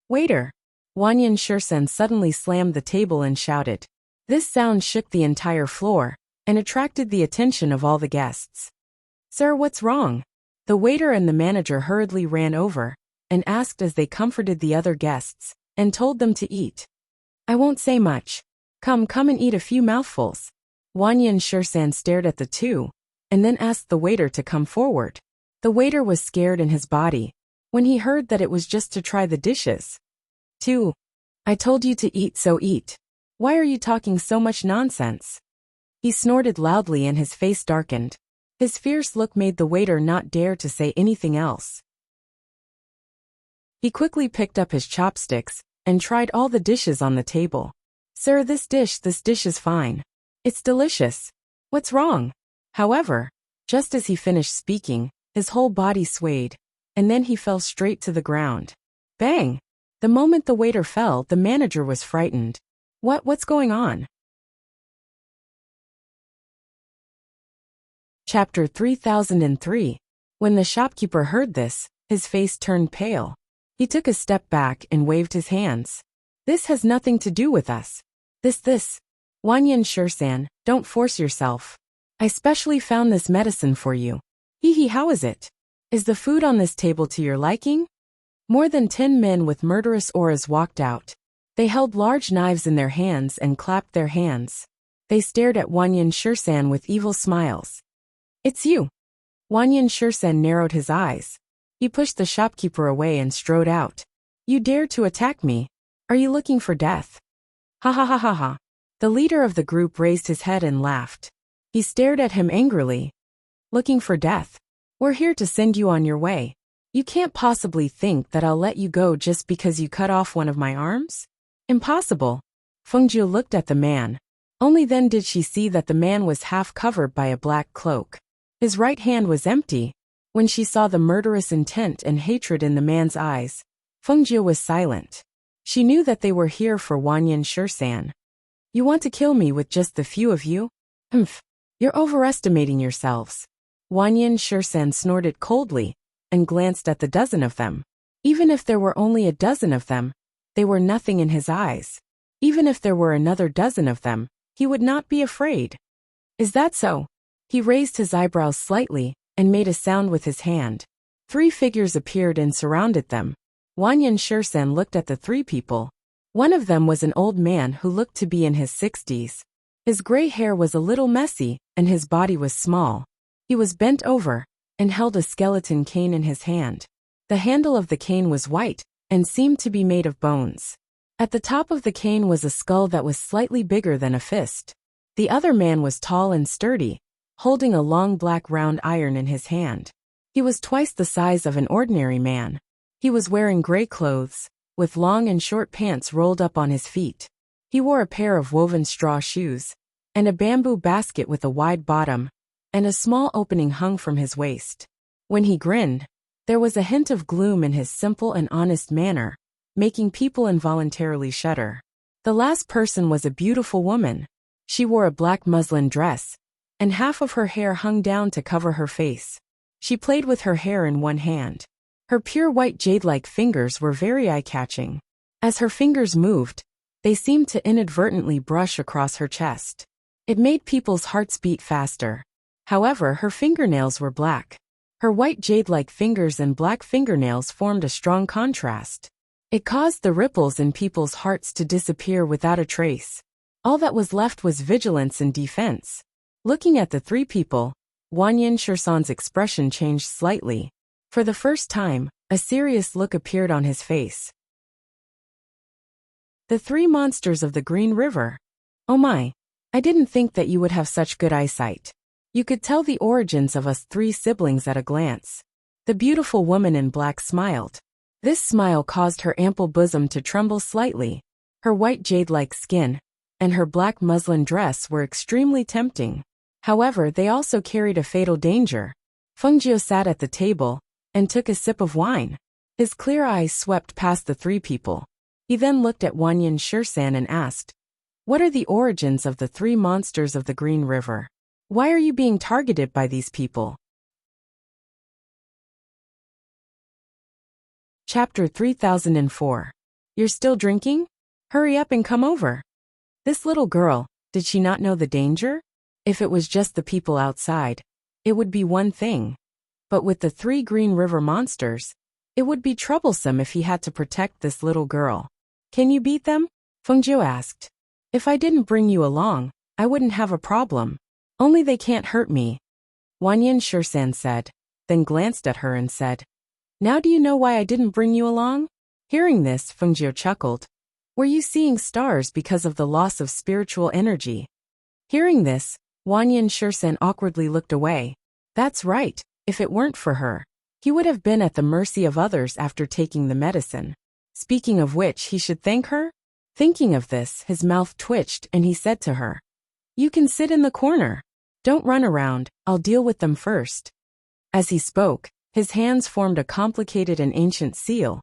Waiter! Wanyan Shursen suddenly slammed the table and shouted. This sound shook the entire floor, and attracted the attention of all the guests. Sir, what's wrong? The waiter and the manager hurriedly ran over, and asked as they comforted the other guests, and told them to eat. I won't say much. Come and eat a few mouthfuls. Wanyan Shursen stared at the two, and then asked the waiter to come forward. The waiter was scared in his body, when he heard that it was just to try the dishes. 2. I told you to eat, so eat. Why are you talking so much nonsense? He snorted loudly and his face darkened. His fierce look made the waiter not dare to say anything else. He quickly picked up his chopsticks, and tried all the dishes on the table. Sir, this dish is fine. It's delicious. What's wrong? However, just as he finished speaking, his whole body swayed, and then he fell straight to the ground. Bang! The moment the waiter fell, the manager was frightened. What's going on? Chapter 3003. When the shopkeeper heard this, his face turned pale. He took a step back and waved his hands. This has nothing to do with us. This. Wanyan Shursen, don't force yourself. I specially found this medicine for you. How is it? Is the food on this table to your liking? More than 10 men with murderous auras walked out. They held large knives in their hands and clapped their hands. They stared at Wanyan Shursen with evil smiles. It's you. Wanyan Shursen narrowed his eyes. He pushed the shopkeeper away and strode out. You dare to attack me? Are you looking for death? Ha ha ha ha ha. The leader of the group raised his head and laughed. He stared at him angrily. Looking for death? We're here to send you on your way. You can't possibly think that I'll let you go just because you cut off one of my arms? Impossible. Fengjiu looked at the man. Only then did she see that the man was half covered by a black cloak. His right hand was empty. When she saw the murderous intent and hatred in the man's eyes, Fengjiu was silent. She knew that they were here for Wanyan Shursen. You want to kill me with just the few of you? Humph. You're overestimating yourselves. Wanyan Shursen snorted coldly, and glanced at the dozen of them. Even if there were only a dozen of them, they were nothing in his eyes. Even if there were another dozen of them, he would not be afraid. Is that so? He raised his eyebrows slightly, and made a sound with his hand. 3 figures appeared and surrounded them. Wanyan Shursen looked at the 3 people. One of them was an old man who looked to be in his 60s. His gray hair was a little messy, and his body was small. He was bent over, and held a skeleton cane in his hand. The handle of the cane was white, and seemed to be made of bones. At the top of the cane was a skull that was slightly bigger than a fist. The other man was tall and sturdy, holding a long black round iron in his hand. He was twice the size of an ordinary man. He was wearing gray clothes, with long and short pants rolled up on his feet. He wore a pair of woven straw shoes, and a bamboo basket with a wide bottom, and a small opening hung from his waist. When he grinned, there was a hint of gloom in his simple and honest manner, making people involuntarily shudder. The last person was a beautiful woman. She wore a black muslin dress, and half of her hair hung down to cover her face. She played with her hair in one hand. Her pure white jade-like fingers were very eye-catching. As her fingers moved, they seemed to inadvertently brush across her chest. It made people's hearts beat faster. However, her fingernails were black. Her white jade-like fingers and black fingernails formed a strong contrast. It caused the ripples in people's hearts to disappear without a trace. All that was left was vigilance and defense. Looking at the three people, Wanyan Shursan's expression changed slightly. For the first time, a serious look appeared on his face. The three monsters of the Green River. Oh my, I didn't think that you would have such good eyesight. You could tell the origins of us three siblings at a glance. The beautiful woman in black smiled. This smile caused her ample bosom to tremble slightly. Her white jade-like skin and her black muslin dress were extremely tempting. However, they also carried a fatal danger. Fengjiu sat at the table and took a sip of wine. His clear eyes swept past the three people. He then looked at Wanyan Shursan and asked, "What are the origins of the three monsters of the Green River? Why are you being targeted by these people?" Chapter 3004. You're still drinking? Hurry up and come over. This little girl, did she not know the danger? If it was just the people outside, it would be one thing. But with the three Green River monsters, it would be troublesome if he had to protect this little girl. Can you beat them? Fengjiu asked. If I didn't bring you along, I wouldn't have a problem. Only they can't hurt me. Wanyan Shursan said, then glanced at her and said, Now do you know why I didn't bring you along? Hearing this, Fengjiu chuckled. Were you seeing stars because of the loss of spiritual energy? Hearing this, Wanyan Shursan awkwardly looked away. That's right, if it weren't for her, he would have been at the mercy of others after taking the medicine. Speaking of which, he should thank her? Thinking of this, his mouth twitched and he said to her, You can sit in the corner. Don't run around, I'll deal with them first. As he spoke, his hands formed a complicated and ancient seal,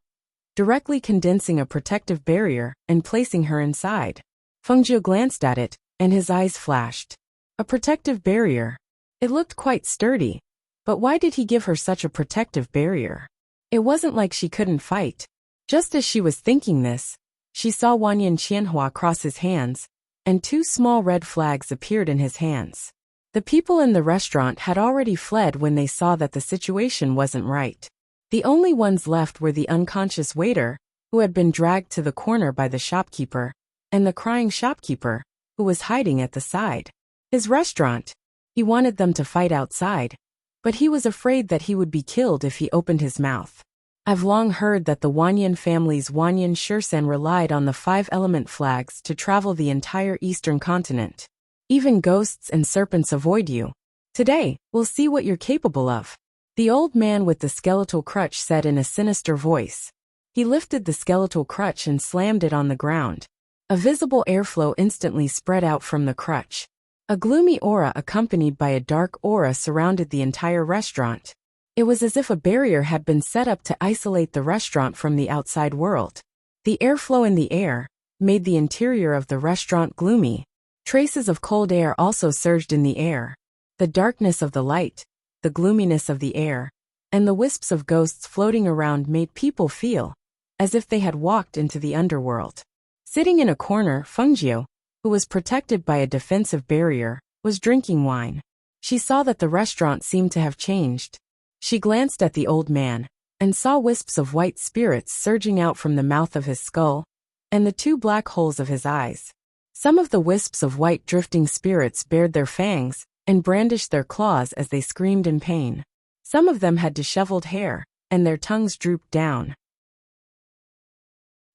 directly condensing a protective barrier and placing her inside. Fengjiu glanced at it, and his eyes flashed. A protective barrier. It looked quite sturdy. But why did he give her such a protective barrier? It wasn't like she couldn't fight. Just as she was thinking this, she saw Wanyan Qianhua cross his hands, and two small red flags appeared in his hands. The people in the restaurant had already fled when they saw that the situation wasn't right. The only ones left were the unconscious waiter, who had been dragged to the corner by the shopkeeper, and the crying shopkeeper, who was hiding at the side. His restaurant. He wanted them to fight outside, but he was afraid that he would be killed if he opened his mouth. I've long heard that the Wanyan family's Wanyan Shursan relied on the 5-element flags to travel the entire eastern continent. Even ghosts and serpents avoid you. Today, we'll see what you're capable of. The old man with the skeletal crutch said in a sinister voice. He lifted the skeletal crutch and slammed it on the ground. A visible airflow instantly spread out from the crutch. A gloomy aura accompanied by a dark aura surrounded the entire restaurant. It was as if a barrier had been set up to isolate the restaurant from the outside world. The airflow in the air made the interior of the restaurant gloomy. Traces of cold air also surged in the air. The darkness of the light, the gloominess of the air, and the wisps of ghosts floating around made people feel as if they had walked into the underworld. Sitting in a corner, Fengjiu, who was protected by a defensive barrier, was drinking wine. She saw that the restaurant seemed to have changed. She glanced at the old man and saw wisps of white spirits surging out from the mouth of his skull and the two black holes of his eyes. Some of the wisps of white drifting spirits bared their fangs and brandished their claws as they screamed in pain. Some of them had disheveled hair, and their tongues drooped down.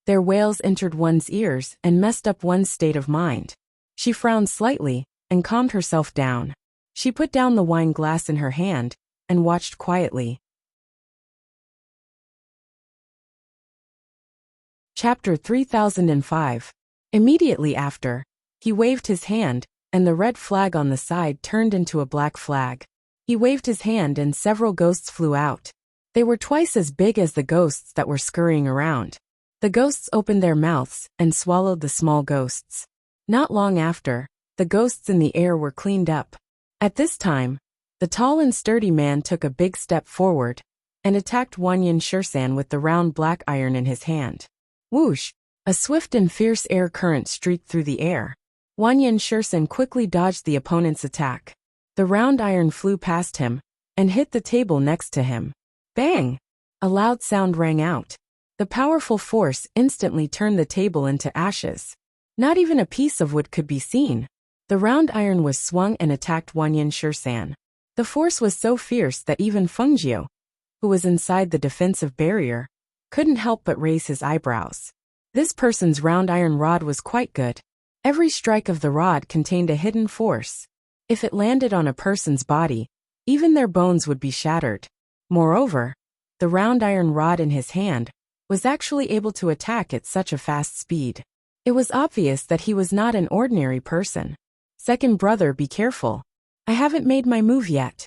Their wails entered one's ears and messed up one's state of mind. She frowned slightly and calmed herself down. She put down the wine glass in her hand and watched quietly. Chapter 3005. Immediately after, he waved his hand, and the red flag on the side turned into a black flag. He waved his hand and several ghosts flew out. They were twice as big as the ghosts that were scurrying around. The ghosts opened their mouths and swallowed the small ghosts. Not long after, the ghosts in the air were cleaned up. At this time, the tall and sturdy man took a big step forward and attacked Wanyan Shursan with the round black iron in his hand. Whoosh! A swift and fierce air current streaked through the air. Wanyan Shursan quickly dodged the opponent's attack. The round iron flew past him and hit the table next to him. Bang! A loud sound rang out. The powerful force instantly turned the table into ashes. Not even a piece of wood could be seen. The round iron was swung and attacked Wanyan Shursan. The force was so fierce that even Fengjiu, who was inside the defensive barrier, couldn't help but raise his eyebrows. This person's round iron rod was quite good. Every strike of the rod contained a hidden force. If it landed on a person's body, even their bones would be shattered. Moreover, the round iron rod in his hand was actually able to attack at such a fast speed. It was obvious that he was not an ordinary person. Second brother, be careful. I haven't made my move yet.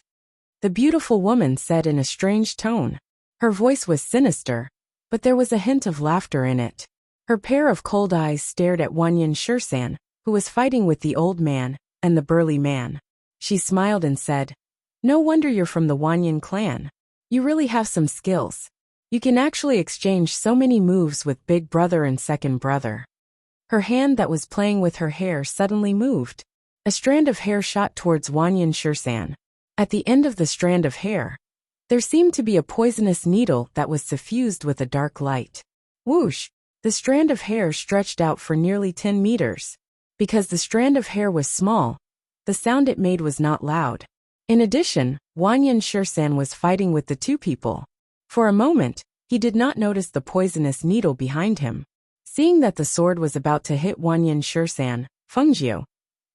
The beautiful woman said in a strange tone. Her voice was sinister, but there was a hint of laughter in it. Her pair of cold eyes stared at Wanyan Shursan, who was fighting with the old man and the burly man. She smiled and said, "No wonder you're from the Wanyan clan. You really have some skills. You can actually exchange so many moves with big brother and second brother." Her hand that was playing with her hair suddenly moved. A strand of hair shot towards Wanyan Shursan. At the end of the strand of hair, there seemed to be a poisonous needle that was suffused with a dark light. Whoosh! The strand of hair stretched out for nearly 10 meters. Because the strand of hair was small, the sound it made was not loud. In addition, Wanyan Shursan was fighting with the two people. For a moment, he did not notice the poisonous needle behind him. Seeing that the sword was about to hit Wanyan Shursan, Fengjiu,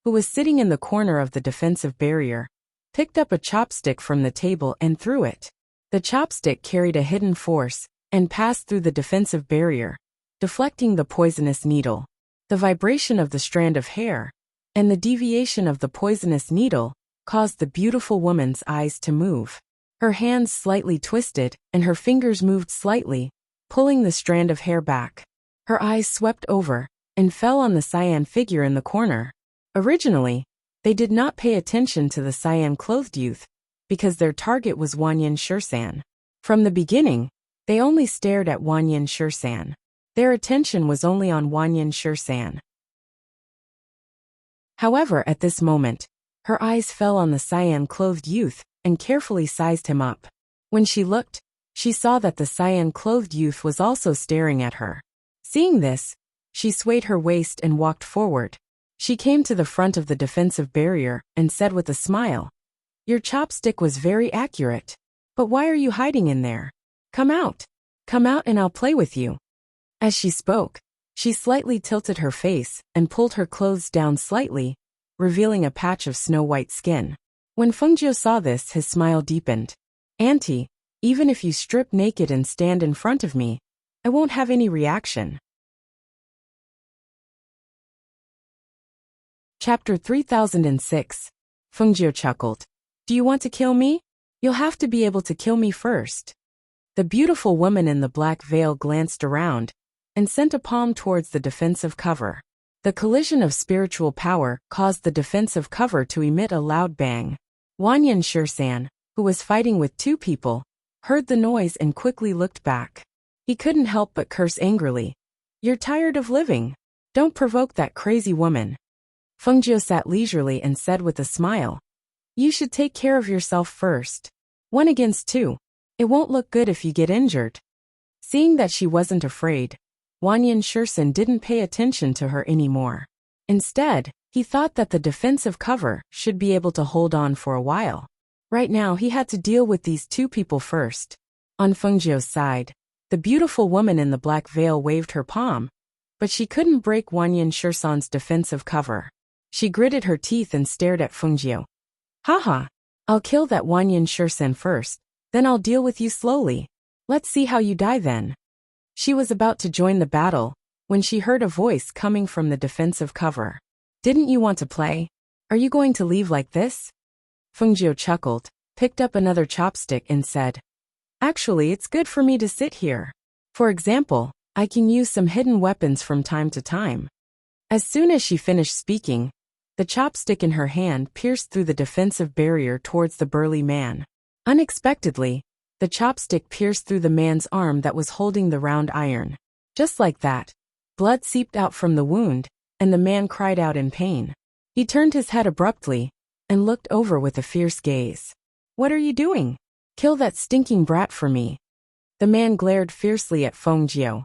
who was sitting in the corner of the defensive barrier, picked up a chopstick from the table and threw it. The chopstick carried a hidden force and passed through the defensive barrier, deflecting the poisonous needle. The vibration of the strand of hair and the deviation of the poisonous needle caused the beautiful woman's eyes to move. Her hands slightly twisted and her fingers moved slightly, pulling the strand of hair back. Her eyes swept over and fell on the cyan figure in the corner. Originally, they did not pay attention to the cyan-clothed youth because their target was Wanyan Shursan. From the beginning, they only stared at Wanyan Shursan. Their attention was only on Wanyan Shursan. However, at this moment, her eyes fell on the cyan-clothed youth and carefully sized him up. When she looked, she saw that the cyan-clothed youth was also staring at her. Seeing this, she swayed her waist and walked forward. She came to the front of the defensive barrier and said with a smile, "Your chopstick was very accurate. But why are you hiding in there? Come out. Come out and I'll play with you." As she spoke, she slightly tilted her face and pulled her clothes down slightly, revealing a patch of snow-white skin. When Fengjiu saw this, his smile deepened. "Auntie, even if you strip naked and stand in front of me, I won't have any reaction." Chapter 3006. Fengjiu chuckled. "Do you want to kill me? You'll have to be able to kill me first." The beautiful woman in the black veil glanced around and sent a palm towards the defensive cover. The collision of spiritual power caused the defensive cover to emit a loud bang. Wanyan Shursan, who was fighting with two people, heard the noise and quickly looked back. He couldn't help but curse angrily. "You're tired of living. Don't provoke that crazy woman." Fengjiu sat leisurely and said with a smile, "You should take care of yourself first. 1 against 2. It won't look good if you get injured." Seeing that she wasn't afraid, Wanyan Shursan didn't pay attention to her anymore. Instead, he thought that the defensive cover should be able to hold on for a while. Right now he had to deal with these two people first. On Fengjiu's side, the beautiful woman in the black veil waved her palm, but she couldn't break Wanyan Shursan's defensive cover. She gritted her teeth and stared at Fengjiu. "Haha, I'll kill that Wanyan Shursan first, then I'll deal with you slowly. Let's see how you die then." She was about to join the battle when she heard a voice coming from the defensive cover. "Didn't you want to play? Are you going to leave like this?" Fengjiu chuckled, picked up another chopstick and said, "Actually, it's good for me to sit here. For example, I can use some hidden weapons from time to time." As soon as she finished speaking, The chopstick in her hand pierced through the defensive barrier towards the burly man. Unexpectedly, the chopstick pierced through the man's arm that was holding the round iron. Just like that, blood seeped out from the wound, and the man cried out in pain. He turned his head abruptly and looked over with a fierce gaze. "What are you doing? Kill that stinking brat for me." The man glared fiercely at Fengjiu,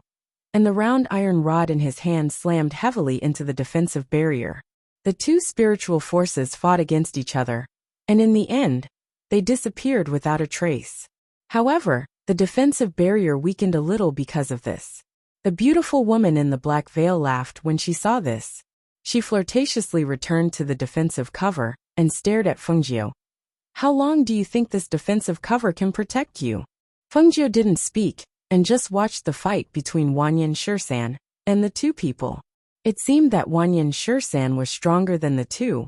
and the round iron rod in his hand slammed heavily into the defensive barrier. The two spiritual forces fought against each other, and in the end, they disappeared without a trace. However, the defensive barrier weakened a little because of this. The beautiful woman in the black veil laughed when she saw this. She flirtatiously returned to the defensive cover and stared at Fengjiu. "How long do you think this defensive cover can protect you?" Fengjiu didn't speak and just watched the fight between Wanyan Shisan and the two people. It seemed that Wanyan Shisan was stronger than the two,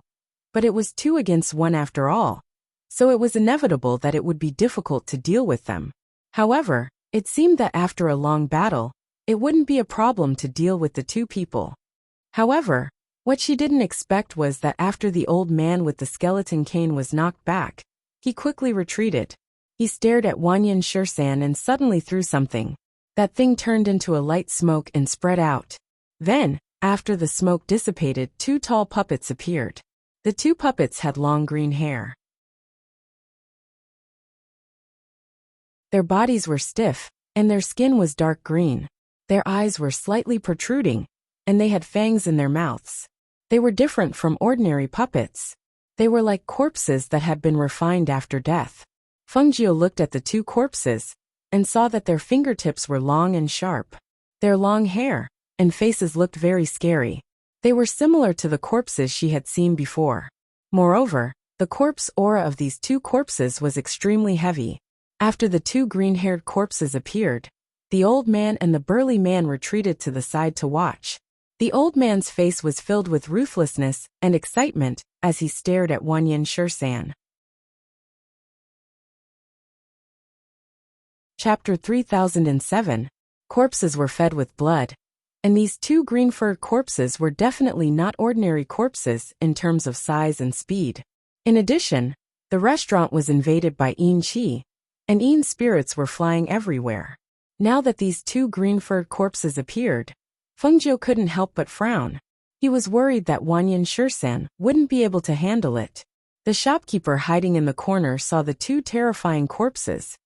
but it was 2 against 1 after all, so it was inevitable that it would be difficult to deal with them. However, it seemed that after a long battle, it wouldn't be a problem to deal with the two people. However, what she didn't expect was that after the old man with the skeleton cane was knocked back, he quickly retreated. He stared at Wanyan Shisan and suddenly threw something. That thing turned into a light smoke and spread out. Then, after the smoke dissipated, 2 tall puppets appeared. The 2 puppets had long green hair. Their bodies were stiff, and their skin was dark green. Their eyes were slightly protruding, and they had fangs in their mouths. They were different from ordinary puppets. They were like corpses that had been refined after death. Fengjiu looked at the 2 corpses and saw that their fingertips were long and sharp. Their long hair and faces looked very scary. They were similar to the corpses she had seen before. Moreover, the corpse aura of these 2 corpses was extremely heavy. After the 2 green-haired corpses appeared, the old man and the burly man retreated to the side to watch. The old man's face was filled with ruthlessness and excitement as he stared at Wanyan Shisan. Chapter 3007. Corpses were fed with blood, and these 2 green-furred corpses were definitely not ordinary corpses in terms of size and speed. In addition, the restaurant was invaded by Yin Qi, and Yin spirits were flying everywhere. Now that these 2 green-furred corpses appeared, Fengjiu couldn't help but frown. He was worried that Wanyan Shisan wouldn't be able to handle it. The shopkeeper hiding in the corner saw the 2 terrifying corpses,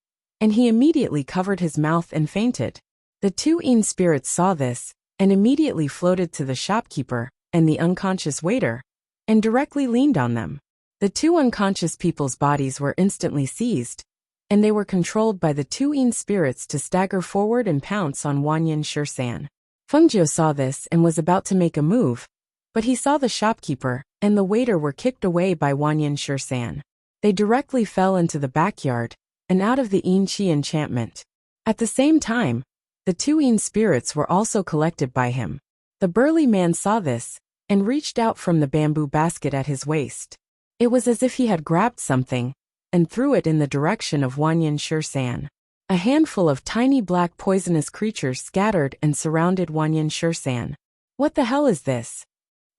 and he immediately covered his mouth and fainted. The 2 Yin spirits saw this and immediately floated to the shopkeeper and the unconscious waiter and directly leaned on them. The 2 unconscious people's bodies were instantly seized, and they were controlled by the 2 Yin spirits to stagger forward and pounce on Wanyan Shisan. Fengjiu saw this and was about to make a move, but he saw the shopkeeper and the waiter were kicked away by Wanyan Shisan. They directly fell into the backyard and out of the Yin Qi enchantment. At the same time, the 2 Yin spirits were also collected by him. The burly man saw this and reached out from the bamboo basket at his waist. It was as if he had grabbed something and threw it in the direction of Wanyan Shisan. A handful of tiny black poisonous creatures scattered and surrounded Wanyan Shisan. "What the hell is this?"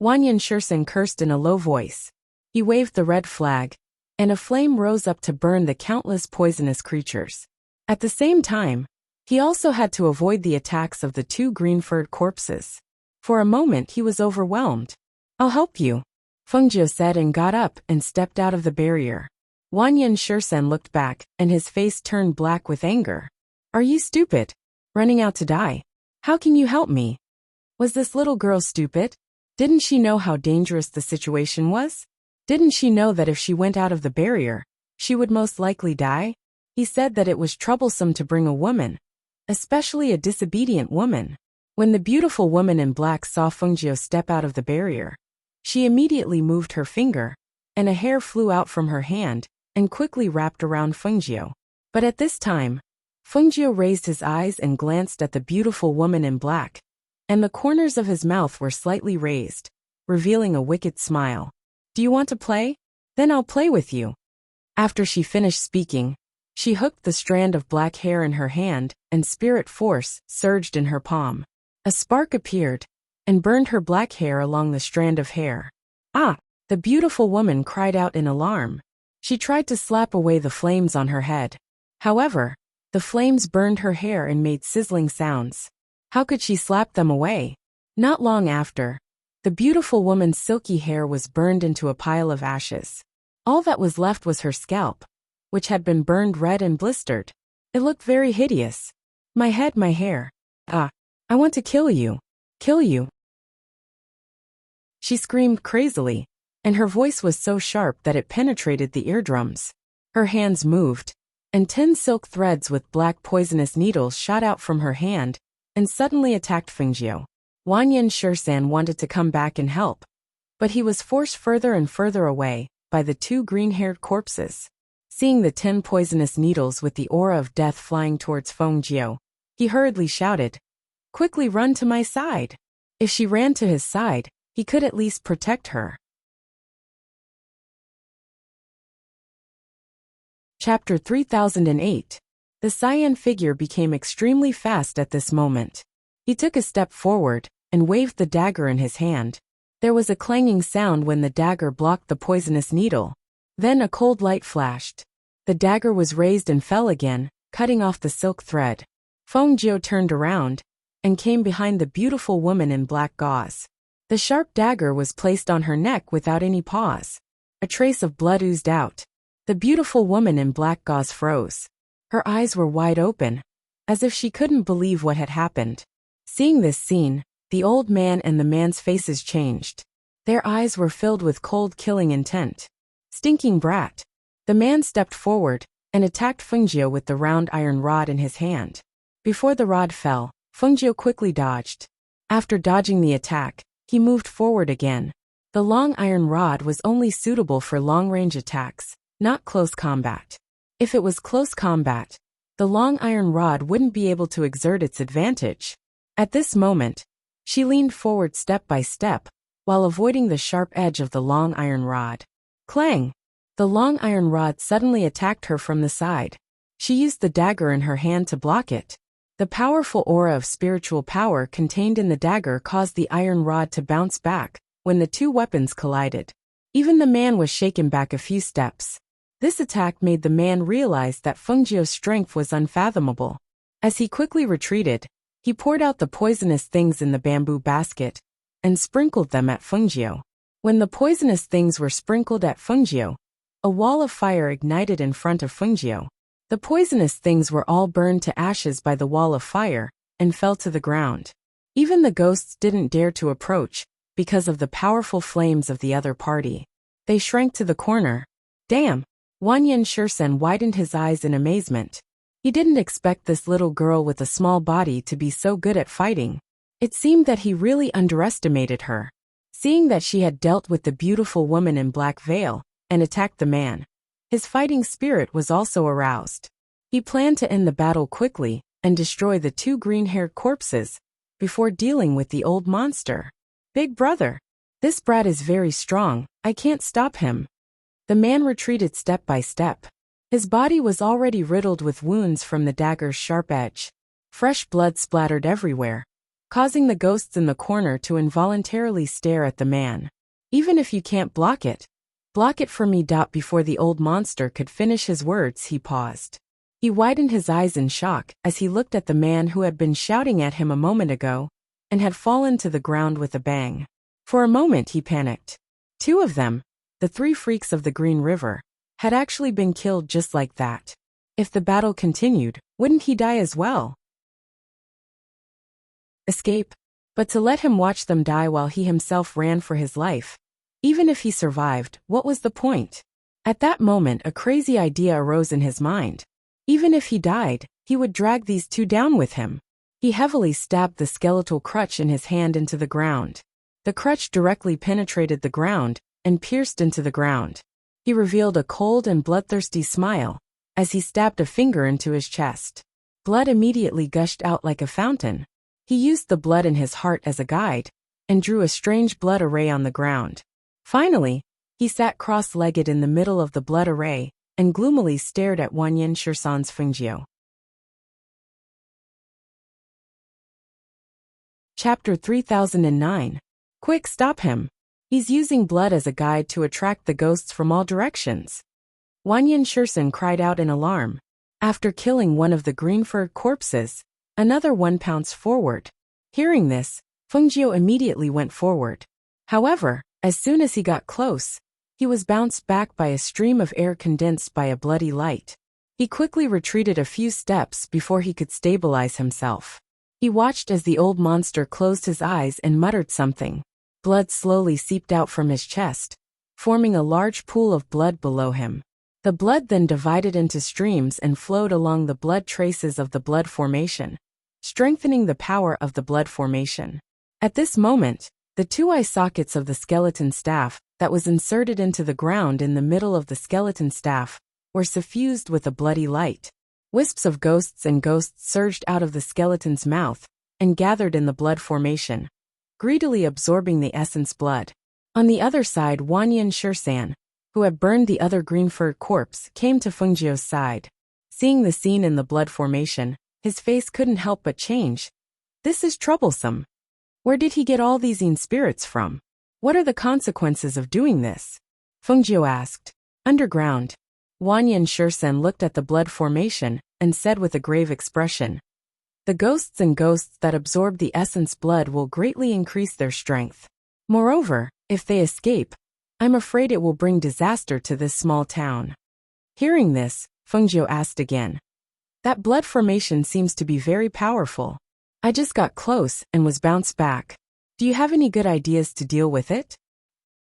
Wanyan Shisan cursed in a low voice. He waved the red flag, and a flame rose up to burn the countless poisonous creatures. At the same time, he also had to avoid the attacks of the 2 green-furred corpses. For a moment he was overwhelmed. "I'll help you," Fengjiu said and got up and stepped out of the barrier. Wanyan Shisan looked back, and his face turned black with anger. "Are you stupid? Running out to die? How can you help me?" Was this little girl stupid? Didn't she know how dangerous the situation was? Didn't she know that if she went out of the barrier, she would most likely die? He said that it was troublesome to bring a woman, especially a disobedient woman. When the beautiful woman in black saw Fengjiu step out of the barrier, she immediately moved her finger, and a hair flew out from her hand and quickly wrapped around Fengjiu. But at this time, Fengjiu raised his eyes and glanced at the beautiful woman in black, and the corners of his mouth were slightly raised, revealing a wicked smile. "Do you want to play? Then I'll play with you." After she finished speaking, she hooked the strand of black hair in her hand, and spirit force surged in her palm. A spark appeared and burned her black hair along the strand of hair. "Ah, The beautiful woman cried out in alarm. She tried to slap away the flames on her head. However, the flames burned her hair and made sizzling sounds. How could she slap them away? Not long after, the beautiful woman's silky hair was burned into a pile of ashes. All that was left was her scalp, which had been burned red and blistered. It looked very hideous. My head, my hair. Ah, I want to kill you. Kill you. She screamed crazily, and her voice was so sharp that it penetrated the eardrums. Her hands moved, and 10 silk threads with black poisonous needles shot out from her hand and suddenly attacked Fengjiu. Wanyan Shursan wanted to come back and help, but he was forced further and further away by the 2 green-haired corpses. Seeing the 10 poisonous needles with the aura of death flying towards Fengjiu, he hurriedly shouted, "Quickly run to my side." If she ran to his side, he could at least protect her. Chapter 3008. The cyan figure became extremely fast at this moment. He took a step forward and waved the dagger in his hand. There was a clanging sound when the dagger blocked the poisonous needle. Then a cold light flashed. The dagger was raised and fell again, cutting off the silk thread. Fengjiu turned around and came behind the beautiful woman in black gauze. The sharp dagger was placed on her neck without any pause. A trace of blood oozed out. The beautiful woman in black gauze froze. Her eyes were wide open, as if she couldn't believe what had happened. Seeing this scene, the old man and the man's faces changed. Their eyes were filled with cold killing intent. Stinking brat. The man stepped forward and attacked Fengjiu with the round iron rod in his hand. Before the rod fell, Fengjiu quickly dodged. After dodging the attack, he moved forward again. The long iron rod was only suitable for long-range attacks, not close combat. If it was close combat, the long iron rod wouldn't be able to exert its advantage. At this moment, she leaned forward step by step, while avoiding the sharp edge of the long iron rod. Clang! The long iron rod suddenly attacked her from the side. She used the dagger in her hand to block it. The powerful aura of spiritual power contained in the dagger caused the iron rod to bounce back when the 2 weapons collided. Even the man was shaken back a few steps. This attack made the man realize that Fengjiu's strength was unfathomable. As he quickly retreated, he poured out the poisonous things in the bamboo basket and sprinkled them at Fengjiu. When the poisonous things were sprinkled at Fengjiu, a wall of fire ignited in front of Fengjiu. The poisonous things were all burned to ashes by the wall of fire and fell to the ground. Even the ghosts didn't dare to approach because of the powerful flames of the other party. They shrank to the corner. Damn! Wanyan Shursan widened his eyes in amazement. He didn't expect this little girl with a small body to be so good at fighting. It seemed that he really underestimated her. Seeing that she had dealt with the beautiful woman in black veil and attacked the man, his fighting spirit was also aroused. He planned to end the battle quickly and destroy the 2 green-haired corpses before dealing with the old monster. Big brother, this brat is very strong, I can't stop him. The man retreated step by step. His body was already riddled with wounds from the dagger's sharp edge. Fresh blood splattered everywhere, causing the ghosts in the corner to involuntarily stare at the man. Even if you can't block it for me. Before the old monster could finish his words, he paused. He widened his eyes in shock as he looked at the man who had been shouting at him a moment ago and had fallen to the ground with a bang. For a moment he panicked. 2 of them, the 3 freaks of the Green River, had actually been killed just like that. If the battle continued, wouldn't he die as well? Escape? But to let him watch them die while he himself ran for his life. Even if he survived, what was the point? At that moment a crazy idea arose in his mind. Even if he died, he would drag these 2 down with him. He heavily stabbed the skeletal crutch in his hand into the ground. The crutch directly penetrated the ground and pierced into the ground. He revealed a cold and bloodthirsty smile as he stabbed a finger into his chest. Blood immediately gushed out like a fountain. He used the blood in his heart as a guide and drew a strange blood array on the ground. Finally, he sat cross-legged in the middle of the blood array and gloomily stared at Wanyan Shursan's Fengjiu. Chapter 3009. Quick, stop him! He's using blood as a guide to attract the ghosts from all directions. Wanyan Shursen cried out in alarm. After killing one of the green-furred corpses, another one pounced forward. Hearing this, Fengjiu immediately went forward. However, as soon as he got close, he was bounced back by a stream of air condensed by a bloody light. He quickly retreated a few steps before he could stabilize himself. He watched as the old monster closed his eyes and muttered something. Blood slowly seeped out from his chest, forming a large pool of blood below him. The blood then divided into streams and flowed along the blood traces of the blood formation, strengthening the power of the blood formation. At this moment, the two eye sockets of the skeleton staff that was inserted into the ground in the middle of the skeleton staff were suffused with a bloody light. Wisps of ghosts and ghosts surged out of the skeleton's mouth and gathered in the blood formation, greedily absorbing the essence blood. On the other side, Wanyan Shursan, who had burned the other green-furred corpse, came to Fengjiu's side. Seeing the scene in the blood formation, his face couldn't help but change. This is troublesome. Where did he get all these Yin spirits from? What are the consequences of doing this? Fengjiu asked. Underground. Wanyan Shursen looked at the blood formation and said with a grave expression, the ghosts and ghosts that absorb the essence blood will greatly increase their strength. Moreover, if they escape, I'm afraid it will bring disaster to this small town. Hearing this, Fengjiu asked again. That blood formation seems to be very powerful. I just got close and was bounced back. Do you have any good ideas to deal with it?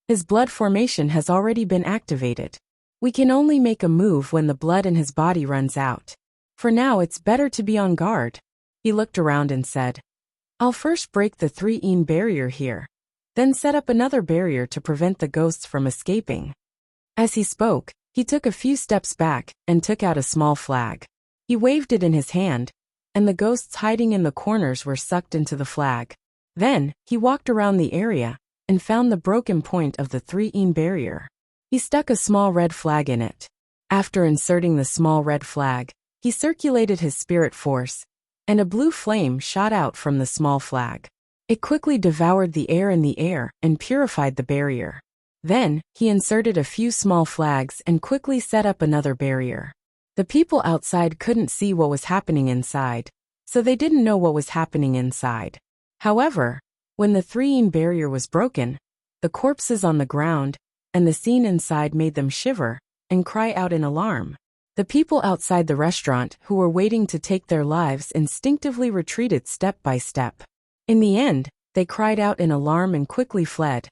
His blood formation has already been activated. We can only make a move when the blood in his body runs out. For now, it's better to be on guard. He looked around and said, I'll first break the 3 Yin barrier here, then set up another barrier to prevent the ghosts from escaping. As he spoke, he took a few steps back and took out a small flag. He waved it in his hand, and the ghosts hiding in the corners were sucked into the flag. Then, he walked around the area and found the broken point of the 3 Yin barrier. He stuck a small red flag in it. After inserting the small red flag, he circulated his spirit force, and a blue flame shot out from the small flag. It quickly devoured the air in the air and purified the barrier. Then, he inserted a few small flags and quickly set up another barrier. The people outside couldn't see what was happening inside, so they didn't know what was happening inside. However, when the 3 Yin barrier was broken, the corpses on the ground and the scene inside made them shiver and cry out in alarm. The people outside the restaurant who were waiting to take their lives instinctively retreated step by step. In the end, they cried out in alarm and quickly fled.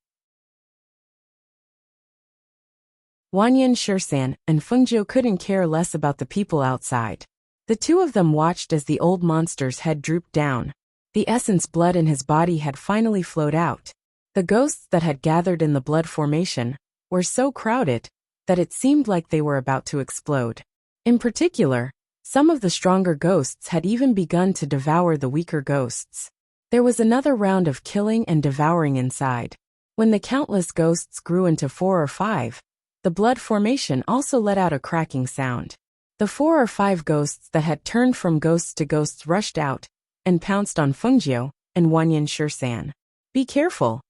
Wanyan Shursan and Fengjiu couldn't care less about the people outside. The two of them watched as the old monster's head drooped down. The essence blood in his body had finally flowed out. The ghosts that had gathered in the blood formation were so crowded that it seemed like they were about to explode. In particular, some of the stronger ghosts had even begun to devour the weaker ghosts. There was another round of killing and devouring inside. When the countless ghosts grew into 4 or 5, the blood formation also let out a cracking sound. The 4 or 5 ghosts that had turned from ghosts to ghosts rushed out and pounced on Fengjiu and Wanyan Shursan. Be careful.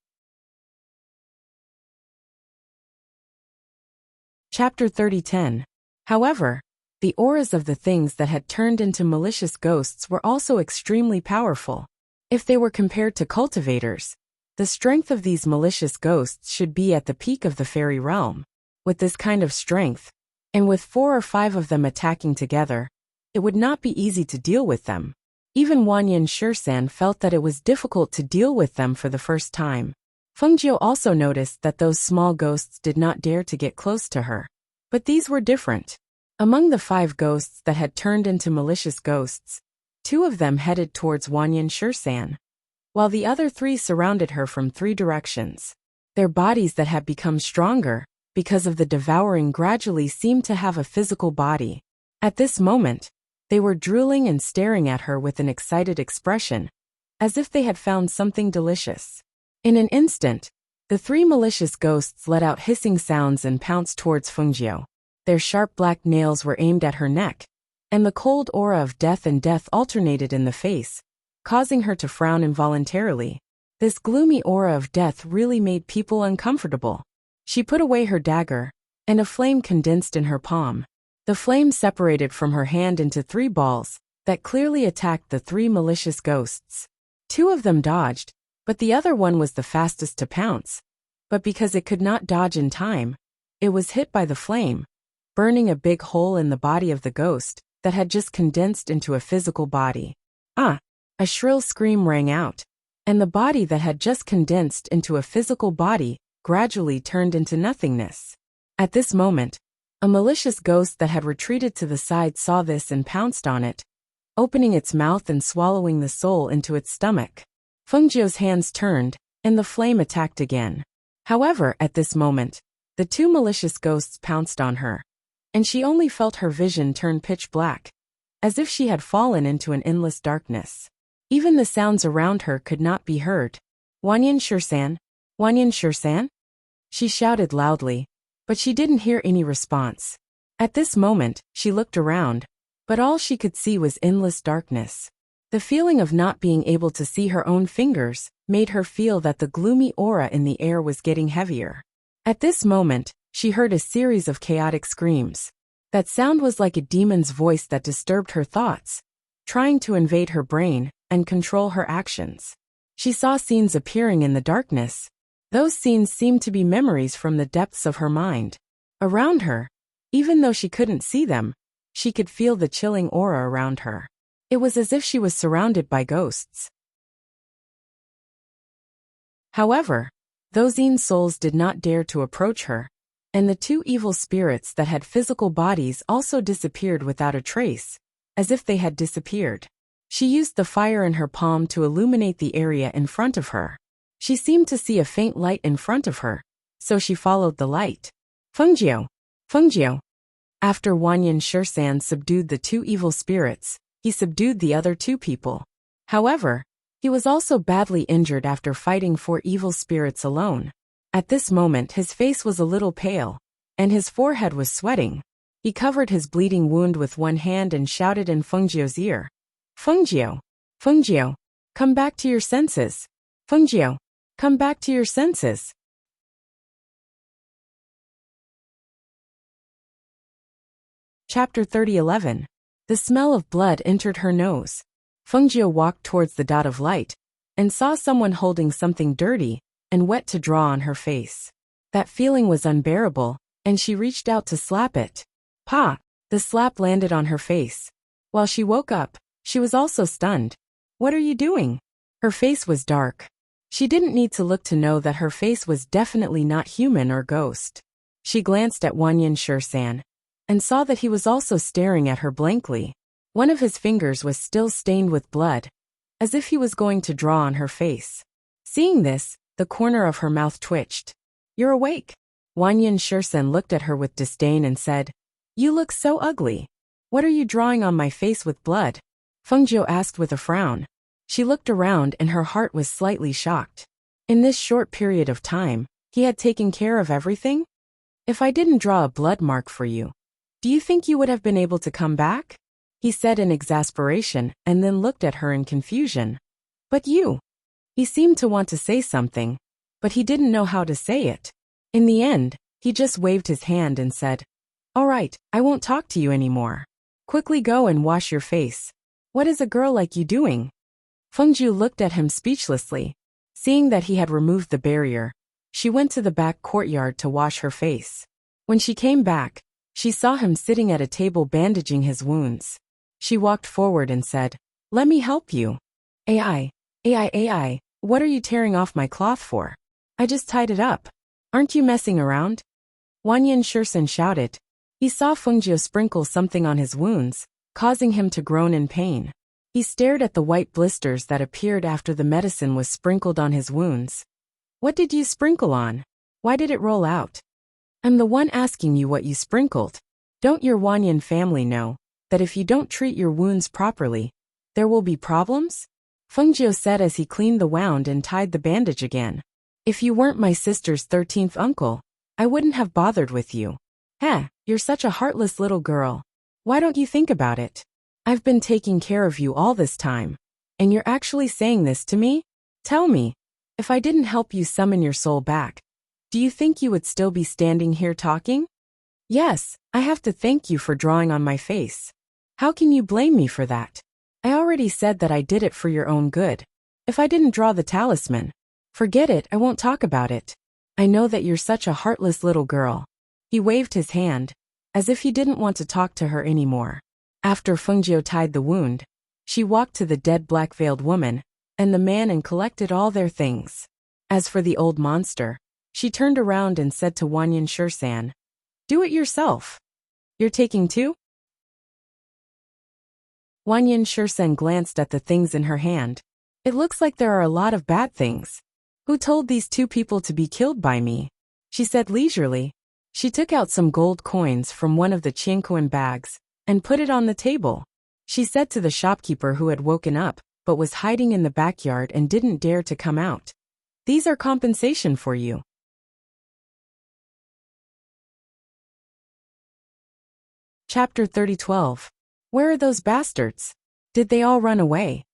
Chapter 30:10. However, the auras of the things that had turned into malicious ghosts were also extremely powerful. If they were compared to cultivators, the strength of these malicious ghosts should be at the peak of the fairy realm. With this kind of strength, and with 4 or 5 of them attacking together, it would not be easy to deal with them. Even Wanyan Shursan felt that it was difficult to deal with them for the first time. Fengjiu also noticed that those small ghosts did not dare to get close to her. But these were different. Among the 5 ghosts that had turned into malicious ghosts, 2 of them headed towards Wanyan Shursan, while the other 3 surrounded her from 3 directions. Their bodies that had become stronger because of the devouring gradually seemed to have a physical body. At this moment, they were drooling and staring at her with an excited expression, as if they had found something delicious. In an instant, the 3 malicious ghosts let out hissing sounds and pounced towards Fengjiu. Their sharp black nails were aimed at her neck, and the cold aura of death and death alternated in the face, causing her to frown involuntarily. This gloomy aura of death really made people uncomfortable. She put away her dagger, and a flame condensed in her palm. The flame separated from her hand into 3 balls that clearly attacked the 3 malicious ghosts. 2 of them dodged, but the other one was the fastest to pounce. But because it could not dodge in time, it was hit by the flame, burning a big hole in the body of the ghost that had just condensed into a physical body. Ah! A shrill scream rang out, and the body that had just condensed into a physical body gradually turned into nothingness. At this moment, a malicious ghost that had retreated to the side saw this and pounced on it, opening its mouth and swallowing the soul into its stomach. Fengjiu's hands turned, and the flame attacked again. However, at this moment, the 2 malicious ghosts pounced on her, and she only felt her vision turn pitch black, as if she had fallen into an endless darkness. Even the sounds around her could not be heard. Wanyan Shursan? Wanyan Shursan? She shouted loudly, but she didn't hear any response. At this moment, she looked around, but all she could see was endless darkness. The feeling of not being able to see her own fingers made her feel that the gloomy aura in the air was getting heavier. At this moment, she heard a series of chaotic screams. That sound was like a demon's voice that disturbed her thoughts, trying to invade her brain and control her actions. She saw scenes appearing in the darkness. Those scenes seemed to be memories from the depths of her mind. Around her, even though she couldn't see them, she could feel the chilling aura around her. It was as if she was surrounded by ghosts. However, those Yin souls did not dare to approach her, and the 2 evil spirits that had physical bodies also disappeared without a trace, as if they had disappeared. She used the fire in her palm to illuminate the area in front of her. She seemed to see a faint light in front of her, so she followed the light. Fengjiu! Fengjiu! After Wanyan Shursan subdued the 2 evil spirits, he subdued the other 2 people. However, he was also badly injured after fighting 4 evil spirits alone. At this moment his face was a little pale, and his forehead was sweating. He covered his bleeding wound with one hand and shouted in Fengjiu's ear. Fengjiu! Fengjiu! Come back to your senses! Fengjiu! Come back to your senses! Chapter 30:11. The smell of blood entered her nose. Fengjiu walked towards the dot of light, and saw someone holding something dirty and wet to draw on her face. That feeling was unbearable, and she reached out to slap it. Pa! The slap landed on her face. While she woke up, she was also stunned. What are you doing? Her face was dark. She didn't need to look to know that her face was definitely not human or ghost. She glanced at Wanyan Shursan, and saw that he was also staring at her blankly. One of his fingers was still stained with blood, as if he was going to draw on her face. Seeing this, the corner of her mouth twitched. You're awake. Wanyan Shursan looked at her with disdain and said, You look so ugly. What are you drawing on my face with blood? Fengjiu asked with a frown. She looked around and her heart was slightly shocked. In this short period of time, he had taken care of everything? If I didn't draw a blood mark for you, do you think you would have been able to come back? He said in exasperation and then looked at her in confusion. But you. He seemed to want to say something, but he didn't know how to say it. In the end, he just waved his hand and said, All right, I won't talk to you anymore. Quickly go and wash your face. What is a girl like you doing? Fengjiu looked at him speechlessly. Seeing that he had removed the barrier, she went to the back courtyard to wash her face. When she came back, she saw him sitting at a table bandaging his wounds. She walked forward and said, Let me help you. AI, what are you tearing off my cloth for? I just tied it up. Aren't you messing around? Wanyan Shursan shouted. He saw Fengjiu sprinkle something on his wounds, causing him to groan in pain. He stared at the white blisters that appeared after the medicine was sprinkled on his wounds. What did you sprinkle on? Why did it roll out? I'm the one asking you what you sprinkled. Don't your Wanyan family know that if you don't treat your wounds properly, there will be problems? Fengjiu said as he cleaned the wound and tied the bandage again. If you weren't my sister's 13th uncle, I wouldn't have bothered with you. You're such a heartless little girl. Why don't you think about it? I've been taking care of you all this time, and you're actually saying this to me? Tell me, If I didn't help you summon your soul back, do you think you would still be standing here talking? Yes, I have to thank you for drawing on my face. How can you blame me for that? I already said that I did it for your own good. If I didn't draw the talisman, forget it, I won't talk about it. I know that you're such a heartless little girl. He waved his hand, as if he didn't want to talk to her anymore. After Fengjiu tied the wound, she walked to the dead black-veiled woman and the man and collected all their things. As for the old monster, she turned around and said to Wanyan Shursan, "Do it yourself. You're taking two?" Wanyan Shursan glanced at the things in her hand. "It looks like there are a lot of bad things. Who told these two people to be killed by me?" she said leisurely. She took out some gold coins from one of the Qianquan bags and put it on the table. She said to the shopkeeper who had woken up but was hiding in the backyard and didn't dare to come out, "These are compensation for you." Chapter 30:12. Where are those bastards? Did they all run away?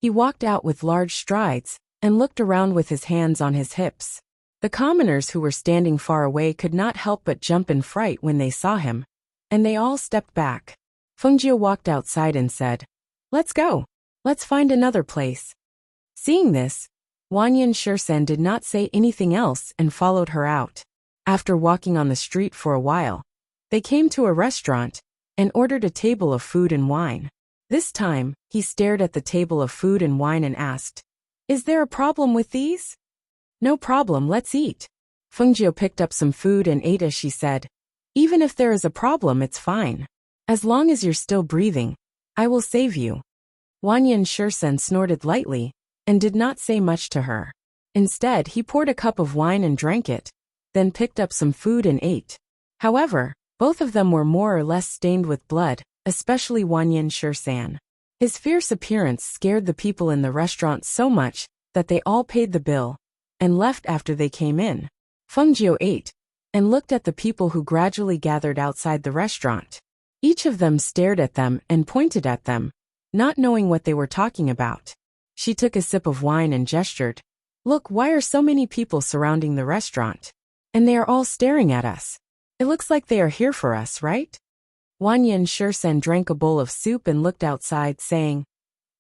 He walked out with large strides and looked around with his hands on his hips. The commoners who were standing far away could not help but jump in fright when they saw him, and they all stepped back. Fengjiu walked outside and said, "Let's go. Let's find another place." Seeing this, Wanyan Shursan did not say anything else and followed her out. After walking on the street for a while, they came to a restaurant and ordered a table of food and wine. This time, he stared at the table of food and wine and asked, "Is there a problem with these?" "No problem, let's eat." Fengjiu picked up some food and ate as she said, "Even if there is a problem, it's fine. As long as you're still breathing, I will save you." Wanyan Shursan snorted lightly and did not say much to her. Instead, he poured a cup of wine and drank it, then picked up some food and ate. However, both of them were more or less stained with blood, especially Wanyan Shursan. His fierce appearance scared the people in the restaurant so much that they all paid the bill and left after they came in. Fengjiu ate and looked at the people who gradually gathered outside the restaurant. Each of them stared at them and pointed at them, not knowing what they were talking about. She took a sip of wine and gestured, "Look, why are so many people surrounding the restaurant? And they are all staring at us. It looks like they are here for us, right?" Wanyan Shursan drank a bowl of soup and looked outside, saying,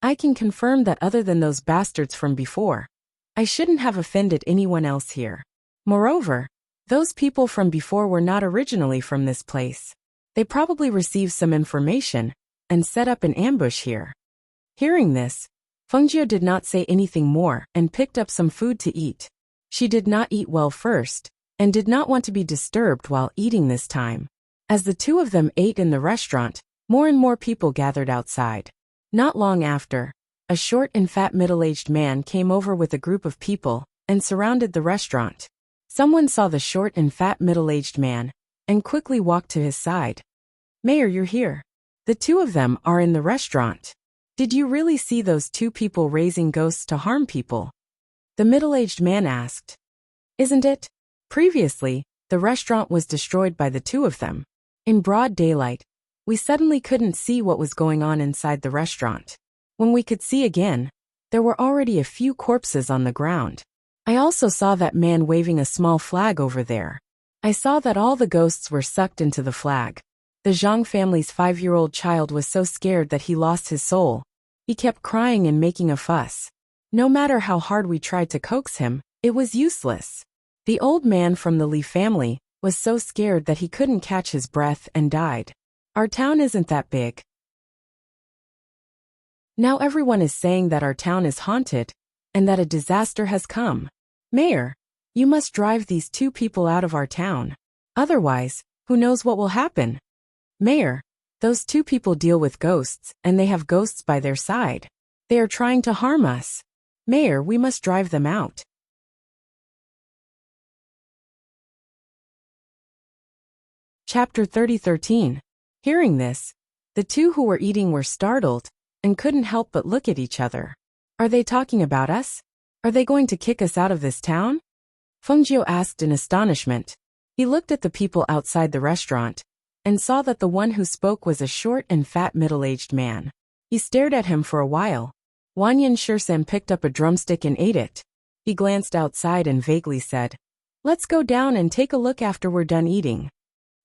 "I can confirm that other than those bastards from before, I shouldn't have offended anyone else here. Moreover, those people from before were not originally from this place. They probably received some information and set up an ambush here." Hearing this, Fengjiu did not say anything more and picked up some food to eat. She did not eat well first and did not want to be disturbed while eating this time. As the two of them ate in the restaurant, more and more people gathered outside. Not long after, a short and fat middle-aged man came over with a group of people and surrounded the restaurant. Someone saw the short and fat middle-aged man and quickly walked to his side. "Mayor, you're here. The two of them are in the restaurant. Did you really see those two people raising ghosts to harm people?" The middle-aged man asked. "Isn't it? Previously, the restaurant was destroyed by the two of them. In broad daylight, we suddenly couldn't see what was going on inside the restaurant. When we could see again, there were already a few corpses on the ground. I also saw that man waving a small flag over there. I saw that all the ghosts were sucked into the flag. The Zhang family's 5-year-old child was so scared that he lost his soul. He kept crying and making a fuss. No matter how hard we tried to coax him, it was useless. The old man from the Li family was so scared that he couldn't catch his breath and died. Our town isn't that big. Now everyone is saying that our town is haunted and that a disaster has come. Mayor, you must drive these two people out of our town. Otherwise, who knows what will happen? Mayor, those two people deal with ghosts and they have ghosts by their side. They are trying to harm us. Mayor, we must drive them out." Chapter 30:13. Hearing this, the two who were eating were startled and couldn't help but look at each other. "Are they talking about us? Are they going to kick us out of this town?" Fengjiu asked in astonishment. He looked at the people outside the restaurant and saw that the one who spoke was a short and fat middle-aged man. He stared at him for a while. Wanyan Shursan picked up a drumstick and ate it. He glanced outside and vaguely said, "Let's go down and take a look after we're done eating."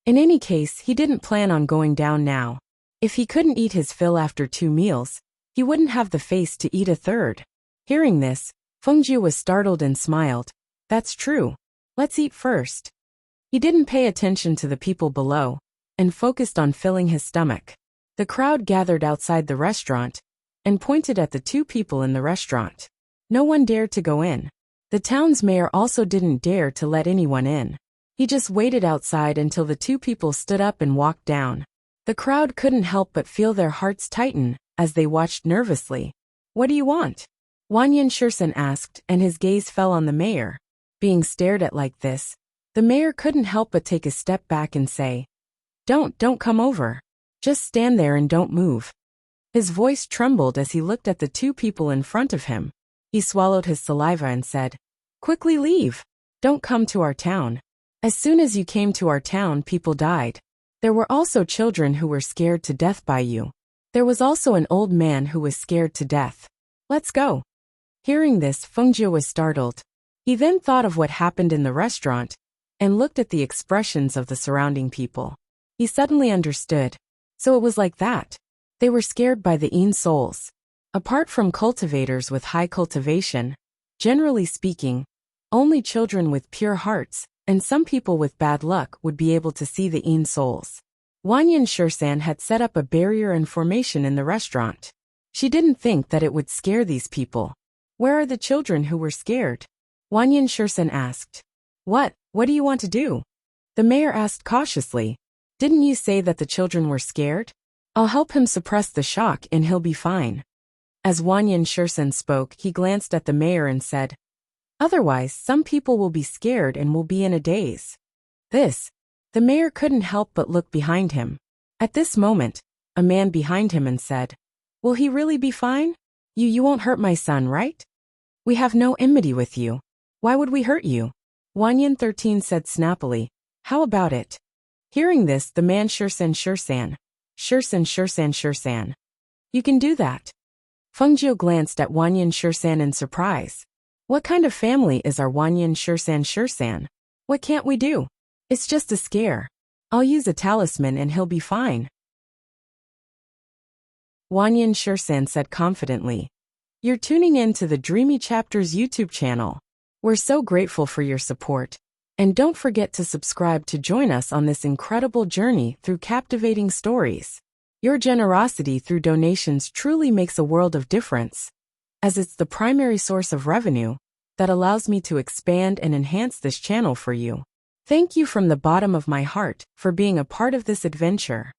In any case, he didn't plan on going down now. If he couldn't eat his fill after 2 meals, he wouldn't have the face to eat a third. Hearing this, Fengjiu was startled and smiled. "That's true. Let's eat first." He didn't pay attention to the people below and focused on filling his stomach. The crowd gathered outside the restaurant and pointed at the 2 people in the restaurant. No one dared to go in. The town's mayor also didn't dare to let anyone in. He just waited outside until the 2 people stood up and walked down. The crowd couldn't help but feel their hearts tighten as they watched nervously. "What do you want?" Wanyan Shursen asked, and his gaze fell on the mayor. Being stared at like this, the mayor couldn't help but take a step back and say, Don't come over. Just stand there and don't move." His voice trembled as he looked at the 2 people in front of him. He swallowed his saliva and said, "Quickly leave. Don't come to our town. As soon as you came to our town, people died. There were also children who were scared to death by you. There was also an old man who was scared to death. Let's go." Hearing this, Fengjiu was startled. He then thought of what happened in the restaurant and looked at the expressions of the surrounding people. He suddenly understood. So it was like that. They were scared by the Yin souls. Apart from cultivators with high cultivation, generally speaking, only children with pure hearts and some people with bad luck would be able to see the Yin souls. Wanyan Shursan had set up a barrier and formation in the restaurant. She didn't think that it would scare these people. "Where are the children who were scared?" Wanyan Shursan asked. What do you want to do?" The mayor asked cautiously. "Didn't you say that the children were scared? I'll help him suppress the shock and he'll be fine." As Wanyan Shursan spoke, he glanced at the mayor and said, "Otherwise, some people will be scared and will be in a daze." The mayor couldn't help but look behind him. At this moment, a man behind him and said, "Will he really be fine? You won't hurt my son, right? We have no enmity with you. Why would we hurt you?" Wanyan 13 said snappily, "How about it?" Hearing this, the man Shursan. "You can do that." Fengjiu glanced at Wanyan Shursan in surprise. "What kind of family is our Wanyan Shursan? What can't we do? It's just a scare. I'll use a talisman and he'll be fine." Wanyan Shursan said confidently. "You're tuning in to the Dreamy Chapters YouTube channel. We're so grateful for your support. And don't forget to subscribe to join us on this incredible journey through captivating stories. Your generosity through donations truly makes a world of difference, as it's the primary source of revenue that allows me to expand and enhance this channel for you. Thank you from the bottom of my heart for being a part of this adventure.